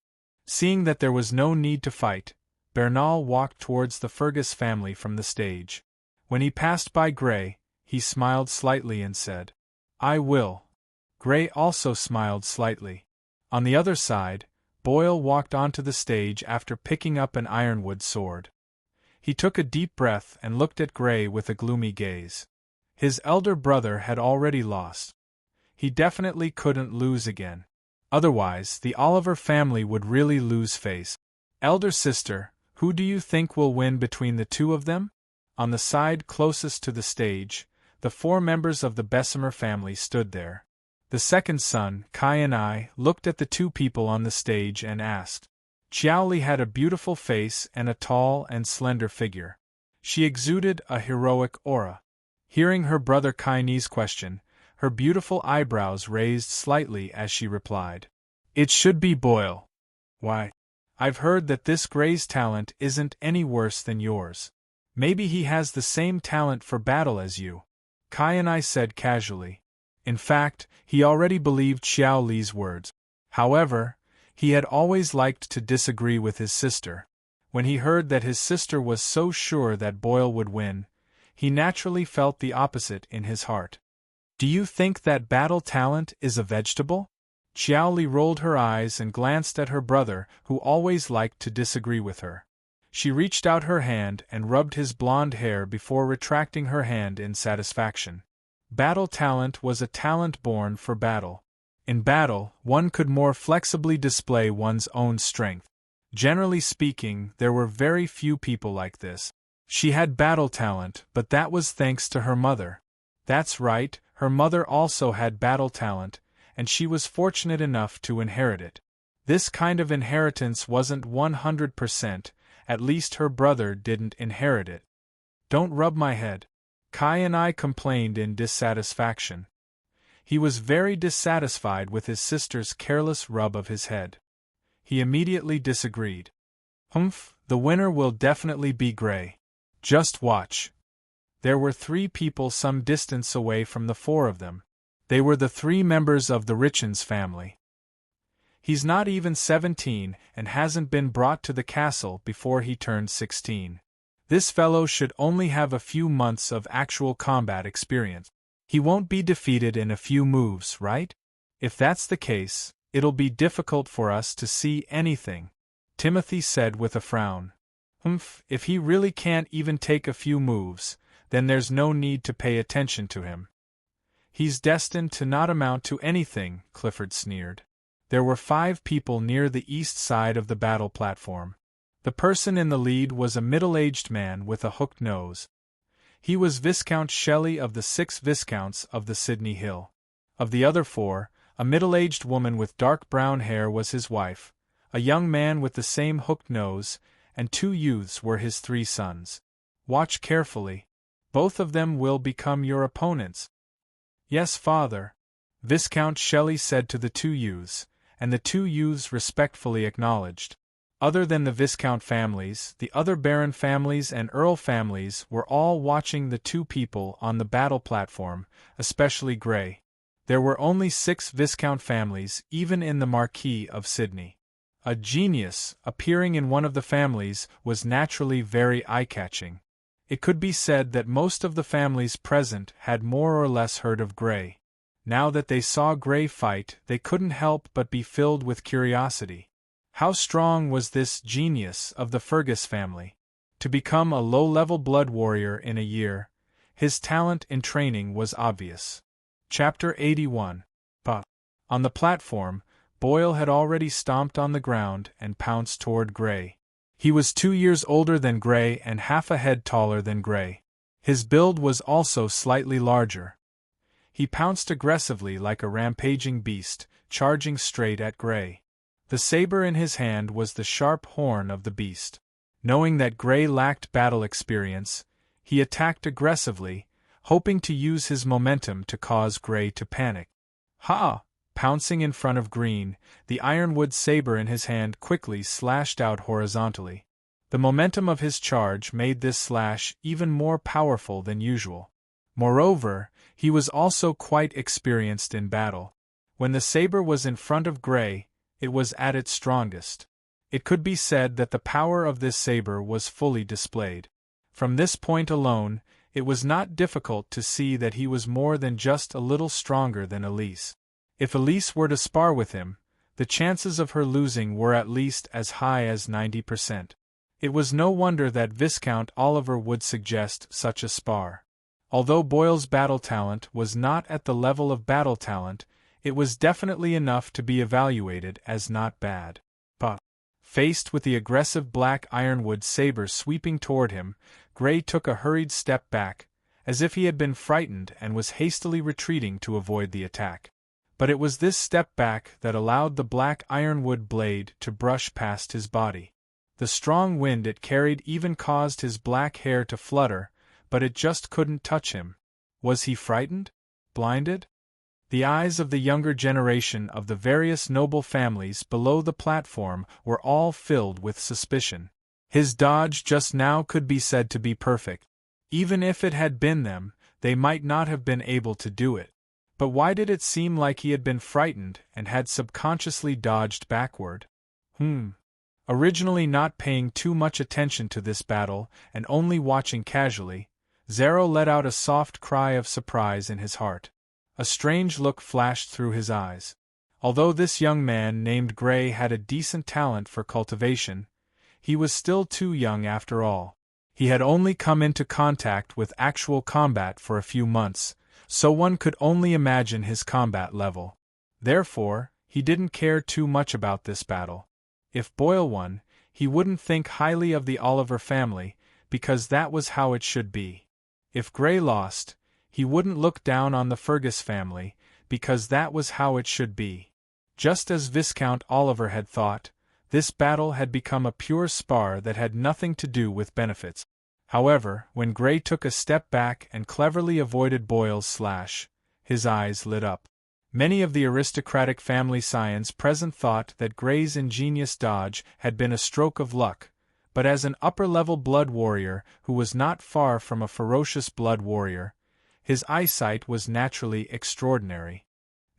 Seeing that there was no need to fight, Bernal walked towards the Fergus family from the stage. When he passed by Grey, he smiled slightly and said, "I will." Grey also smiled slightly. On the other side, Boyle walked onto the stage after picking up an ironwood sword. He took a deep breath and looked at Grey with a gloomy gaze. His elder brother had already lost. He definitely couldn't lose again. Otherwise, the Oliver family would really lose face. "Elder sister, who do you think will win between the two of them?" On the side closest to the stage, the four members of the Bessemer family stood there. The second son, Kai, and I looked at the two people on the stage and asked. Xiaoli had a beautiful face and a tall and slender figure. She exuded a heroic aura. Hearing her brother Kai's question, her beautiful eyebrows raised slightly as she replied, "It should be Boyle." "Why? I've heard that this Grey's talent isn't any worse than yours. Maybe he has the same talent for battle as you," Kai and I said casually. In fact, he already believed Xiao Li's words. However, he had always liked to disagree with his sister. When he heard that his sister was so sure that Boyle would win, he naturally felt the opposite in his heart. "Do you think that battle talent is a vegetable?" Xiao Li rolled her eyes and glanced at her brother, who always liked to disagree with her. She reached out her hand and rubbed his blonde hair before retracting her hand in satisfaction. Battle talent was a talent born for battle. In battle, one could more flexibly display one's own strength. Generally speaking, there were very few people like this. She had battle talent, but that was thanks to her mother. That's right, her mother also had battle talent, and she was fortunate enough to inherit it. This kind of inheritance wasn't 100%, at least her brother didn't inherit it. Don't rub my head. Kai and I complained in dissatisfaction. He was very dissatisfied with his sister's careless rub of his head. He immediately disagreed. Humph, the winner will definitely be Gray. Just watch. There were 3 people some distance away from the 4 of them. They were the 3 members of the Richens family. He's not even 17 and hasn't been brought to the castle before he turned 16. This fellow should only have a few months of actual combat experience. He won't be defeated in a few moves, right? If that's the case, it'll be difficult for us to see anything, Timothy said with a frown. If he really can't even take a few moves, then there's no need to pay attention to him. He's destined to not amount to anything, Clifford sneered. There were 5 people near the east side of the battle platform. The person in the lead was a middle-aged man with a hooked nose. He was Viscount Shelley of the 6 Viscounts of the Sydney Hill. Of the other 4, a middle-aged woman with dark brown hair was his wife, a young man with the same hooked nose, and 2 youths were his 3 sons. Watch carefully. Both of them will become your opponents. Yes, father, Viscount Shelley said to the 2 youths, and the 2 youths respectfully acknowledged. Other than the Viscount families, the other Baron families and Earl families were all watching the 2 people on the battle platform, especially Gray. There were only 6 Viscount families, even in the Marquis of Sydney. A genius, appearing in one of the families, was naturally very eye-catching. It could be said that most of the families present had more or less heard of Gray. Now that they saw Gray fight, they couldn't help but be filled with curiosity. How strong was this genius of the Fergus family? To become a low-level blood warrior in a year, his talent in training was obvious. Chapter 81. On the platform, Boyle had already stomped on the ground and pounced toward Gray. He was 2 years older than Gray and half a head taller than Gray. His build was also slightly larger. He pounced aggressively like a rampaging beast, charging straight at Gray. The saber in his hand was the sharp horn of the beast. Knowing that Gray lacked battle experience, he attacked aggressively, hoping to use his momentum to cause Gray to panic. Ha! Pouncing in front of Green, the ironwood saber in his hand quickly slashed out horizontally. The momentum of his charge made this slash even more powerful than usual. Moreover, he was also quite experienced in battle. When the saber was in front of Gray, it was at its strongest. It could be said that the power of this saber was fully displayed. From this point alone, it was not difficult to see that he was more than just a little stronger than Elise. If Elise were to spar with him, the chances of her losing were at least as high as 90%. It was no wonder that Viscount Oliver would suggest such a spar. Although Boyle's battle talent was not at the level of battle talent, it was definitely enough to be evaluated as not bad. Faced with the aggressive black ironwood saber sweeping toward him, Gray took a hurried step back, as if he had been frightened and was hastily retreating to avoid the attack. But it was this step back that allowed the black ironwood blade to brush past his body. The strong wind it carried even caused his black hair to flutter, but it just couldn't touch him. Was he frightened? Blinded? The eyes of the younger generation of the various noble families below the platform were all filled with suspicion. His dodge just now could be said to be perfect. Even if it had been them, they might not have been able to do it. But why did it seem like he had been frightened and had subconsciously dodged backward? Originally not paying too much attention to this battle and only watching casually, Zero let out a soft cry of surprise in his heart. A strange look flashed through his eyes. Although this young man named Gray had a decent talent for cultivation, he was still too young after all. He had only come into contact with actual combat for a few months, so one could only imagine his combat level. Therefore, he didn't care too much about this battle. If Boyle won, he wouldn't think highly of the Oliver family, because that was how it should be. If Gray lost, he wouldn't look down on the Fergus family, because that was how it should be. Just as Viscount Oliver had thought, this battle had become a pure spar that had nothing to do with benefits. However, when Grey took a step back and cleverly avoided Boyle's slash, his eyes lit up. Many of the aristocratic family scions present thought that Grey's ingenious dodge had been a stroke of luck, but as an upper-level blood warrior who was not far from a ferocious blood warrior, his eyesight was naturally extraordinary.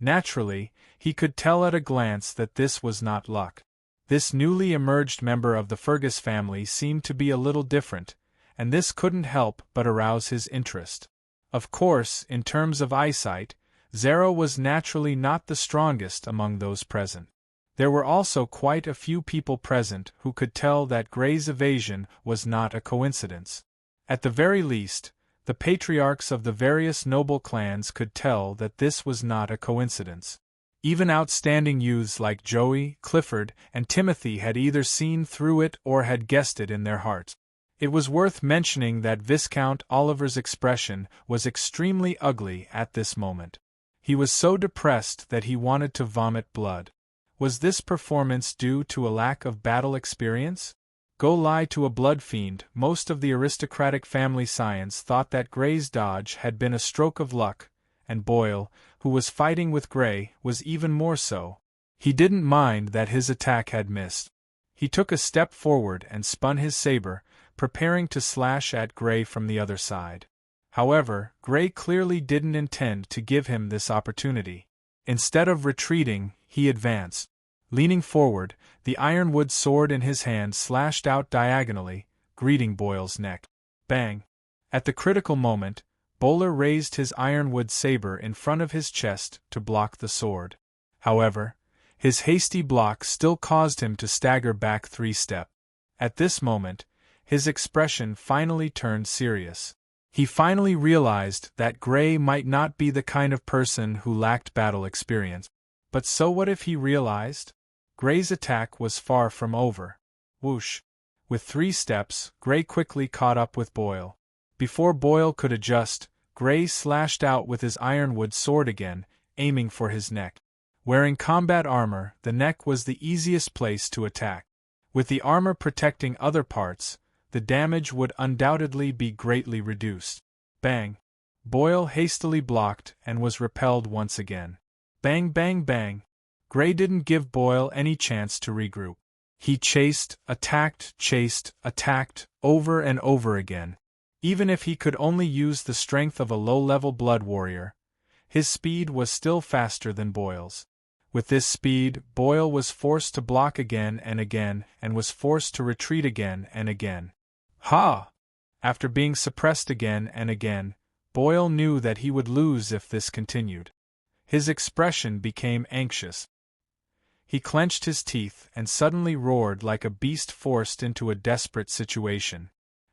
Naturally, he could tell at a glance that this was not luck. This newly emerged member of the Fergus family seemed to be a little different, and this couldn't help but arouse his interest. Of course, in terms of eyesight, Zero was naturally not the strongest among those present. There were also quite a few people present who could tell that Grey's evasion was not a coincidence. At the very least, the patriarchs of the various noble clans could tell that this was not a coincidence. Even outstanding youths like Joey, Clifford, and Timothy had either seen through it or had guessed it in their hearts. It was worth mentioning that Viscount Oliver's expression was extremely ugly at this moment. He was so depressed that he wanted to vomit blood. Was this performance due to a lack of battle experience? Go lie to a blood fiend. Most of the aristocratic family scions thought that Grey's dodge had been a stroke of luck, and Boyle, who was fighting with Grey, was even more so. He didn't mind that his attack had missed. He took a step forward and spun his saber, preparing to slash at Grey from the other side. However, Grey clearly didn't intend to give him this opportunity. Instead of retreating, he advanced. Leaning forward, the ironwood sword in his hand slashed out diagonally, greeting Boyle's neck. Bang! At the critical moment, Bowler raised his ironwood saber in front of his chest to block the sword. However, his hasty block still caused him to stagger back 3 steps. At this moment, his expression finally turned serious. He finally realized that Grey might not be the kind of person who lacked battle experience. But so what if he realized? Grey's attack was far from over. Whoosh! With 3 steps, Grey quickly caught up with Boyle. Before Boyle could adjust, Grey slashed out with his ironwood sword again, aiming for his neck. Wearing combat armor, the neck was the easiest place to attack. With the armor protecting other parts, the damage would undoubtedly be greatly reduced. Bang! Boyle hastily blocked and was repelled once again. Bang bang bang! Grey didn't give Boyle any chance to regroup. He chased, attacked, over and over again. Even if he could only use the strength of a low-level blood warrior, his speed was still faster than Boyle's. With this speed, Boyle was forced to block again and was forced to retreat again and again. Ha! After being suppressed again and again, Boyle knew that he would lose if this continued. His expression became anxious. He clenched his teeth and suddenly roared like a beast forced into a desperate situation.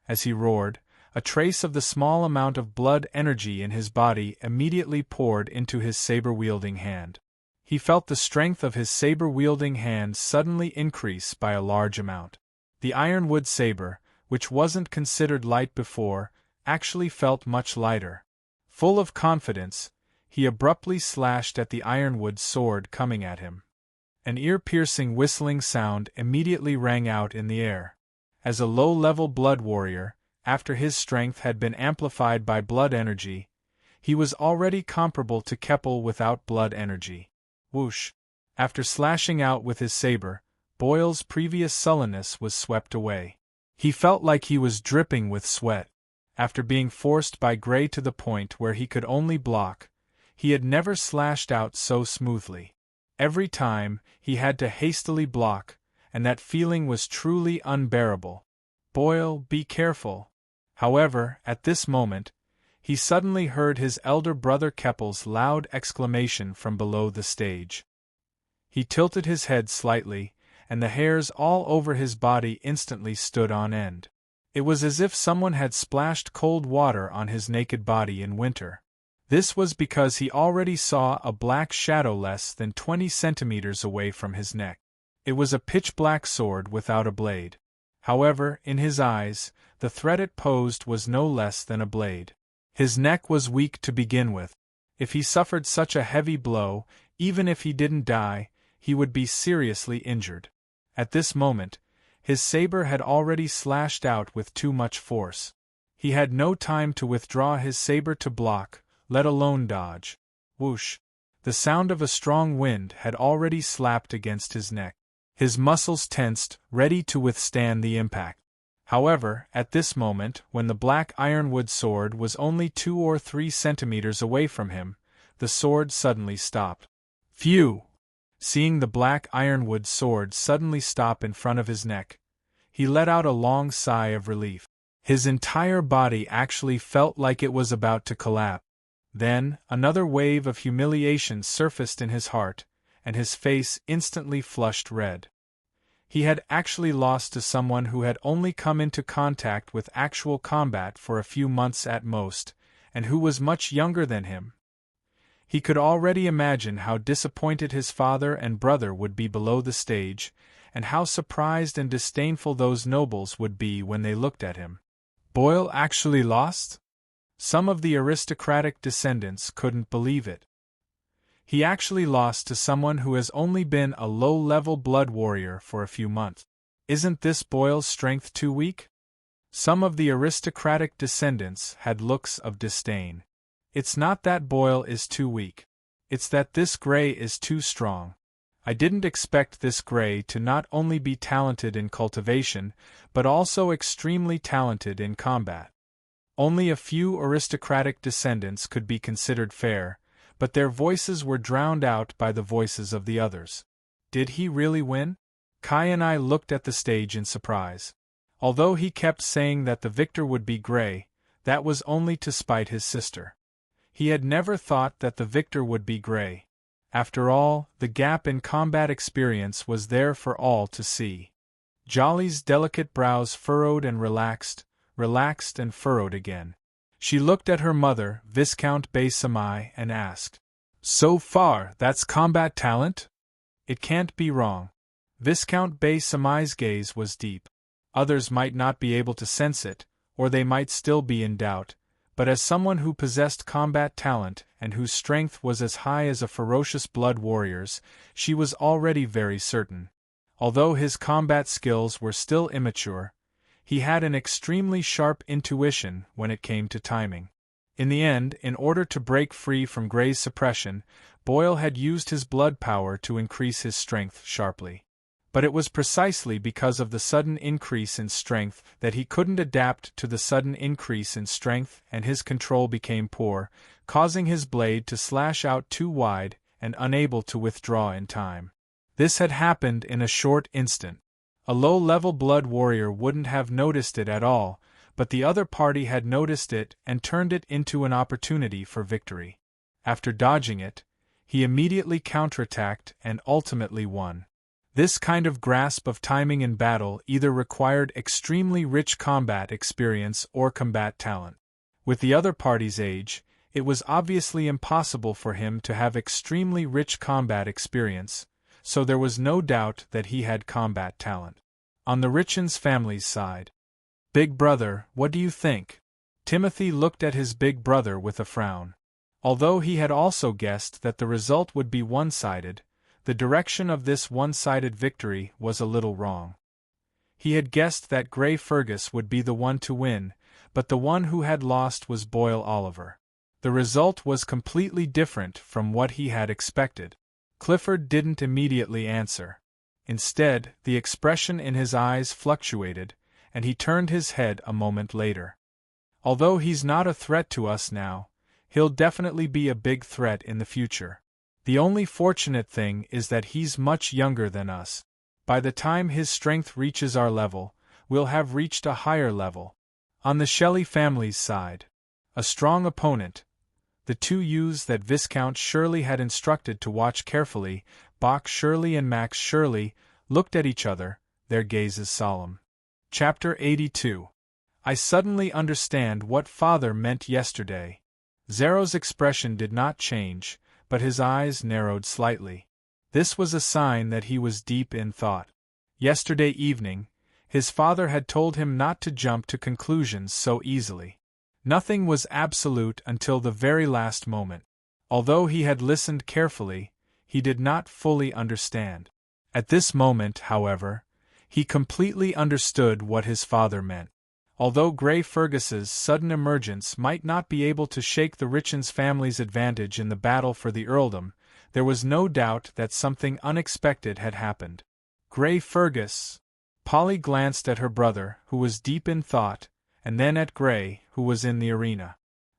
As he roared, a trace of the small amount of blood energy in his body immediately poured into his saber-wielding hand. He felt the strength of his saber-wielding hand suddenly increase by a large amount. The ironwood saber, which wasn't considered light before, actually felt much lighter. Full of confidence, he abruptly slashed at the ironwood sword coming at him. An ear-piercing whistling sound immediately rang out in the air. As a low-level blood warrior, after his strength had been amplified by blood energy, he was already comparable to Keppel without blood energy. Whoosh! After slashing out with his saber, Boyle's previous sullenness was swept away. He felt like he was dripping with sweat. After being forced by Grey to the point where he could only block, he had never slashed out so smoothly. Every time, he had to hastily block, and that feeling was truly unbearable. Boyle, be careful. However, at this moment, he suddenly heard his elder brother Keppel's loud exclamation from below the stage. He tilted his head slightly, and the hairs all over his body instantly stood on end. It was as if someone had splashed cold water on his naked body in winter. This was because he already saw a black shadow less than 20 centimeters away from his neck. It was a pitch-black sword without a blade. However, in his eyes, the threat it posed was no less than a blade. His neck was weak to begin with. If he suffered such a heavy blow, even if he didn't die, he would be seriously injured. At this moment, his saber had already slashed out with too much force. He had no time to withdraw his saber to block, let alone dodge. Whoosh! The sound of a strong wind had already slapped against his neck. His muscles tensed, ready to withstand the impact. However, at this moment, when the black ironwood sword was only 2 or 3 centimeters away from him, the sword suddenly stopped. Phew! Seeing the black ironwood sword suddenly stop in front of his neck, he let out a long sigh of relief. His entire body actually felt like it was about to collapse. Then, another wave of humiliation surfaced in his heart, and his face instantly flushed red. He had actually lost to someone who had only come into contact with actual combat for a few months at most, and who was much younger than him. He could already imagine how disappointed his father and brother would be below the stage, and how surprised and disdainful those nobles would be when they looked at him. Boyle actually lost? Some of the aristocratic descendants couldn't believe it. He actually lost to someone who has only been a low-level blood warrior for a few months. Isn't this Boyle's strength too weak? Some of the aristocratic descendants had looks of disdain. It's not that Boyle is too weak. It's that this Grey is too strong. I didn't expect this Grey to not only be talented in cultivation, but also extremely talented in combat. Only a few aristocratic descendants could be considered fair, but their voices were drowned out by the voices of the others. Did he really win? Kai and I looked at the stage in surprise. Although he kept saying that the victor would be Grey, that was only to spite his sister. He had never thought that the victor would be Grey. After all, the gap in combat experience was there for all to see. Jolly's delicate brows furrowed and relaxed and furrowed again. She looked at her mother, Viscount Bay-Samai, and asked, "So far, that's combat talent? It can't be wrong." Viscount Bay-Samai's gaze was deep. Others might not be able to sense it, or they might still be in doubt, but as someone who possessed combat talent and whose strength was as high as a ferocious blood warrior's, she was already very certain. Although his combat skills were still immature, he had an extremely sharp intuition when it came to timing. In the end, in order to break free from Grey's suppression, Boyle had used his blood power to increase his strength sharply. But it was precisely because of the sudden increase in strength that he couldn't adapt to the sudden increase in strength, and his control became poor, causing his blade to slash out too wide and unable to withdraw in time. This had happened in a short instant. A low-level blood warrior wouldn't have noticed it at all, but the other party had noticed it and turned it into an opportunity for victory. After dodging it, he immediately counterattacked and ultimately won. This kind of grasp of timing in battle either required extremely rich combat experience or combat talent. With the other party's age, it was obviously impossible for him to have extremely rich combat experience, so there was no doubt that he had combat talent. On the Richens family's side. "Big brother, what do you think?" Timothy looked at his big brother with a frown. Although he had also guessed that the result would be one-sided, the direction of this one-sided victory was a little wrong. He had guessed that Grey Fergus would be the one to win, but the one who had lost was Boyle Oliver. The result was completely different from what he had expected. Clifford didn't immediately answer. Instead, the expression in his eyes fluctuated, and he turned his head a moment later. "Although he's not a threat to us now, he'll definitely be a big threat in the future. The only fortunate thing is that he's much younger than us. By the time his strength reaches our level, we'll have reached a higher level." On the Shelley family's side. A strong opponent. The two youths that Viscount Shirley had instructed to watch carefully, Bach Shirley and Max Shirley, looked at each other, their gazes solemn. Chapter 82. I suddenly understand what Father meant yesterday. Zero's expression did not change, but his eyes narrowed slightly. This was a sign that he was deep in thought. Yesterday evening, his father had told him not to jump to conclusions so easily. Nothing was absolute until the very last moment. Although he had listened carefully, he did not fully understand. At this moment, however, he completely understood what his father meant. Although Grey Fergus's sudden emergence might not be able to shake the Richens family's advantage in the battle for the earldom, there was no doubt that something unexpected had happened. Grey Fergus! Polly glanced at her brother, who was deep in thought, and then at Grey, who was in the arena.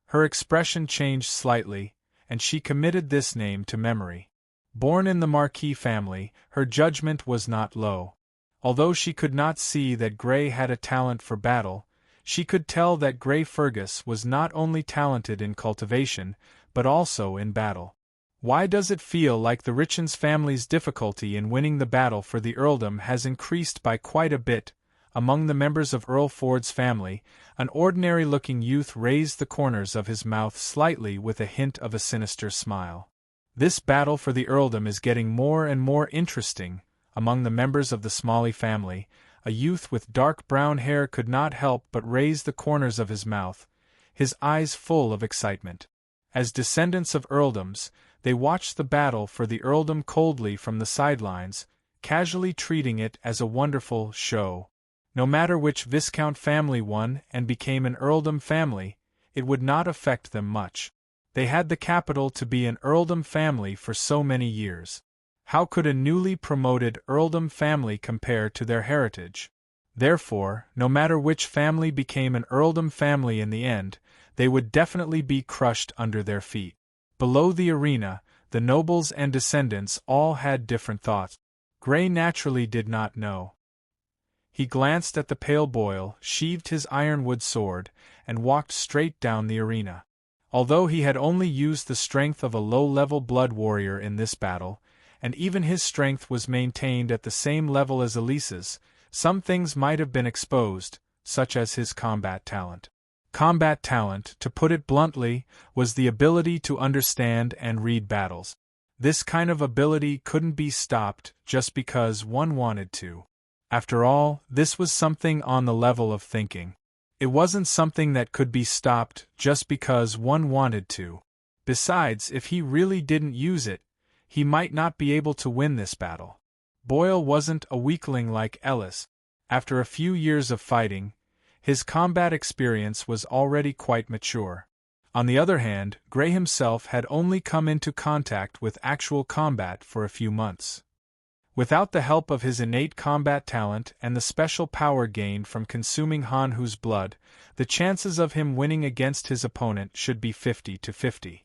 Her expression changed slightly, and she committed this name to memory. Born in the Marquis family, her judgment was not low. Although she could not see that Grey had a talent for battle, she could tell that Grey Fergus was not only talented in cultivation, but also in battle. Why does it feel like the Richens family's difficulty in winning the battle for the earldom has increased by quite a bit? Among the members of Earl Ford's family, an ordinary-looking youth raised the corners of his mouth slightly with a hint of a sinister smile. This battle for the earldom is getting more and more interesting. Among the members of the Smalley family, a youth with dark brown hair could not help but raise the corners of his mouth, his eyes full of excitement. As descendants of earldoms, they watched the battle for the earldom coldly from the sidelines, casually treating it as a wonderful show. No matter which Viscount family won and became an earldom family, it would not affect them much. They had the capital to be an earldom family for so many years. How could a newly promoted earldom family compare to their heritage? Therefore, no matter which family became an earldom family in the end, they would definitely be crushed under their feet. Below the arena, the nobles and descendants all had different thoughts. Grey naturally did not know. He glanced at the pale Boyle, sheathed his ironwood sword, and walked straight down the arena. Although he had only used the strength of a low-level blood warrior in this battle, and even his strength was maintained at the same level as Elise's, some things might have been exposed, such as his combat talent. Combat talent, to put it bluntly, was the ability to understand and read battles. This kind of ability couldn't be stopped just because one wanted to. After all, this was something on the level of thinking. It wasn't something that could be stopped just because one wanted to. Besides, if he really didn't use it, he might not be able to win this battle. Boyle wasn't a weakling like Ellis. After a few years of fighting, his combat experience was already quite mature. On the other hand, Grey himself had only come into contact with actual combat for a few months. Without the help of his innate combat talent and the special power gained from consuming Hanhu's blood, the chances of him winning against his opponent should be 50-50.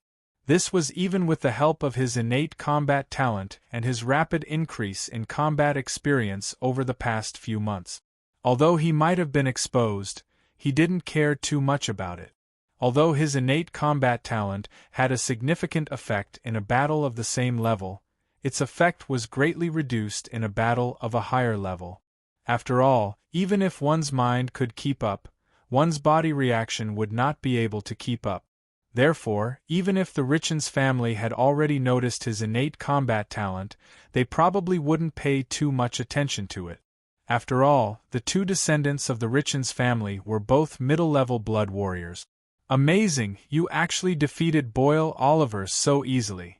This was even with the help of his innate combat talent and his rapid increase in combat experience over the past few months. Although he might have been exposed, he didn't care too much about it. Although his innate combat talent had a significant effect in a battle of the same level, its effect was greatly reduced in a battle of a higher level. After all, even if one's mind could keep up, one's body reaction would not be able to keep up. Therefore, even if the Richens family had already noticed his innate combat talent, they probably wouldn't pay too much attention to it. After all, the two descendants of the Richens family were both middle-level blood warriors. Amazing, you actually defeated Boyle Oliver so easily.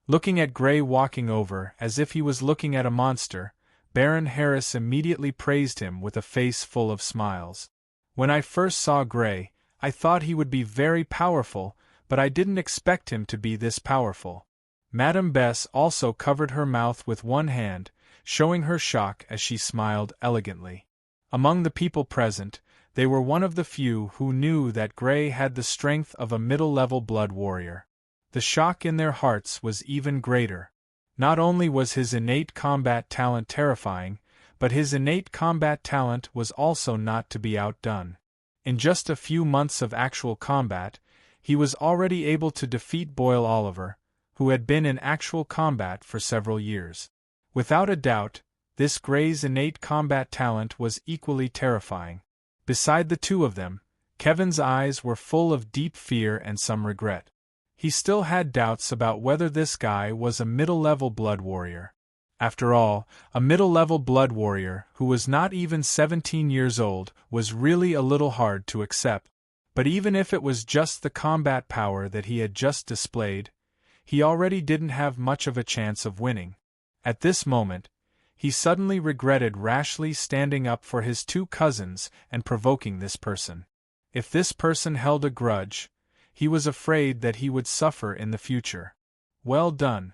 Looking at Grey walking over as if he was looking at a monster, Baron Harris immediately praised him with a face full of smiles. When I first saw Grey, I thought he would be very powerful, but I didn't expect him to be this powerful. Madame Bess also covered her mouth with one hand, showing her shock as she smiled elegantly. Among the people present, they were one of the few who knew that Grey had the strength of a middle-level blood warrior. The shock in their hearts was even greater. Not only was his innate combat talent terrifying, but his innate combat talent was also not to be outdone. In just a few months of actual combat, he was already able to defeat Boyle Oliver, who had been in actual combat for several years. Without a doubt, this Grey's innate combat talent was equally terrifying. Beside the two of them, Kevin's eyes were full of deep fear and some regret. He still had doubts about whether this guy was a middle-level blood warrior. After all, a middle-level blood warrior who was not even 17 years old was really a little hard to accept. But even if it was just the combat power that he had just displayed, he already didn't have much of a chance of winning. At this moment, he suddenly regretted rashly standing up for his two cousins and provoking this person. If this person held a grudge, he was afraid that he would suffer in the future. Well done.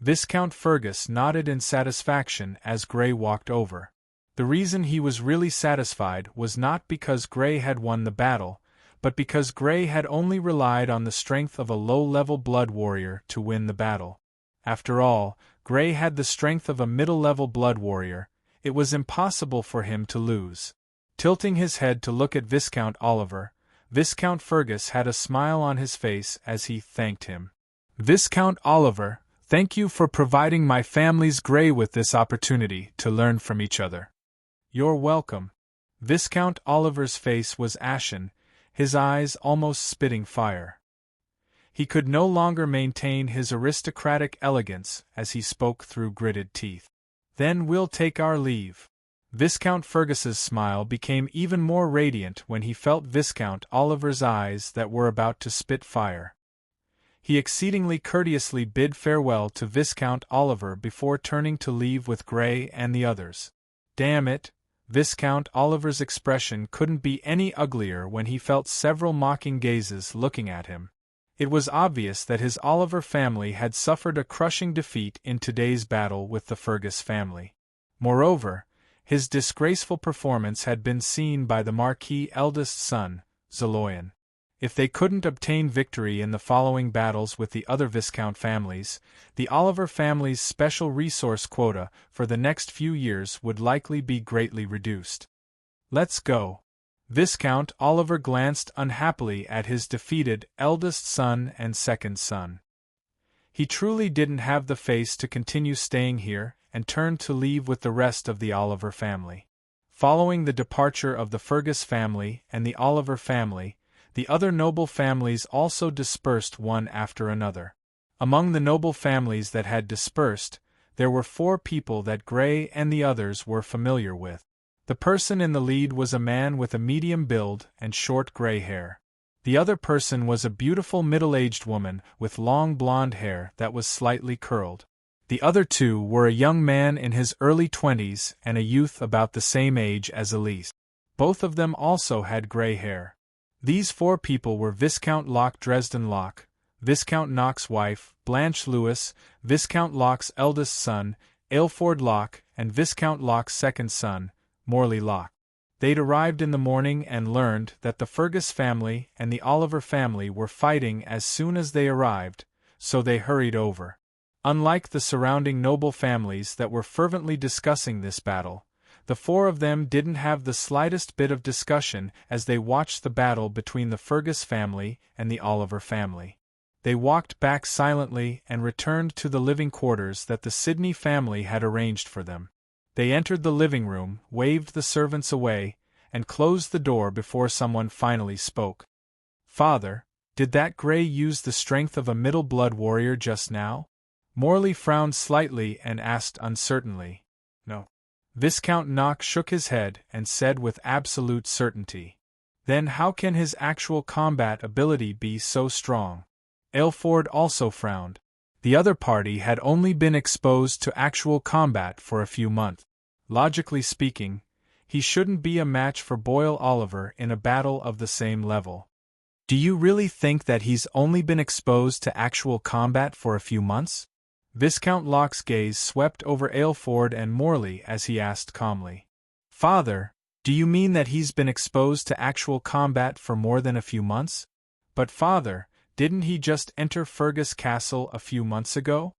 Viscount Fergus nodded in satisfaction as Grey walked over. The reason he was really satisfied was not because Grey had won the battle, but because Grey had only relied on the strength of a low-level blood warrior to win the battle. After all, Grey had the strength of a middle-level blood warrior. It was impossible for him to lose. Tilting his head to look at Viscount Oliver, Viscount Fergus had a smile on his face as he thanked him. "Viscount Oliver, thank you for providing my family's Grey with this opportunity to learn from each other." "You're welcome." Viscount Oliver's face was ashen, his eyes almost spitting fire. He could no longer maintain his aristocratic elegance as he spoke through gritted teeth. "Then we'll take our leave." Viscount Fergus's smile became even more radiant when he felt Viscount Oliver's eyes that were about to spit fire. He exceedingly courteously bid farewell to Viscount Oliver before turning to leave with Grey and the others. Damn it, Viscount Oliver's expression couldn't be any uglier when he felt several mocking gazes looking at him. It was obvious that his Oliver family had suffered a crushing defeat in today's battle with the Fergus family. Moreover, his disgraceful performance had been seen by the Marquis' eldest son, Zeloyan. If they couldn't obtain victory in the following battles with the other Viscount families, the Oliver family's special resource quota for the next few years would likely be greatly reduced. "Let's go." Viscount Oliver glanced unhappily at his defeated eldest son and second son. He truly didn't have the face to continue staying here, and turned to leave with the rest of the Oliver family. Following the departure of the Fergus family and the Oliver family, the other noble families also dispersed one after another. Among the noble families that had dispersed, there were 4 people that Grey and the others were familiar with. The person in the lead was a man with a medium build and short gray hair. The other person was a beautiful middle-aged woman with long blonde hair that was slightly curled. The other 2 were a young man in his early 20s and a youth about the same age as Elise. Both of them also had gray hair. These 4 people were Viscount Locke Dresden Locke, Viscount Knock's wife, Blanche Lewis, Viscount Locke's eldest son, Aylford Locke, and Viscount Locke's second son, Morley Locke. They'd arrived in the morning and learned that the Fergus family and the Oliver family were fighting as soon as they arrived, so they hurried over. Unlike the surrounding noble families that were fervently discussing this battle, the 4 of them didn't have the slightest bit of discussion as they watched the battle between the Fergus family and the Oliver family. They walked back silently and returned to the living quarters that the Sidney family had arranged for them. They entered the living room, waved the servants away, and closed the door before someone finally spoke. "Father, did that Grey use the strength of a middle-blood warrior just now?" Morley frowned slightly and asked uncertainly. "No." Viscount Knock shook his head and said with absolute certainty. "Then how can his actual combat ability be so strong?" Aylford also frowned. The other party had only been exposed to actual combat for a few months. Logically speaking, he shouldn't be a match for Boyle Oliver in a battle of the same level. "Do you really think that he's only been exposed to actual combat for a few months?" Viscount Locke's gaze swept over Aylford and Morley as he asked calmly. "Father, do you mean that he's been exposed to actual combat for more than a few months?" "But father, didn't he just enter Fergus Castle a few months ago?"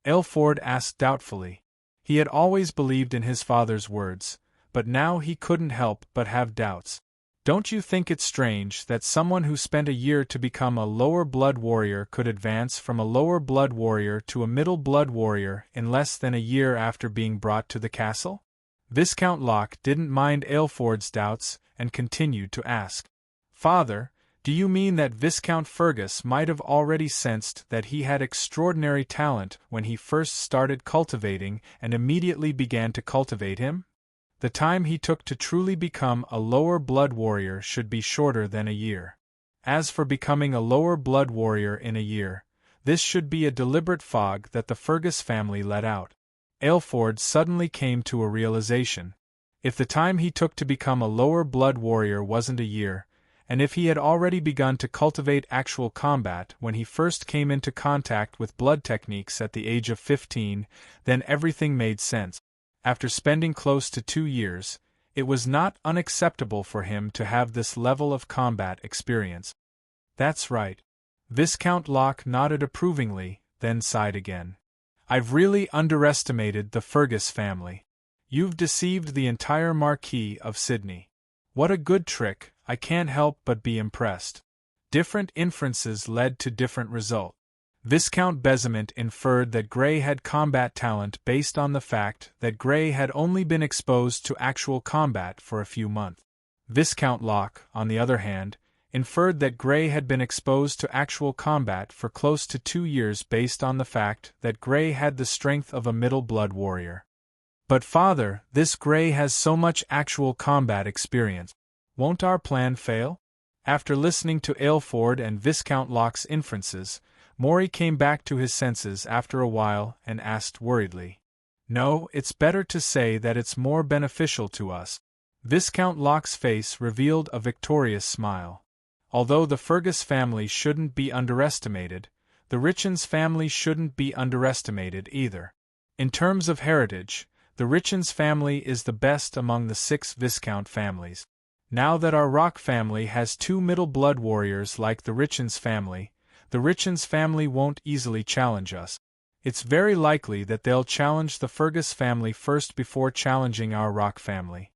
Aylford asked doubtfully. He had always believed in his father's words, but now he couldn't help but have doubts. "Don't you think it strange that someone who spent a year to become a lower blood warrior could advance from a lower blood warrior to a middle blood warrior in less than a year after being brought to the castle?" Viscount Locke didn't mind Aylford's doubts and continued to ask. "Father, do you mean that Viscount Fergus might have already sensed that he had extraordinary talent when he first started cultivating and immediately began to cultivate him? The time he took to truly become a lower blood warrior should be shorter than a year. As for becoming a lower blood warrior in a year, This should be a deliberate fog that the Fergus family let out. Aylford suddenly came to a realization. If the time he took to become a lower blood warrior wasn't a year, and if he had already begun to cultivate actual combat when he first came into contact with blood techniques at the age of 15, then everything made sense. After spending close to 2 years, it was not unacceptable for him to have this level of combat experience. That's right. Viscount Locke nodded approvingly, then sighed again. I've really underestimated the Fergus family. You've deceived the entire Marquis of Sydney. What a good trick, I can't help but be impressed. Different inferences led to different results. Viscount Besament inferred that Grey had combat talent based on the fact that Grey had only been exposed to actual combat for a few months. Viscount Locke, on the other hand, inferred that Grey had been exposed to actual combat for close to 2 years based on the fact that Grey had the strength of a middle blood warrior. But father, this Grey has so much actual combat experience. Won't our plan fail? After listening to Aylford and Viscount Locke's inferences, Maury came back to his senses after a while and asked worriedly. No, it's better to say that it's more beneficial to us. Viscount Locke's face revealed a victorious smile. Although the Fergus family shouldn't be underestimated, the Richens family shouldn't be underestimated either. In terms of heritage, the Richens family is the best among the 6 Viscount families. Now that our Rock family has 2 middle blood warriors like the Richens family won't easily challenge us. It's very likely that they'll challenge the Fergus family first before challenging our Rock family.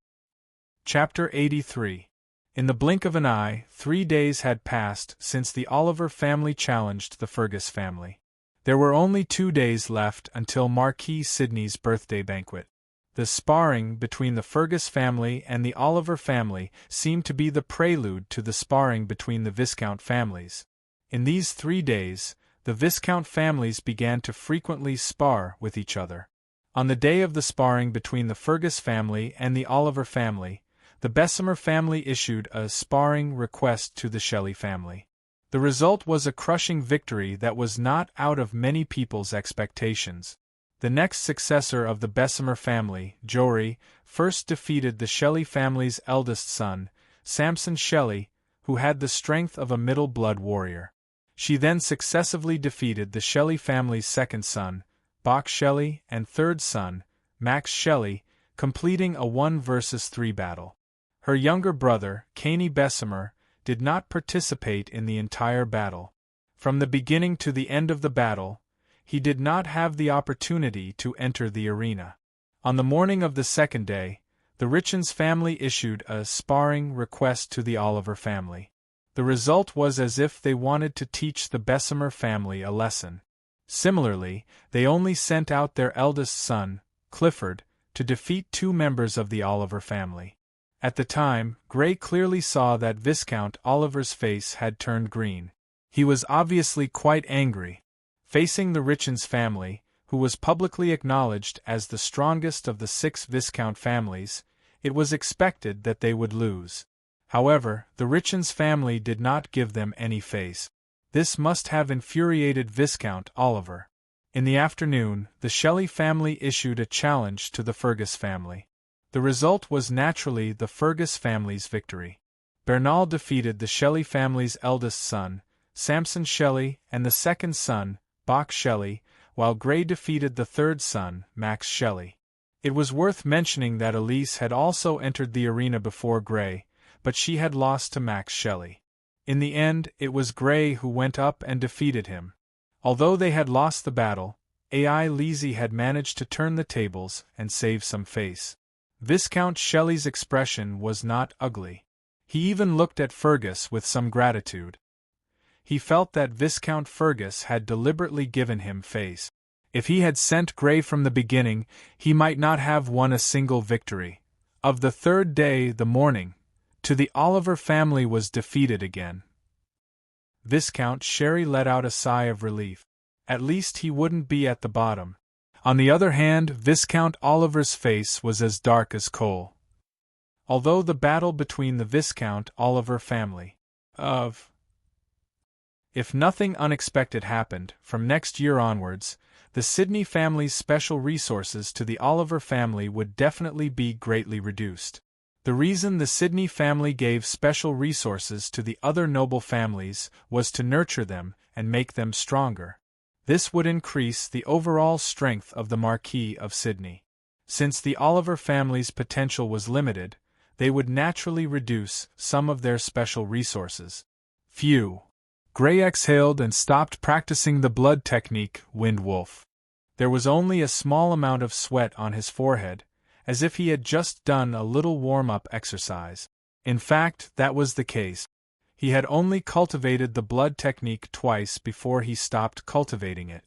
Chapter 83. In the blink of an eye, 3 days had passed since the Oliver family challenged the Fergus family. There were only 2 days left until Marquis Sidney's birthday banquet. The sparring between the Fergus family and the Oliver family seemed to be the prelude to the sparring between the Viscount families. In these 3 days, the Viscount families began to frequently spar with each other. On the day of the sparring between the Fergus family and the Oliver family, the Bessemer family issued a sparring request to the Shelley family. The result was a crushing victory that was not out of many people's expectations. The next successor of the Bessemer family, Jory, first defeated the Shelley family's eldest son, Samson Shelley, who had the strength of a middle blood warrior. She then successively defeated the Shelley family's second son, Bach Shelley, and third son, Max Shelley, completing a 1 versus 3 battle. Her younger brother, Caney Bessemer, did not participate in the entire battle. From the beginning to the end of the battle, he did not have the opportunity to enter the arena. On the morning of the second day, the Richens family issued a sparring request to the Oliver family. The result was as if they wanted to teach the Bessemer family a lesson. Similarly, they only sent out their eldest son, Clifford, to defeat 2 members of the Oliver family. At the time, Grey clearly saw that Viscount Oliver's face had turned green. He was obviously quite angry. Facing the Richens family, who was publicly acknowledged as the strongest of the 6 Viscount families, it was expected that they would lose. However, the Richens family did not give them any face. This must have infuriated Viscount Oliver. In the afternoon, the Shelley family issued a challenge to the Fergus family. The result was naturally the Fergus family's victory. Bernal defeated the Shelley family's eldest son, Samson Shelley, and the second son, Bach Shelley, while Grey defeated the third son, Max Shelley. It was worth mentioning that Elise had also entered the arena before Grey, but she had lost to Max Shelley. In the end, it was Grey who went up and defeated him. Although they had lost the battle, A.I. Lizzie had managed to turn the tables and save some face. Viscount Shelley's expression was not ugly. He even looked at Fergus with some gratitude. He felt that Viscount Fergus had deliberately given him face. If he had sent Grey from the beginning, he might not have won a single victory. Of the third day, the morning, to the Oliver family was defeated again. Viscount Sherry let out a sigh of relief. At least he wouldn't be at the bottom. On the other hand, Viscount Oliver's face was as dark as coal. Although the battle between the Viscount Oliver family of If nothing unexpected happened, from next year onwards, the Sidney family's special resources to the Oliver family would definitely be greatly reduced. The reason the Sidney family gave special resources to the other noble families was to nurture them and make them stronger. This would increase the overall strength of the Marquis of Sidney. Since the Oliver family's potential was limited, they would naturally reduce some of their special resources. Phew! Gray exhaled and stopped practicing the blood technique, Wind Wolf. There was only a small amount of sweat on his forehead, as if he had just done a little warm-up exercise. In fact, that was the case. He had only cultivated the blood technique twice before he stopped cultivating it.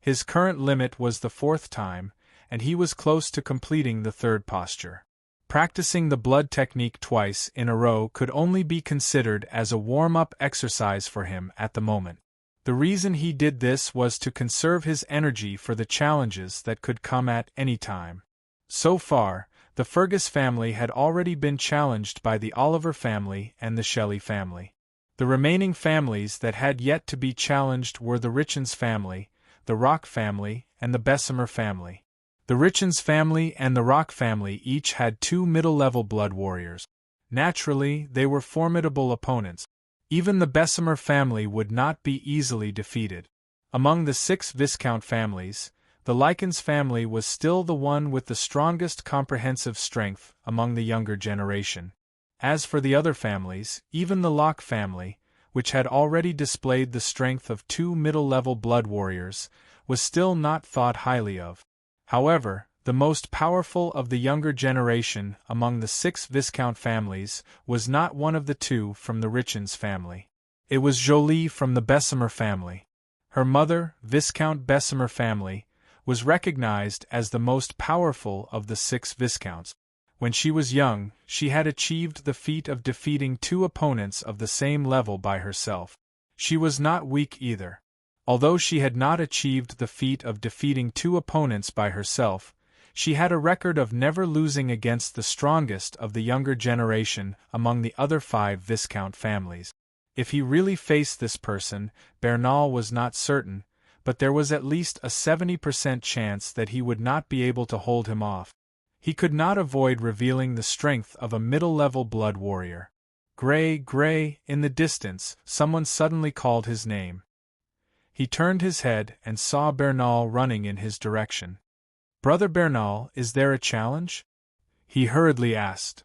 His current limit was the 4th time, and he was close to completing the 3rd posture. Practicing the blood technique twice in a row could only be considered as a warm-up exercise for him at the moment. The reason he did this was to conserve his energy for the challenges that could come at any time. So far, the Fergus family had already been challenged by the Oliver family and the Shelley family. The remaining families that had yet to be challenged were the Richens family, the Rock family, and the Bessemer family. The Richens family and the Rock family each had 2 middle-level blood warriors. Naturally, they were formidable opponents. Even the Bessemer family would not be easily defeated. Among the 6 Viscount families, the Likens family was still the one with the strongest comprehensive strength among the younger generation. As for the other families, even the Locke family, which had already displayed the strength of 2 middle-level blood warriors, was still not thought highly of. However, the most powerful of the younger generation among the 6 Viscount families was not one of the 2 from the Richens family. It was Jolie from the Bessemer family. Her mother, Viscount Bessemer family, was recognized as the most powerful of the 6 Viscounts. When she was young, she had achieved the feat of defeating 2 opponents of the same level by herself. She was not weak either. Although she had not achieved the feat of defeating 2 opponents by herself, she had a record of never losing against the strongest of the younger generation among the other 5 Viscount families. If he really faced this person, Bernal was not certain, but there was at least a 70% chance that he would not be able to hold him off. He could not avoid revealing the strength of a middle-level blood warrior. Gray, in the distance, someone suddenly called his name. He turned his head and saw Bernal running in his direction. "Brother Bernal, is there a challenge?" he hurriedly asked.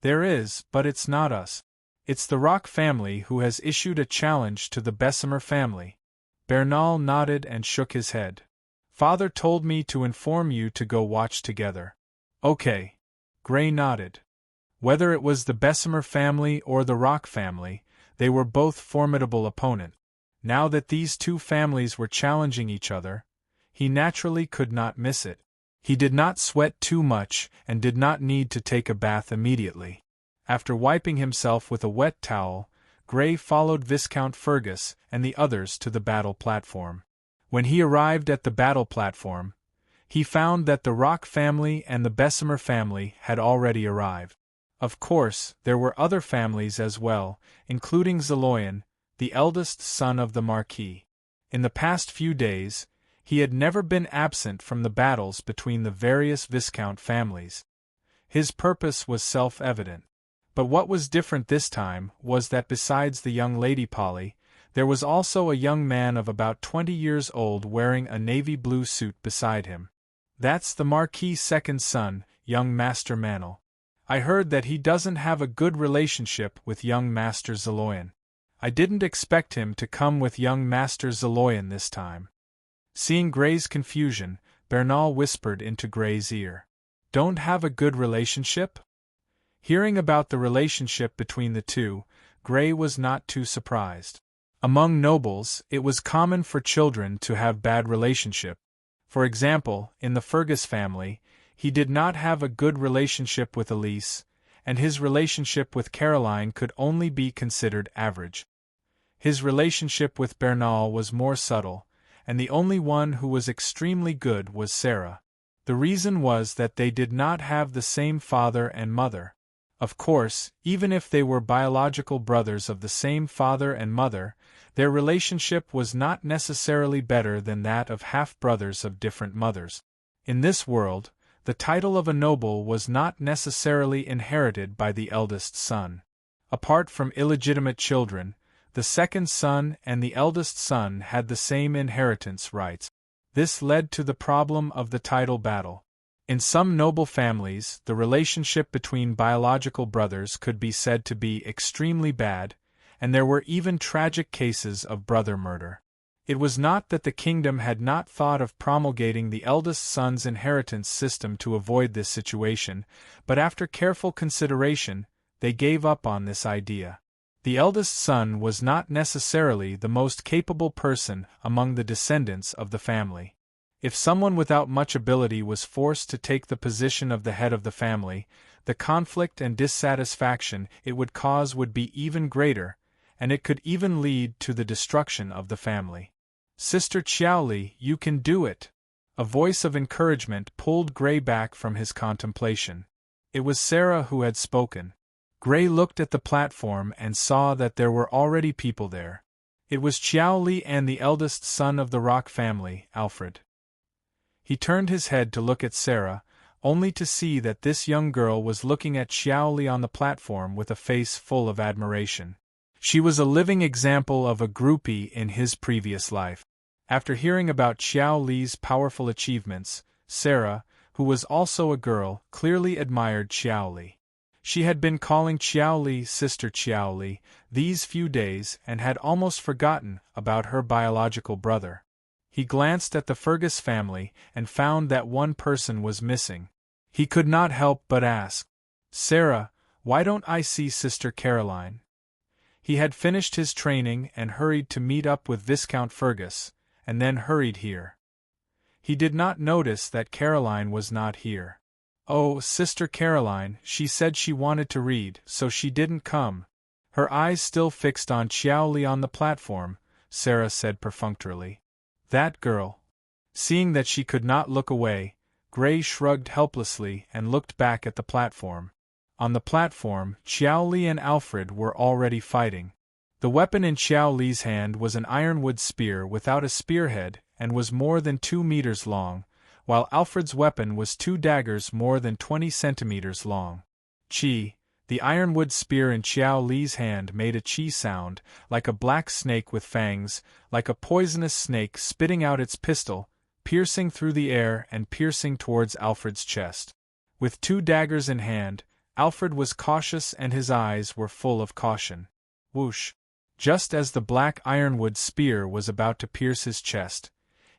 "There is, but it's not us. It's the Rock family who has issued a challenge to the Bessemer family." Bernal nodded and shook his head. "Father told me to inform you to go watch together." "Okay." Gray nodded. Whether it was the Bessemer family or the Rock family, they were both formidable opponents. Now that these 2 families were challenging each other, he naturally could not miss it. He did not sweat too much and did not need to take a bath immediately. After wiping himself with a wet towel, Gray followed Viscount Fergus and the others to the battle platform. When he arrived at the battle platform, he found that the Rock family and the Bessemer family had already arrived. Of course, there were other families as well, including Zeloyan, the eldest son of the Marquis. In the past few days, he had never been absent from the battles between the various Viscount families. His purpose was self-evident. But what was different this time was that besides the young Lady Polly, there was also a young man of about 20 years old wearing a navy blue suit beside him. "That's the Marquis' second son, young Master Manel. I heard that he doesn't have a good relationship with young Master Zeloyan. I didn't expect him to come with young Master Zeloyan this time." Seeing Gray's confusion, Bernal whispered into Gray's ear. "Don't have a good relationship?" Hearing about the relationship between the 2, Gray was not too surprised. Among nobles, it was common for children to have bad relationship. For example, in the Fergus family, he did not have a good relationship with Elise, and his relationship with Caroline could only be considered average. His relationship with Bernal was more subtle, and the only one who was extremely good was Sarah. The reason was that they did not have the same father and mother. Of course, even if they were biological brothers of the same father and mother, Their relationship was not necessarily better than that of half-brothers of different mothers. In this world, the title of a noble was not necessarily inherited by the eldest son. Apart from illegitimate children, the second son and the eldest son had the same inheritance rights. This led to the problem of the title battle. In some noble families, the relationship between biological brothers could be said to be extremely bad, and there were even tragic cases of brother murder. It was not that the kingdom had not thought of promulgating the eldest son's inheritance system to avoid this situation, but after careful consideration, they gave up on this idea. The eldest son was not necessarily the most capable person among the descendants of the family. If someone without much ability was forced to take the position of the head of the family, the conflict and dissatisfaction it would cause would be even greater, and it could even lead to the destruction of the family. "Sister Xiaoli, you can do it!" A voice of encouragement pulled Gray back from his contemplation. It was Sarah who had spoken. Gray looked at the platform and saw that there were already people there. It was Xiaoli and the eldest son of the Rock family, Alfred. He turned his head to look at Sarah, only to see that this young girl was looking at Xiaoli on the platform with a face full of admiration. She was a living example of a groupie in his previous life. After hearing about Xiaoli's powerful achievements, Sarah, who was also a girl, clearly admired Xiaoli. She had been calling Xiaoli Sister Xiaoli these few days and had almost forgotten about her biological brother. He glanced at the Fergus family and found that one person was missing. He could not help but ask, "Sarah, why don't I see Sister Caroline?" He had finished his training and hurried to meet up with Viscount Fergus, and then hurried here. He did not notice that Caroline was not here. "Oh, Sister Caroline, she said she wanted to read, so she didn't come." Her eyes still fixed on Xiaoli on the platform, Sarah said perfunctorily. "That girl." Seeing that she could not look away, Gray shrugged helplessly and looked back at the platform. On the platform, Xiaoli and Alfred were already fighting. The weapon in Xiaoli's hand was an ironwood spear without a spearhead and was more than 2 meters long, while Alfred's weapon was 2 daggers more than 20 centimeters long. Chi, the ironwood spear in Xiaoli's hand made a chi sound, like a black snake with fangs, like a poisonous snake spitting out its pistol, piercing through the air and piercing towards Alfred's chest. With 2 daggers in hand, Alfred was cautious and his eyes were full of caution. Whoosh! Just as the black ironwood spear was about to pierce his chest,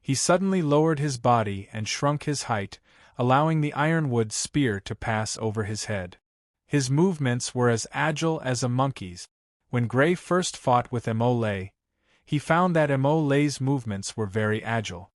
he suddenly lowered his body and shrunk his height, allowing the ironwood spear to pass over his head. His movements were as agile as a monkey's. When Gray first fought with Emole, he found that Emole's movements were very agile.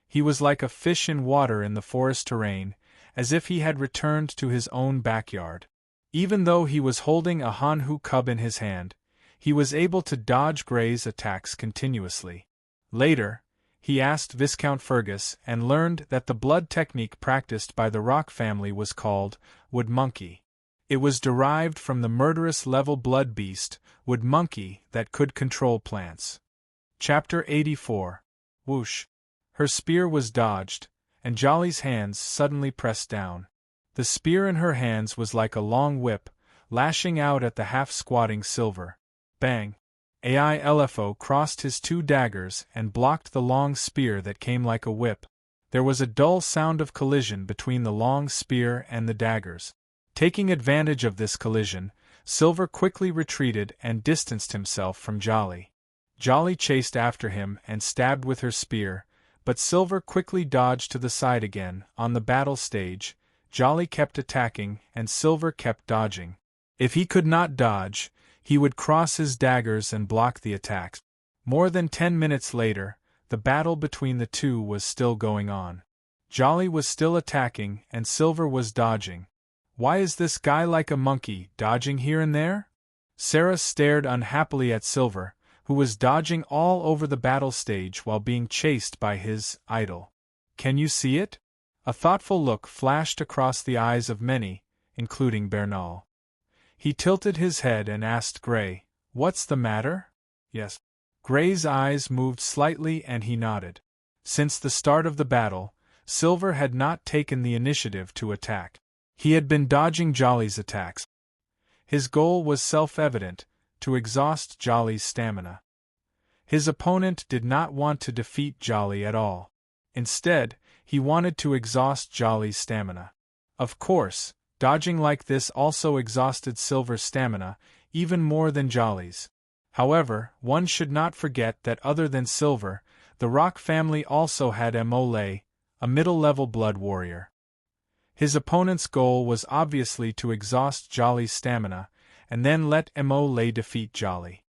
He was like a fish in water in the forest terrain, as if he had returned to his own backyard. Even though he was holding a Hanhu cub in his hand, he was able to dodge Gray's attacks continuously. Later, he asked Viscount Fergus and learned that the blood technique practiced by the Rock family was called Wood Monkey. It was derived from the murderous level blood beast, Wood Monkey, that could control plants. Chapter 84. Whoosh! Her spear was dodged, and Jolly's hands suddenly pressed down. The spear in her hands was like a long whip, lashing out at the half-squatting Silver. Bang! Ai LFO crossed his 2 daggers and blocked the long spear that came like a whip. There was a dull sound of collision between the long spear and the daggers. Taking advantage of this collision, Silver quickly retreated and distanced himself from Jolly. Jolly chased after him and stabbed with her spear, but Silver quickly dodged to the side again. On the battle stage, Jolly kept attacking and Silver kept dodging. If he could not dodge, he would cross his daggers and block the attacks. More than 10 minutes later, the battle between the two was still going on. Jolly was still attacking and Silver was dodging. "Why is this guy like a monkey, dodging here and there?" Sarah stared unhappily at Silver, who was dodging all over the battle stage while being chased by his idol. "Can you see it?" A thoughtful look flashed across the eyes of many, including Bernal. He tilted his head and asked Gray, "What's the matter?" "Yes." Gray's eyes moved slightly and he nodded. Since the start of the battle, Silver had not taken the initiative to attack. He had been dodging Jolly's attacks. His goal was self-evident, to exhaust Jolly's stamina. His opponent did not want to defeat Jolly at all. Instead, he wanted to exhaust Jolly's stamina. Of course, dodging like this also exhausted Silver's stamina, even more than Jolly's. However, one should not forget that other than Silver, the Rock family also had Emole, a middle-level blood warrior. His opponent's goal was obviously to exhaust Jolly's stamina, and then let Emole defeat Jolly.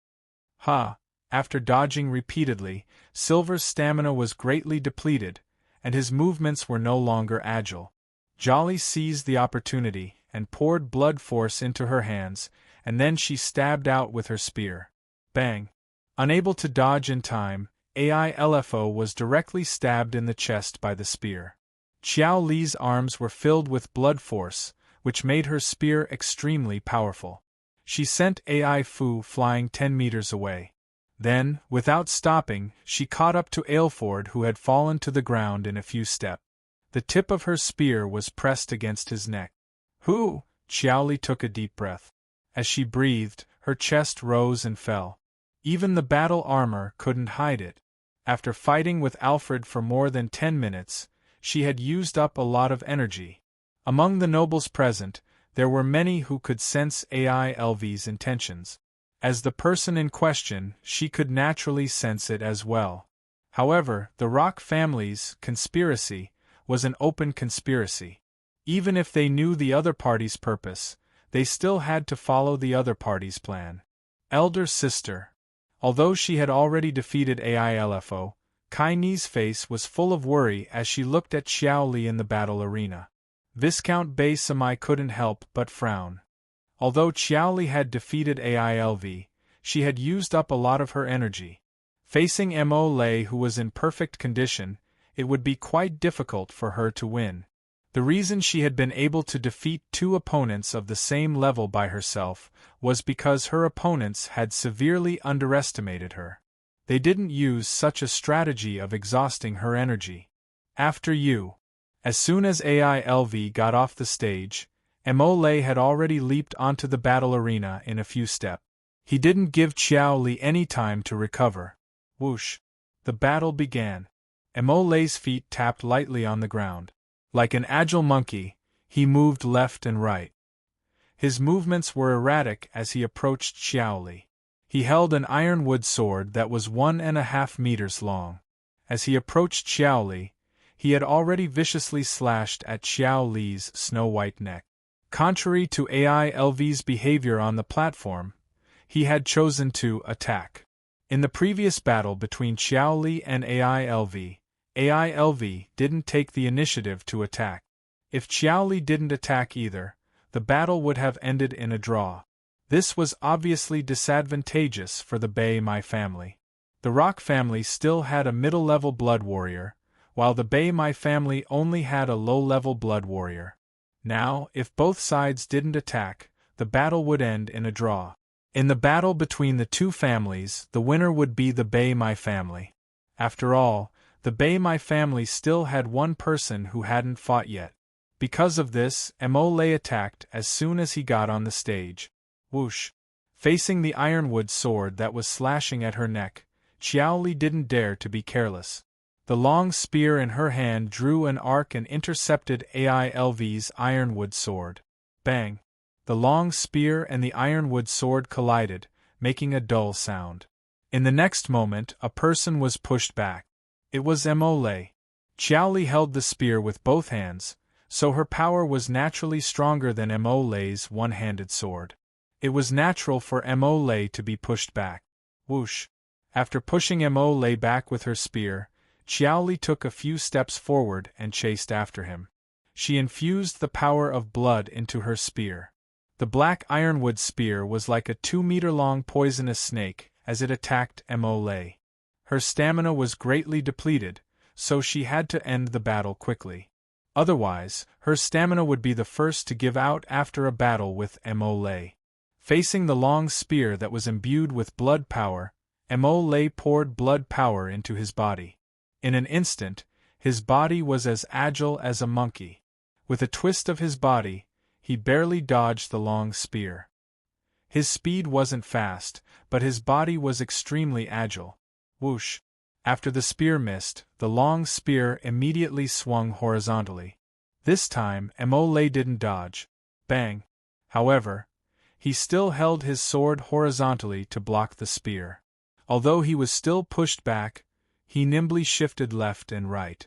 After dodging repeatedly, Silver's stamina was greatly depleted, and his movements were no longer agile. Jolly seized the opportunity and poured blood force into her hands, and then she stabbed out with her spear. Bang! Unable to dodge in time, AILFO was directly stabbed in the chest by the spear. Xiao Li's arms were filled with blood force, which made her spear extremely powerful. She sent AI Fu flying 10 meters away. Then, without stopping, she caught up to Aylford, who had fallen to the ground in a few steps. The tip of her spear was pressed against his neck. Hu! Xiao Li took a deep breath. As she breathed, her chest rose and fell. Even the battle armor couldn't hide it. After fighting with Alfred for more than 10 minutes, she had used up a lot of energy. Among the nobles present, there were many who could sense AILV's intentions. As the person in question, she could naturally sense it as well. However, the Rock family's conspiracy was an open conspiracy. Even if they knew the other party's purpose, they still had to follow the other party's plan. Elder sister. Although she had already defeated AILFO, Kai Ni's face was full of worry as she looked at Xiao Li in the battle arena. Viscount Bei Samai couldn't help but frown. Although Xiao Li had defeated AILV, she had used up a lot of her energy. Facing Emole, who was in perfect condition, it would be quite difficult for her to win. The reason she had been able to defeat 2 opponents of the same level by herself was because her opponents had severely underestimated her. They didn't use such a strategy of exhausting her energy. After you. As soon as AILV got off the stage, Emole had already leaped onto the battle arena in a few steps. He didn't give Xiao Li any time to recover. Whoosh! The battle began. Emole's feet tapped lightly on the ground. Like an agile monkey, he moved left and right. His movements were erratic as he approached Xiao Li. He held an ironwood sword that was 1.5 meters long. As he approached Xiao Li, he had already viciously slashed at Xiao Li's snow-white neck. Contrary to AILV's behavior on the platform, he had chosen to attack. In the previous battle between Xiao Li and AILV didn't take the initiative to attack. If Xiao Li didn't attack either, the battle would have ended in a draw. This was obviously disadvantageous for the Bei Mai family. The Rock family still had a middle-level blood warrior, while the Bei Mai family only had a low-level blood warrior. Now, if both sides didn't attack, the battle would end in a draw. In the battle between the 2 families, the winner would be the Bei Mai family. After all, the Bei Mai family still had one person who hadn't fought yet. Because of this, Emole attacked as soon as he got on the stage. Whoosh! Facing the ironwood sword that was slashing at her neck, Xiao Li didn't dare to be careless. The long spear in her hand drew an arc and intercepted AILV's ironwood sword. Bang! The long spear and the ironwood sword collided, making a dull sound. In the next moment, a person was pushed back. It was Emole. Xiao Li held the spear with both hands, so her power was naturally stronger than Emole's one-handed sword. It was natural for Emole to be pushed back. Whoosh! After pushing Emole back with her spear, Xiao Li took a few steps forward and chased after him. She infused the power of blood into her spear. The black ironwood spear was like a 2-meter-long poisonous snake as it attacked Emole. Her stamina was greatly depleted, so she had to end the battle quickly. Otherwise, her stamina would be the first to give out after a battle with Emole. Facing the long spear that was imbued with blood power, Mo poured blood power into his body. In an instant, his body was as agile as a monkey. With a twist of his body, he barely dodged the long spear. His speed wasn't fast, but his body was extremely agile. Whoosh! After the spear missed, the long spear immediately swung horizontally. This time, Mo didn't dodge. Bang! However, he still held his sword horizontally to block the spear. Although he was still pushed back, he nimbly shifted left and right.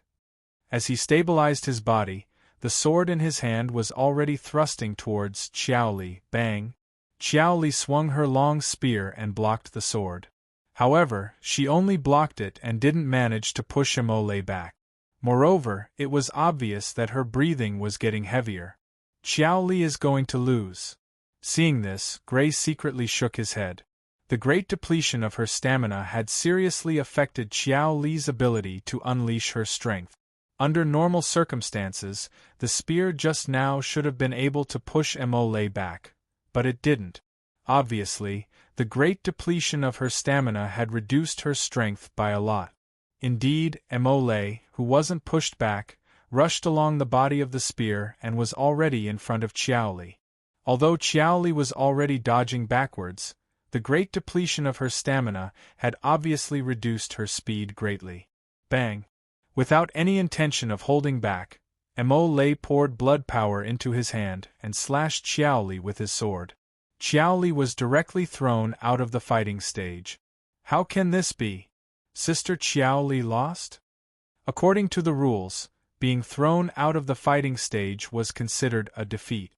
As he stabilized his body, the sword in his hand was already thrusting towards Xiaoli. Bang! Xiaoli swung her long spear and blocked the sword. However, she only blocked it and didn't manage to push Mo back. Moreover, it was obvious that her breathing was getting heavier. Xiaoli is going to lose. Seeing this, Gray secretly shook his head. The great depletion of her stamina had seriously affected Xiaoli's ability to unleash her strength. Under normal circumstances, the spear just now should have been able to push Mo back, but it didn't. Obviously, the great depletion of her stamina had reduced her strength by a lot. Indeed, Mo, who wasn't pushed back, rushed along the body of the spear and was already in front of Xiaoli. Although Xiaoli was already dodging backwards, the great depletion of her stamina had obviously reduced her speed greatly. Bang! Without any intention of holding back, Mo poured blood power into his hand and slashed Xiaoli with his sword. Xiaoli was directly thrown out of the fighting stage. How can this be? Sister Xiaoli lost? According to the rules, being thrown out of the fighting stage was considered a defeat.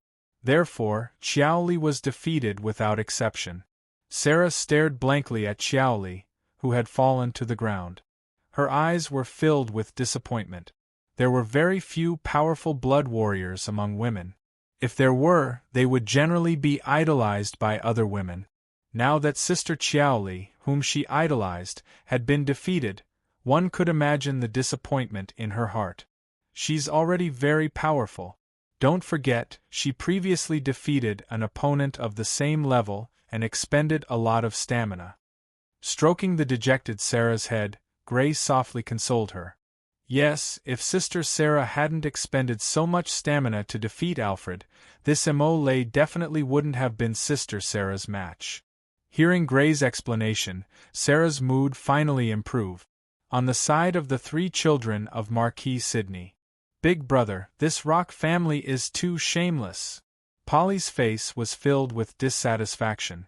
Therefore, Xiaoli was defeated without exception. Sarah stared blankly at Xiaoli, who had fallen to the ground. Her eyes were filled with disappointment. There were very few powerful blood warriors among women. If there were, they would generally be idolized by other women. Now that Sister Xiaoli, whom she idolized, had been defeated, one could imagine the disappointment in her heart. She's already very powerful. Don't forget, she previously defeated an opponent of the same level and expended a lot of stamina. Stroking the dejected Sarah's head, Gray softly consoled her. Yes, if Sister Sarah hadn't expended so much stamina to defeat Alfred, this Mo definitely wouldn't have been Sister Sarah's match. Hearing Gray's explanation, Sarah's mood finally improved. On the side of the three children of Marquis Sidney. Big brother, this Rock family is too shameless. Polly's face was filled with dissatisfaction.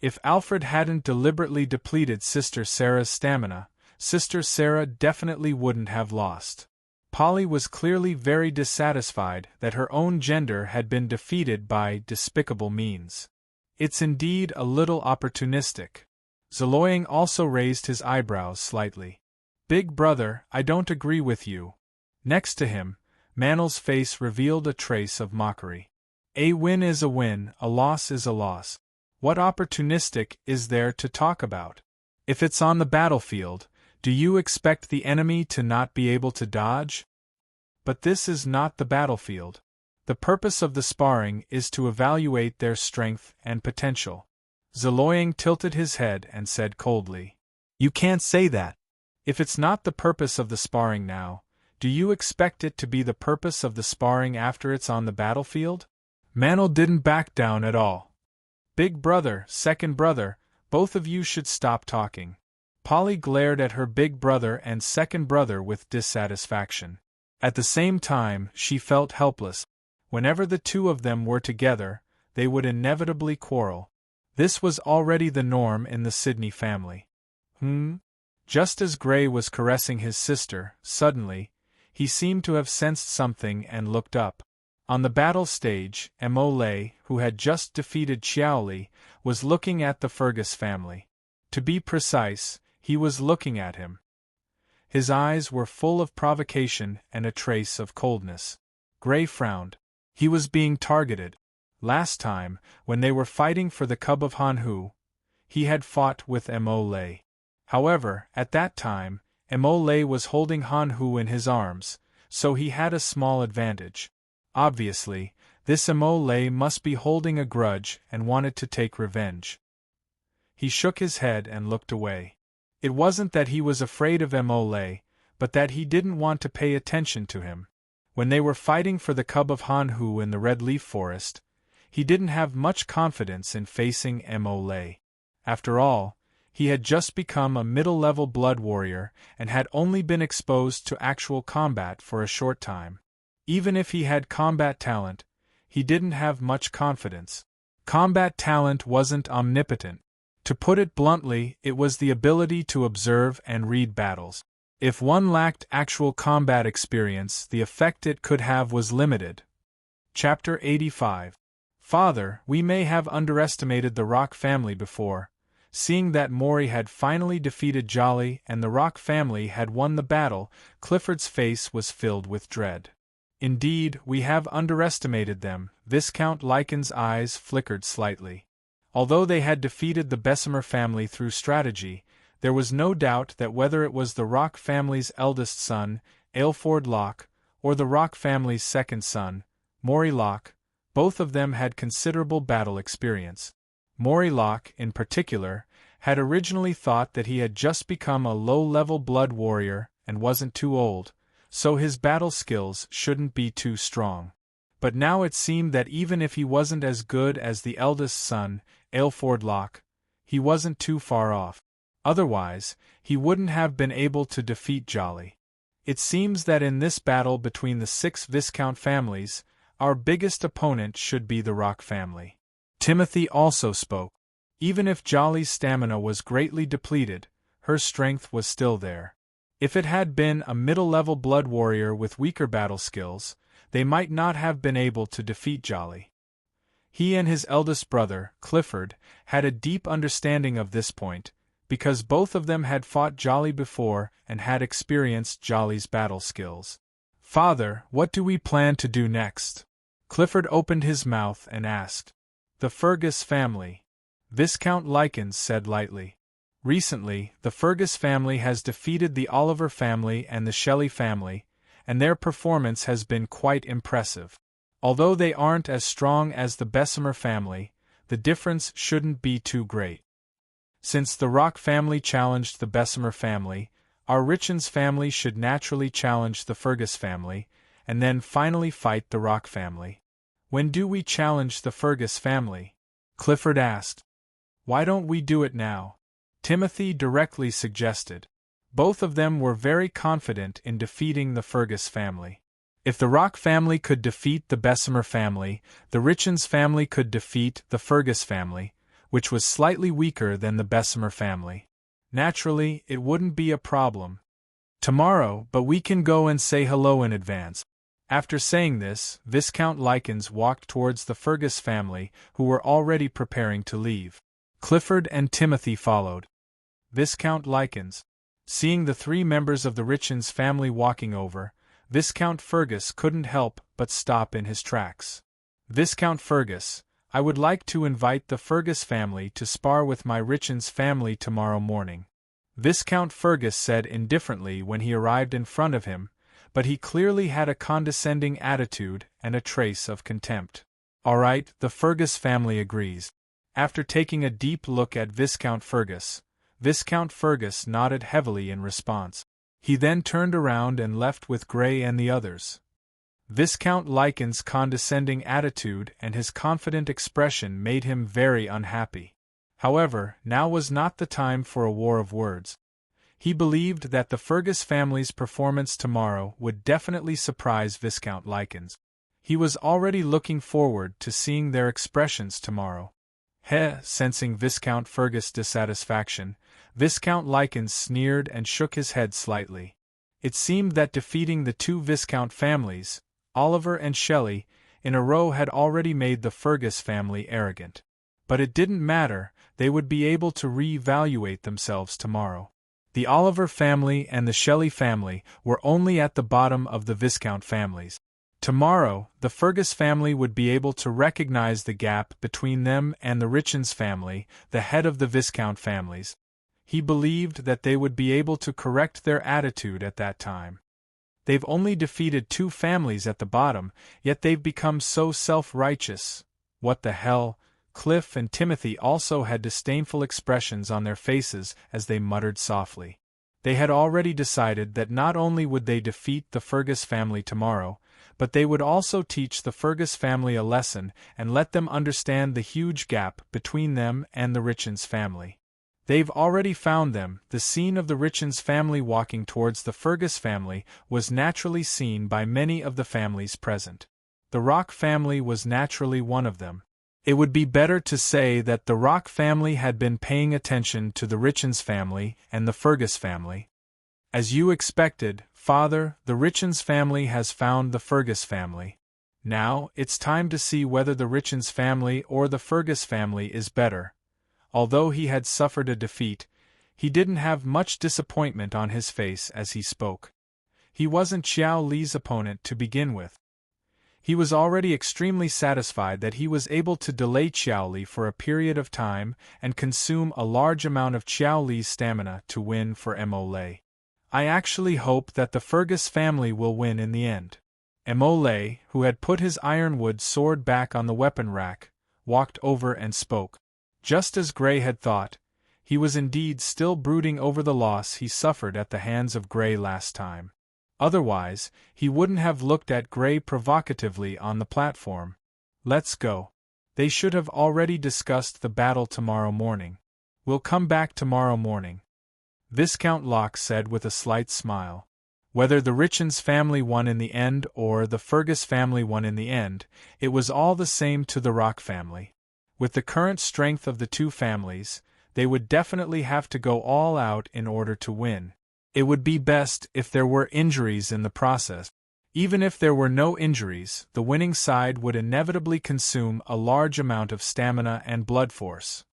If Alfred hadn't deliberately depleted Sister Sarah's stamina, Sister Sarah definitely wouldn't have lost. Polly was clearly very dissatisfied that her own gender had been defeated by despicable means. It's indeed a little opportunistic. Zaloyang also raised his eyebrows slightly. Big brother, I don't agree with you. Next to him, Manel's face revealed a trace of mockery. A win is a win, a loss is a loss. What opportunistic is there to talk about? If it's on the battlefield, do you expect the enemy to not be able to dodge? But this is not the battlefield. The purpose of the sparring is to evaluate their strength and potential. Zaloyang tilted his head and said coldly. You can't say that. If it's not the purpose of the sparring now, do you expect it to be the purpose of the sparring after it's on the battlefield? Manel didn't back down at all. Big brother, second brother, both of you should stop talking. Polly glared at her big brother and second brother with dissatisfaction. At the same time, she felt helpless. Whenever the two of them were together, they would inevitably quarrel. This was already the norm in the Sidney family. Just as Gray was caressing his sister, suddenly, he seemed to have sensed something and looked up. On the battle stage, Mo, who had just defeated Xiaoli, was looking at the Fergus family. To be precise, he was looking at him. His eyes were full of provocation and a trace of coldness. Gray frowned. He was being targeted. Last time, when they were fighting for the cub of Hanhu, he had fought with Mo. However, at that time, Mo was holding Hanhu in his arms, so he had a small advantage. Obviously, this Mo must be holding a grudge and wanted to take revenge. He shook his head and looked away. It wasn't that he was afraid of Mole, but that he didn't want to pay attention to him. When they were fighting for the cub of Hanhu in the Red Leaf Forest, he didn't have much confidence in facing Mole. After all, he had just become a middle-level blood warrior and had only been exposed to actual combat for a short time. Even if he had combat talent, he didn't have much confidence. Combat talent wasn't omnipotent. To put it bluntly, it was the ability to observe and read battles. If one lacked actual combat experience, the effect it could have was limited. Chapter 85. Father, we may have underestimated the Rock family before. Seeing that Mori had finally defeated Jolly and the Rock family had won the battle, Clifford's face was filled with dread. Indeed, we have underestimated them. Viscount Lycan's eyes flickered slightly. Although they had defeated the Bessemer family through strategy, there was no doubt that whether it was the Rock family's eldest son, Aylford Locke, or the Rock family's second son, Maury Locke, both of them had considerable battle experience. Maury Locke, in particular, had originally thought that he had just become a low-level blood warrior and wasn't too old, so his battle skills shouldn't be too strong. But now it seemed that even if he wasn't as good as the eldest son, Aylford Locke, he wasn't too far off. Otherwise, he wouldn't have been able to defeat Jolly. It seems that in this battle between the 6 Viscount families, our biggest opponent should be the Rock family. Timothy also spoke. Even if Jolly's stamina was greatly depleted, her strength was still there. If it had been a middle-level blood warrior with weaker battle skills, they might not have been able to defeat Jolly. He and his eldest brother, Clifford, had a deep understanding of this point, because both of them had fought Jolly before and had experienced Jolly's battle skills. Father, what do we plan to do next? Clifford opened his mouth and asked. The Fergus family. Viscount Lycan said lightly. Recently, the Fergus family has defeated the Oliver family and the Shelley family, and their performance has been quite impressive. Although they aren't as strong as the Bessemer family, the difference shouldn't be too great. Since the Rock family challenged the Bessemer family, our Richens family should naturally challenge the Fergus family, and then finally fight the Rock family. When do we challenge the Fergus family? Clifford asked. Why don't we do it now? Timothy directly suggested. Both of them were very confident in defeating the Fergus family. If the Rock family could defeat the Bessemer family, the Richens family could defeat the Fergus family, which was slightly weaker than the Bessemer family. Naturally, it wouldn't be a problem. Tomorrow, but we can go and say hello in advance. After saying this, Viscount Lycans walked towards the Fergus family, who were already preparing to leave. Clifford and Timothy followed. Viscount Lycans. Seeing the 3 members of the Richens family walking over, Viscount Fergus couldn't help but stop in his tracks. Viscount Fergus, I would like to invite the Fergus family to spar with my Richens family tomorrow morning. Viscount Fergus said indifferently when he arrived in front of him, but he clearly had a condescending attitude and a trace of contempt. All right, the Fergus family agrees. After taking a deep look at Viscount Fergus nodded heavily in response. He then turned around and left with Gray and the others. Viscount Lycan's condescending attitude and his confident expression made him very unhappy. However, now was not the time for a war of words. He believed that the Fergus family's performance tomorrow would definitely surprise Viscount Lycans. He was already looking forward to seeing their expressions tomorrow. Sensing Viscount Fergus' dissatisfaction, Viscount Lycans sneered and shook his head slightly. It seemed that defeating the 2 Viscount families, Oliver and Shelley, in a row had already made the Fergus family arrogant. But it didn't matter, they would be able to re-evaluate themselves tomorrow. The Oliver family and the Shelley family were only at the bottom of the Viscount families. Tomorrow, the Fergus family would be able to recognize the gap between them and the Richens family, the head of the Viscount families. He believed that they would be able to correct their attitude at that time. They've only defeated 2 families at the bottom, yet they've become so self-righteous. What the hell? Cliff and Timothy also had disdainful expressions on their faces as they muttered softly. They had already decided that not only would they defeat the Fergus family tomorrow, but they would also teach the Fergus family a lesson and let them understand the huge gap between them and the Richens family. They've already found them. The scene of the Richens family walking towards the Fergus family was naturally seen by many of the families present. The Rock family was naturally one of them. It would be better to say that the Rock family had been paying attention to the Richens family and the Fergus family. As you expected, Father, the Richens family has found the Fergus family. Now, it's time to see whether the Richens family or the Fergus family is better. Although he had suffered a defeat, he didn't have much disappointment on his face as he spoke. He wasn't Xiao Li's opponent to begin with. He was already extremely satisfied that he was able to delay Xiao Li for a period of time and consume a large amount of Xiao Li's stamina to win for Mo Lei. I actually hope that the Fergus family will win in the end. Mo Lei, who had put his ironwood sword back on the weapon rack, walked over and spoke. Just as Gray had thought, he was indeed still brooding over the loss he suffered at the hands of Gray last time. Otherwise, he wouldn't have looked at Gray provocatively on the platform. Let's go. They should have already discussed the battle tomorrow morning. We'll come back tomorrow morning, Viscount Locke said with a slight smile. Whether the Richens family won in the end or the Fergus family won in the end, it was all the same to the Rock family. With the current strength of the two families, they would definitely have to go all out in order to win. It would be best if there were injuries in the process. Even if there were no injuries, the winning side would inevitably consume a large amount of stamina and blood force.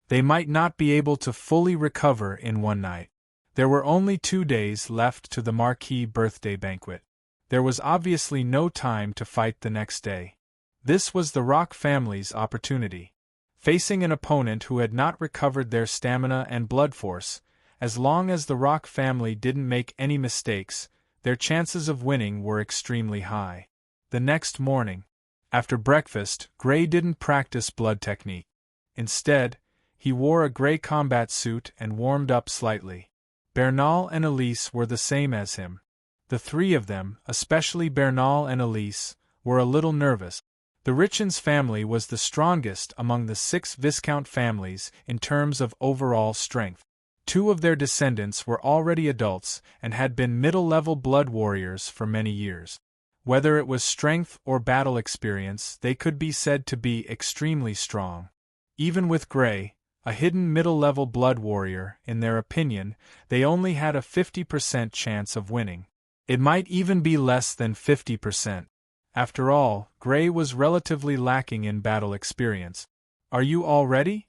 They might not be able to fully recover in one night. There were only 2 days left to the Marquis birthday banquet. There was obviously no time to fight the next day. This was the Rock family's opportunity. Facing an opponent who had not recovered their stamina and blood force, as long as the Rock family didn't make any mistakes, their chances of winning were extremely high. The next morning, after breakfast, Gray didn't practice blood technique. Instead, he wore a gray combat suit and warmed up slightly. Bernal and Elise were the same as him. The three of them, especially Bernal and Elise, were a little nervous. The Richens family was the strongest among the 6 Viscount families in terms of overall strength. 2 of their descendants were already adults and had been middle-level blood warriors for many years. Whether it was strength or battle experience, they could be said to be extremely strong. Even with Gray, a hidden middle-level blood warrior, in their opinion, they only had a 50% chance of winning. It might even be less than 50%. After all, Gray was relatively lacking in battle experience. Are you all ready?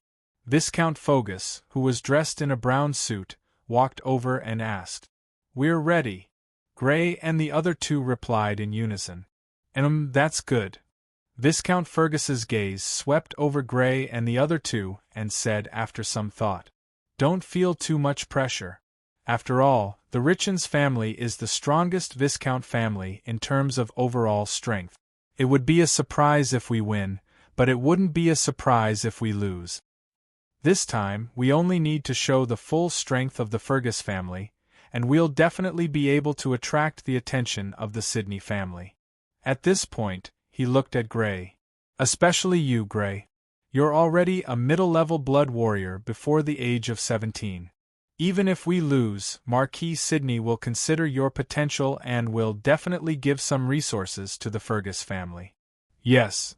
Viscount Fergus, who was dressed in a brown suit, walked over and asked. We're ready. Gray and the other 2 replied in unison. That's good. Viscount Fergus's gaze swept over Gray and the other 2 and said after some thought. Don't feel too much pressure. After all, the Richens family is the strongest Viscount family in terms of overall strength. It would be a surprise if we win, but it wouldn't be a surprise if we lose. This time, we only need to show the full strength of the Fergus family, and we'll definitely be able to attract the attention of the Sidney family. At this point, he looked at Gray. Especially you, Gray. You're already a middle-level blood warrior before the age of 17. Even if we lose, Marquis Sidney will consider your potential and will definitely give some resources to the Fergus family. Yes.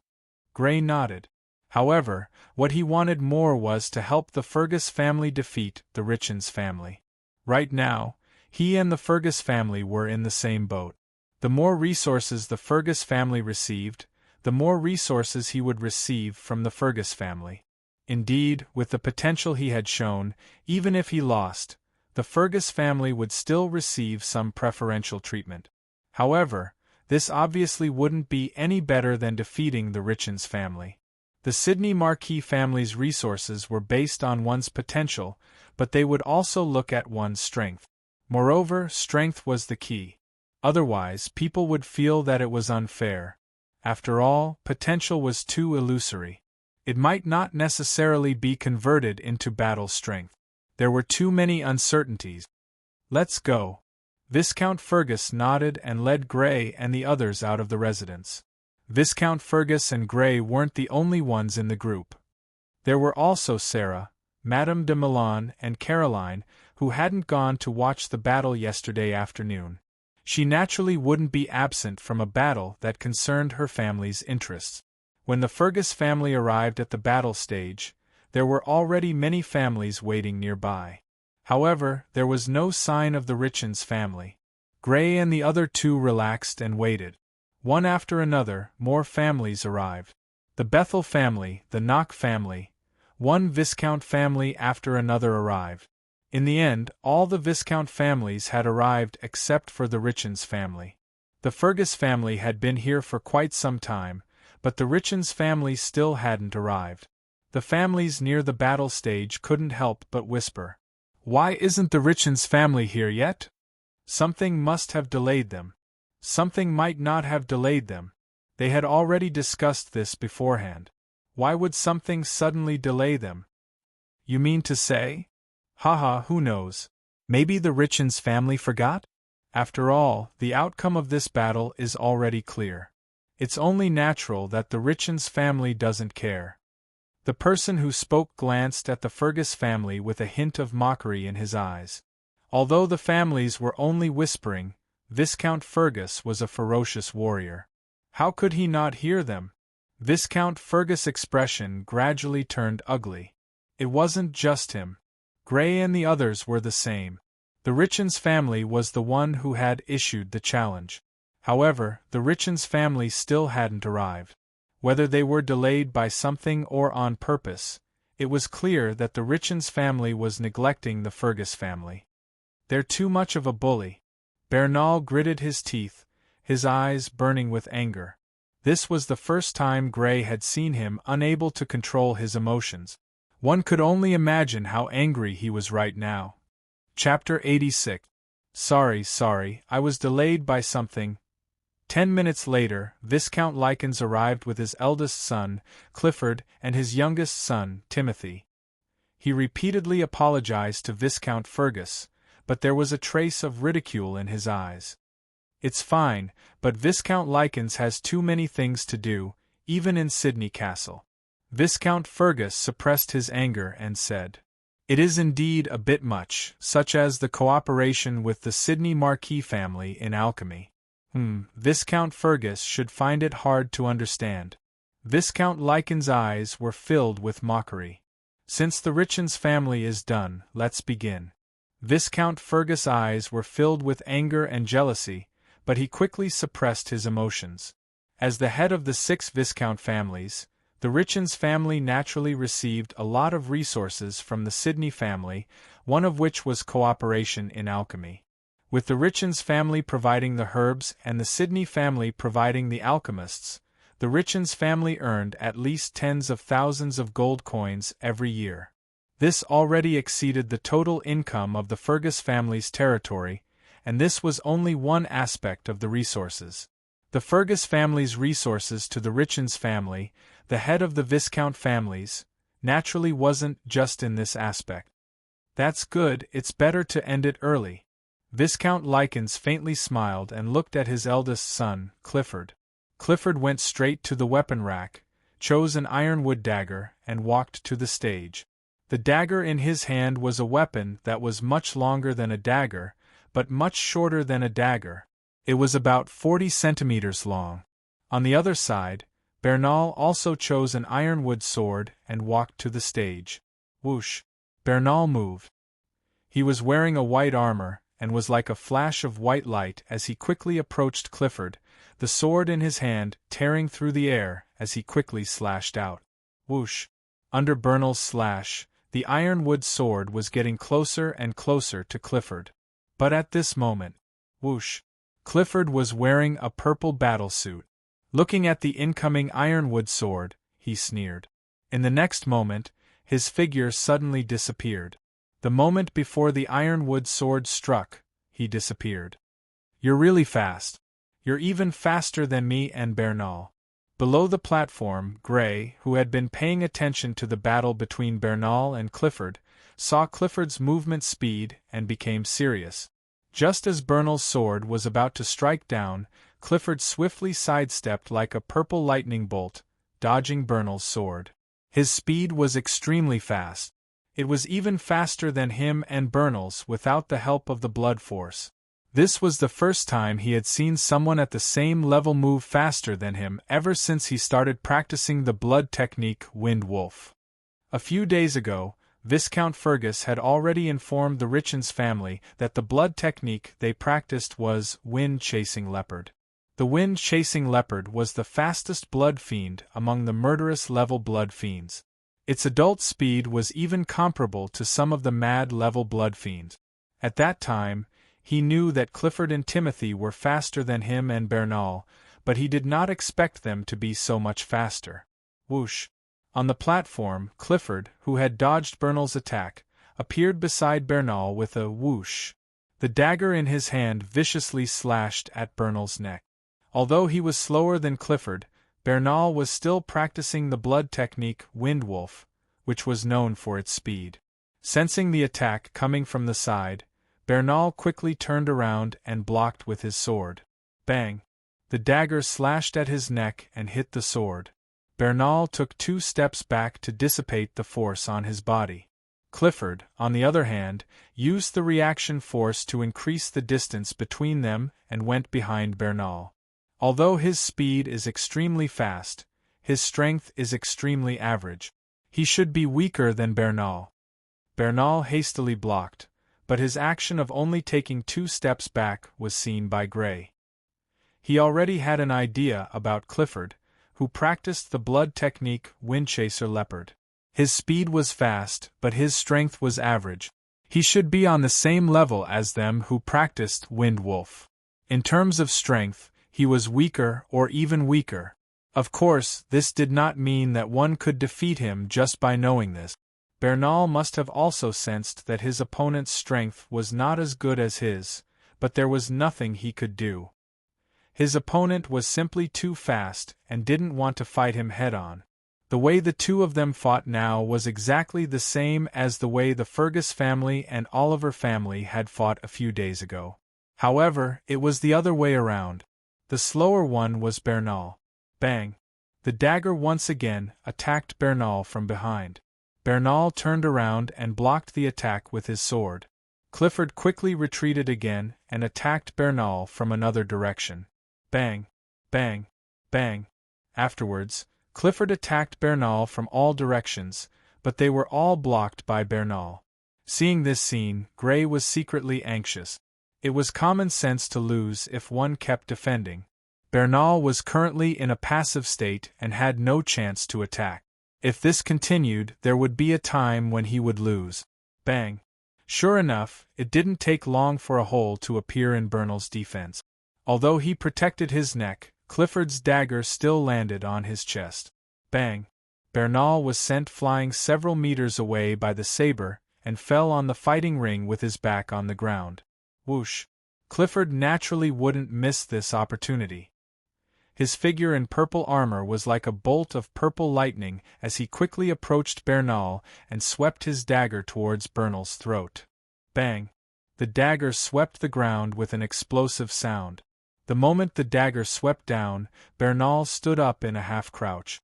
Gray nodded. However, what he wanted more was to help the Fergus family defeat the Richens family. Right now, he and the Fergus family were in the same boat. The more resources the Fergus family received, the more resources he would receive from the Fergus family. Indeed, with the potential he had shown, even if he lost, the Fergus family would still receive some preferential treatment. However, this obviously wouldn't be any better than defeating the Richens family. The Sidney Marquis family's resources were based on one's potential, but they would also look at one's strength. Moreover, strength was the key. Otherwise, people would feel that it was unfair. After all, potential was too illusory. It might not necessarily be converted into battle strength. There were too many uncertainties. Let's go. Viscount Fergus nodded and led Grey and the others out of the residence. Viscount Fergus and Grey weren't the only ones in the group. There were also Sarah, Madame de Milan and Caroline, who hadn't gone to watch the battle yesterday afternoon. She naturally wouldn't be absent from a battle that concerned her family's interests. When the Fergus family arrived at the battle stage, there were already many families waiting nearby. However, there was no sign of the Richens family. Grey and the other two relaxed and waited. One after another, more families arrived. The Bethel family, the Knock family, one Viscount family after another arrived. In the end, all the Viscount families had arrived except for the Richens family. The Fergus family had been here for quite some time, but the Richens family still hadn't arrived. The families near the battle stage couldn't help but whisper, "Why isn't the Richens family here yet? Something must have delayed them." Something might not have delayed them. They had already discussed this beforehand. Why would something suddenly delay them? You mean to say? Haha, who knows? Maybe the Richens family forgot? After all, the outcome of this battle is already clear. It's only natural that the Richens family doesn't care. The person who spoke glanced at the Fergus family with a hint of mockery in his eyes. Although the families were only whispering, Viscount Fergus was a ferocious warrior. How could he not hear them? Viscount Fergus' expression gradually turned ugly. It wasn't just him. Grey and the others were the same. The Richens family was the one who had issued the challenge. However, the Richens family still hadn't arrived. Whether they were delayed by something or on purpose, it was clear that the Richens family was neglecting the Fergus family. They're too much of a bully. Bernal gritted his teeth, his eyes burning with anger. This was the first time Grey had seen him unable to control his emotions. One could only imagine how angry he was right now. Chapter 86. Sorry, I was delayed by something. 10 minutes later, Viscount Lykins arrived with his eldest son, Clifford, and his youngest son, Timothy. He repeatedly apologized to Viscount Fergus, but there was a trace of ridicule in his eyes. It's fine, but Viscount Lykins has too many things to do, even in Sydney Castle. Viscount Fergus suppressed his anger and said, "It is indeed a bit much, such as the cooperation with the Sydney Marquis family in alchemy." Viscount Fergus should find it hard to understand. Viscount Lykins' eyes were filled with mockery. "Since the Richens family is done, let's begin." Viscount Fergus' eyes were filled with anger and jealousy, but he quickly suppressed his emotions. As the head of the 6 Viscount families, the Richens family naturally received a lot of resources from the Sydney family, one of which was cooperation in alchemy. With the Richens family providing the herbs and the Sydney family providing the alchemists, the Richens family earned at least tens of thousands of gold coins every year. This already exceeded the total income of the Fergus family's territory, and this was only one aspect of the resources. The Fergus family's resources to the Richens family, the head of the Viscount families, naturally wasn't just in this aspect. "That's good, it's better to end it early." Viscount Lykins faintly smiled and looked at his eldest son, Clifford. Clifford went straight to the weapon rack, chose an ironwood dagger, and walked to the stage. The dagger in his hand was a weapon that was much longer than a dagger, but much shorter than a dagger. It was about 40 centimeters long. On the other side, Bernal also chose an ironwood sword and walked to the stage. Whoosh! Bernal moved. He was wearing a white armor, and was like a flash of white light as he quickly approached Clifford, the sword in his hand tearing through the air as he quickly slashed out. Whoosh! Under Bernal's slash, the ironwood sword was getting closer and closer to Clifford. But at this moment, whoosh! Clifford was wearing a purple battlesuit. Looking at the incoming ironwood sword, he sneered. In the next moment, his figure suddenly disappeared. The moment before the ironwood sword struck, he disappeared. "You're really fast. You're even faster than me and Bernal." Below the platform, Gray, who had been paying attention to the battle between Bernal and Clifford, saw Clifford's movement speed and became serious. Just as Bernal's sword was about to strike down, Clifford swiftly sidestepped like a purple lightning bolt, dodging Bernal's sword. His speed was extremely fast. It was even faster than him and Bernal's without the help of the blood force. This was the first time he had seen someone at the same level move faster than him ever since he started practicing the blood technique Wind Wolf. A few days ago, Viscount Fergus had already informed the Richens family that the blood technique they practiced was wind-chasing leopard. The wind-chasing leopard was the fastest blood fiend among the murderous level blood fiends. Its adult speed was even comparable to some of the mad level blood fiends. At that time, he knew that Clifford and Timothy were faster than him and Bernal, but he did not expect them to be so much faster. Whoosh! On the platform, Clifford, who had dodged Bernal's attack, appeared beside Bernal with a whoosh. The dagger in his hand viciously slashed at Bernal's neck. Although he was slower than Clifford, Bernal was still practicing the blood technique Wind Wolf, which was known for its speed. Sensing the attack coming from the side, Bernal quickly turned around and blocked with his sword. Bang! The dagger slashed at his neck and hit the sword. Bernal took 2 steps back to dissipate the force on his body. Clifford, on the other hand, used the reaction force to increase the distance between them and went behind Bernal. Although his speed is extremely fast, his strength is extremely average. He should be weaker than Bernal. Bernal hastily blocked, but his action of only taking 2 steps back was seen by Gray. He already had an idea about Clifford, who practiced the blood technique Windchaser Leopard. His speed was fast, but his strength was average. He should be on the same level as them who practiced Wind Wolf. In terms of strength, he was weaker or even weaker. Of course, this did not mean that one could defeat him just by knowing this. Bernal must have also sensed that his opponent's strength was not as good as his, but there was nothing he could do. His opponent was simply too fast and didn't want to fight him head-on. The way the two of them fought now was exactly the same as the way the Fergus family and Oliver family had fought a few days ago. However, it was the other way around. The slower one was Bernal. Bang! The dagger once again attacked Bernal from behind. Bernal turned around and blocked the attack with his sword. Clifford quickly retreated again and attacked Bernal from another direction. Bang! Bang! Bang! Afterwards, Clifford attacked Bernal from all directions, but they were all blocked by Bernal. Seeing this scene, Gray was secretly anxious. It was common sense to lose if one kept defending. Bernal was currently in a passive state and had no chance to attack. If this continued, there would be a time when he would lose. Bang! Sure enough, it didn't take long for a hole to appear in Bernal's defense. Although he protected his neck, Clifford's dagger still landed on his chest. Bang! Bernal was sent flying several meters away by the saber and fell on the fighting ring with his back on the ground. Whoosh! Clifford naturally wouldn't miss this opportunity. His figure in purple armor was like a bolt of purple lightning as he quickly approached Bernal and swept his dagger towards Bernal's throat. Bang! The dagger swept the ground with an explosive sound. The moment the dagger swept down, Bernal stood up in a half-crouch.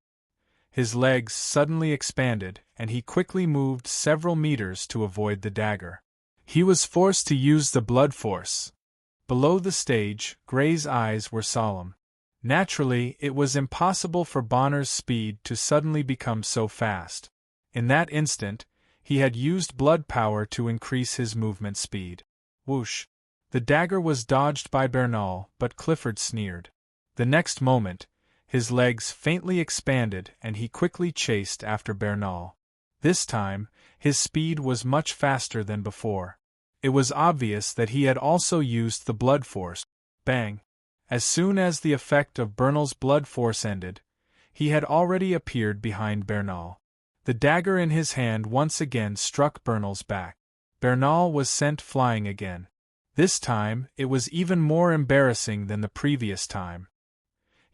His legs suddenly expanded, and he quickly moved several meters to avoid the dagger. He was forced to use the blood force. Below the stage, Gray's eyes were solemn. Naturally, it was impossible for Bonner's speed to suddenly become so fast. In that instant, he had used blood power to increase his movement speed. Whoosh! The dagger was dodged by Bernal, but Clifford sneered. The next moment, his legs faintly expanded and he quickly chased after Bernal. This time, his speed was much faster than before. It was obvious that he had also used the blood force. Bang! As soon as the effect of Bernal's blood force ended, he had already appeared behind Bernal. The dagger in his hand once again struck Bernal's back. Bernal was sent flying again. This time, it was even more embarrassing than the previous time.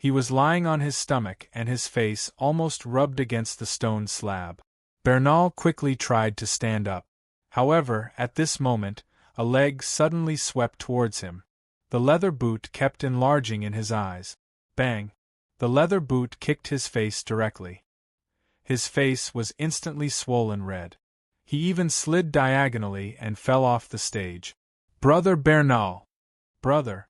He was lying on his stomach and his face almost rubbed against the stone slab. Bernal quickly tried to stand up. However, at this moment, a leg suddenly swept towards him. The leather boot kept enlarging in his eyes. Bang! The leather boot kicked his face directly. His face was instantly swollen red. He even slid diagonally and fell off the stage. Brother Bernal! Brother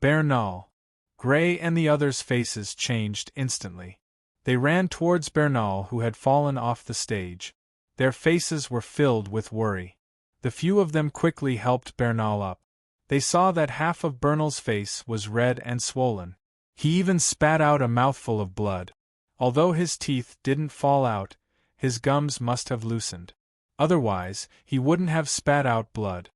Bernal! Gray and the others' faces changed instantly. They ran towards Bernal, who had fallen off the stage. Their faces were filled with worry. The few of them quickly helped Bernal up. They saw that half of Bernal's face was red and swollen. He even spat out a mouthful of blood. Although his teeth didn't fall out, his gums must have loosened. Otherwise, he wouldn't have spat out blood.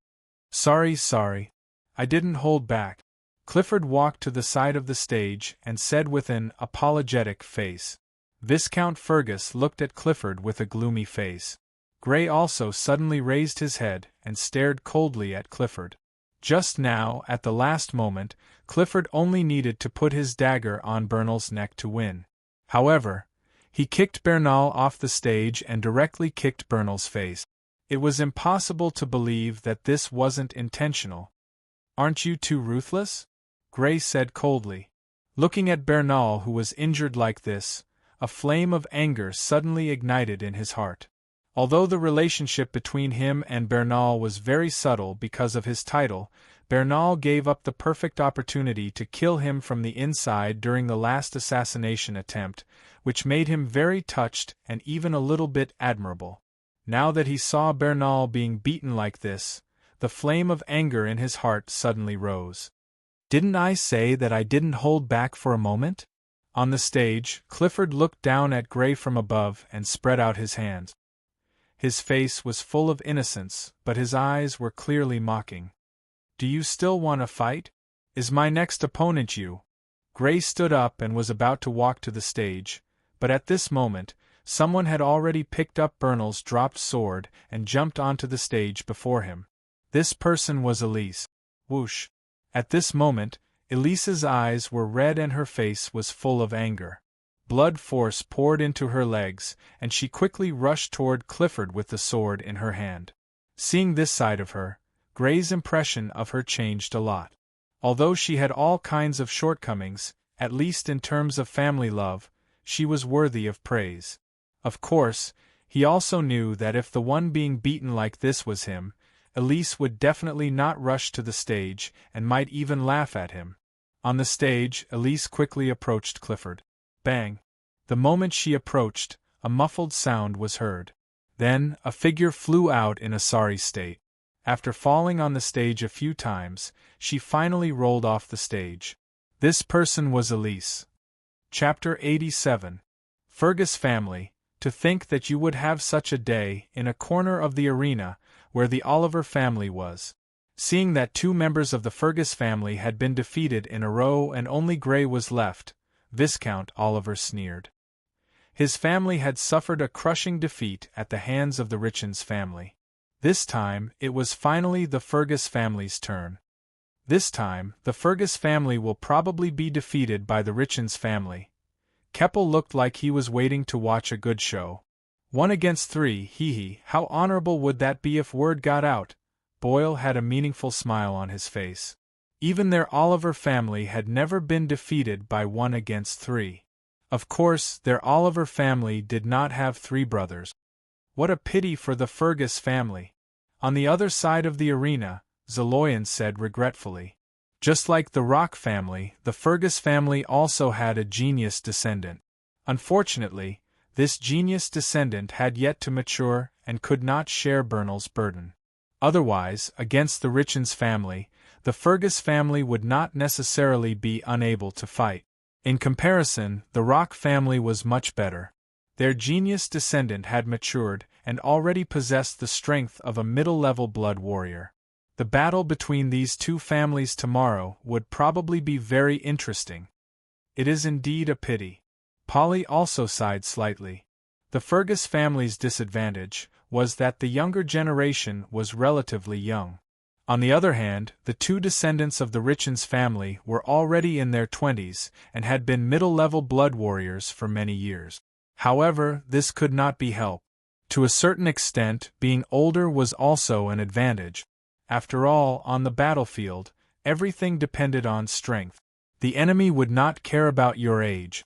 Sorry. I didn't hold back. Clifford walked to the side of the stage and said with an apologetic face. Viscount Fergus looked at Clifford with a gloomy face. Gray also suddenly raised his head and stared coldly at Clifford. Just now, at the last moment, Clifford only needed to put his dagger on Bernal's neck to win. However, he kicked Bernal off the stage and directly kicked Bernal's face. It was impossible to believe that this wasn't intentional. Aren't you too ruthless? Gray said coldly. Looking at Bernal, who was injured like this, a flame of anger suddenly ignited in his heart. Although the relationship between him and Bernal was very subtle because of his title, Bernal gave up the perfect opportunity to kill him from the inside during the last assassination attempt, which made him very touched and even a little bit admirable. Now that he saw Bernal being beaten like this, the flame of anger in his heart suddenly rose. Didn't I say that I didn't hold back for a moment? On the stage, Clifford looked down at Gray from above and spread out his hands. His face was full of innocence, but his eyes were clearly mocking. Do you still want to fight? Is my next opponent you? Gray stood up and was about to walk to the stage, but at this moment, someone had already picked up Bernal's dropped sword and jumped onto the stage before him. This person was Elise. Whoosh! At this moment, Elise's eyes were red and her face was full of anger. Blood force poured into her legs, and she quickly rushed toward Clifford with the sword in her hand. Seeing this side of her, Gray's impression of her changed a lot. Although she had all kinds of shortcomings, at least in terms of family love, she was worthy of praise. Of course, he also knew that if the one being beaten like this was him, Elise would definitely not rush to the stage and might even laugh at him. On the stage, Elise quickly approached Clifford. Bang! The moment she approached, a muffled sound was heard. Then, a figure flew out in a sorry state. After falling on the stage a few times, she finally rolled off the stage. This person was Elise. Chapter 87. Fergus family. To think that you would have such a day in a corner of the arena where the Oliver family was. Seeing that 2 members of the Fergus family had been defeated in a row and only Gray was left, Viscount Oliver sneered. His family had suffered a crushing defeat at the hands of the Richens family. This time, it was finally the Fergus family's turn. This time, the Fergus family will probably be defeated by the Richens family. Keppel looked like he was waiting to watch a good show. 1 against 3, hee, how honorable would that be if word got out? Boyle had a meaningful smile on his face. Even their Oliver family had never been defeated by 1 against 3. Of course, their Oliver family did not have 3 brothers. What a pity for the Fergus family. On the other side of the arena, Zaloyan said regretfully. Just like the Rock family, the Fergus family also had a genius descendant. Unfortunately, this genius descendant had yet to mature and could not share Bernal's burden. Otherwise, against the Richens family, the Fergus family would not necessarily be unable to fight. In comparison, the Rock family was much better. Their genius descendant had matured and already possessed the strength of a middle-level blood warrior. The battle between these 2 families tomorrow would probably be very interesting. It is indeed a pity. Polly also sighed slightly. The Fergus family's disadvantage was that the younger generation was relatively young. On the other hand, the two descendants of the Richens family were already in their 20s and had been middle-level blood warriors for many years. However, this could not be helped. To a certain extent, being older was also an advantage. After all, on the battlefield, everything depended on strength. The enemy would not care about your age.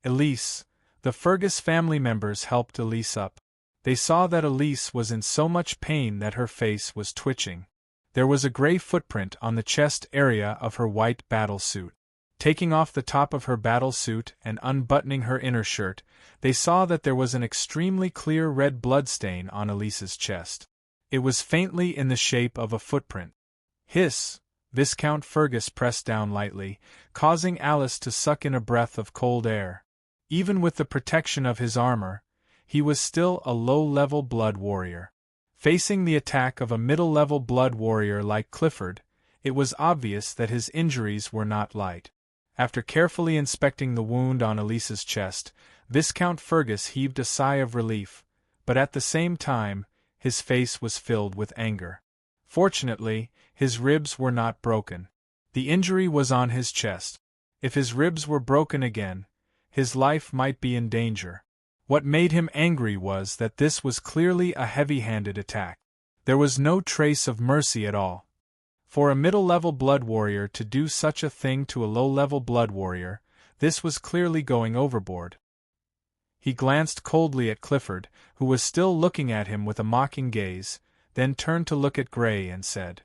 Elise. The Fergus family members helped Elise up. They saw that Elise was in so much pain that her face was twitching. There was a gray footprint on the chest area of her white battle suit. Taking off the top of her battle suit and unbuttoning her inner shirt, they saw that there was an extremely clear red bloodstain on Elise's chest. It was faintly in the shape of a footprint. Hiss! Viscount Fergus pressed down lightly, causing Alice to suck in a breath of cold air. Even with the protection of his armor, he was still a low-level blood warrior. Facing the attack of a middle-level blood warrior like Clifford, it was obvious that his injuries were not light. After carefully inspecting the wound on Elise's chest, Viscount Fergus heaved a sigh of relief, but at the same time, his face was filled with anger. Fortunately, his ribs were not broken. The injury was on his chest. If his ribs were broken again, his life might be in danger. What made him angry was that this was clearly a heavy-handed attack. There was no trace of mercy at all. For a middle-level blood warrior to do such a thing to a low-level blood warrior, this was clearly going overboard. He glanced coldly at Clifford, who was still looking at him with a mocking gaze, then turned to look at Gray and said,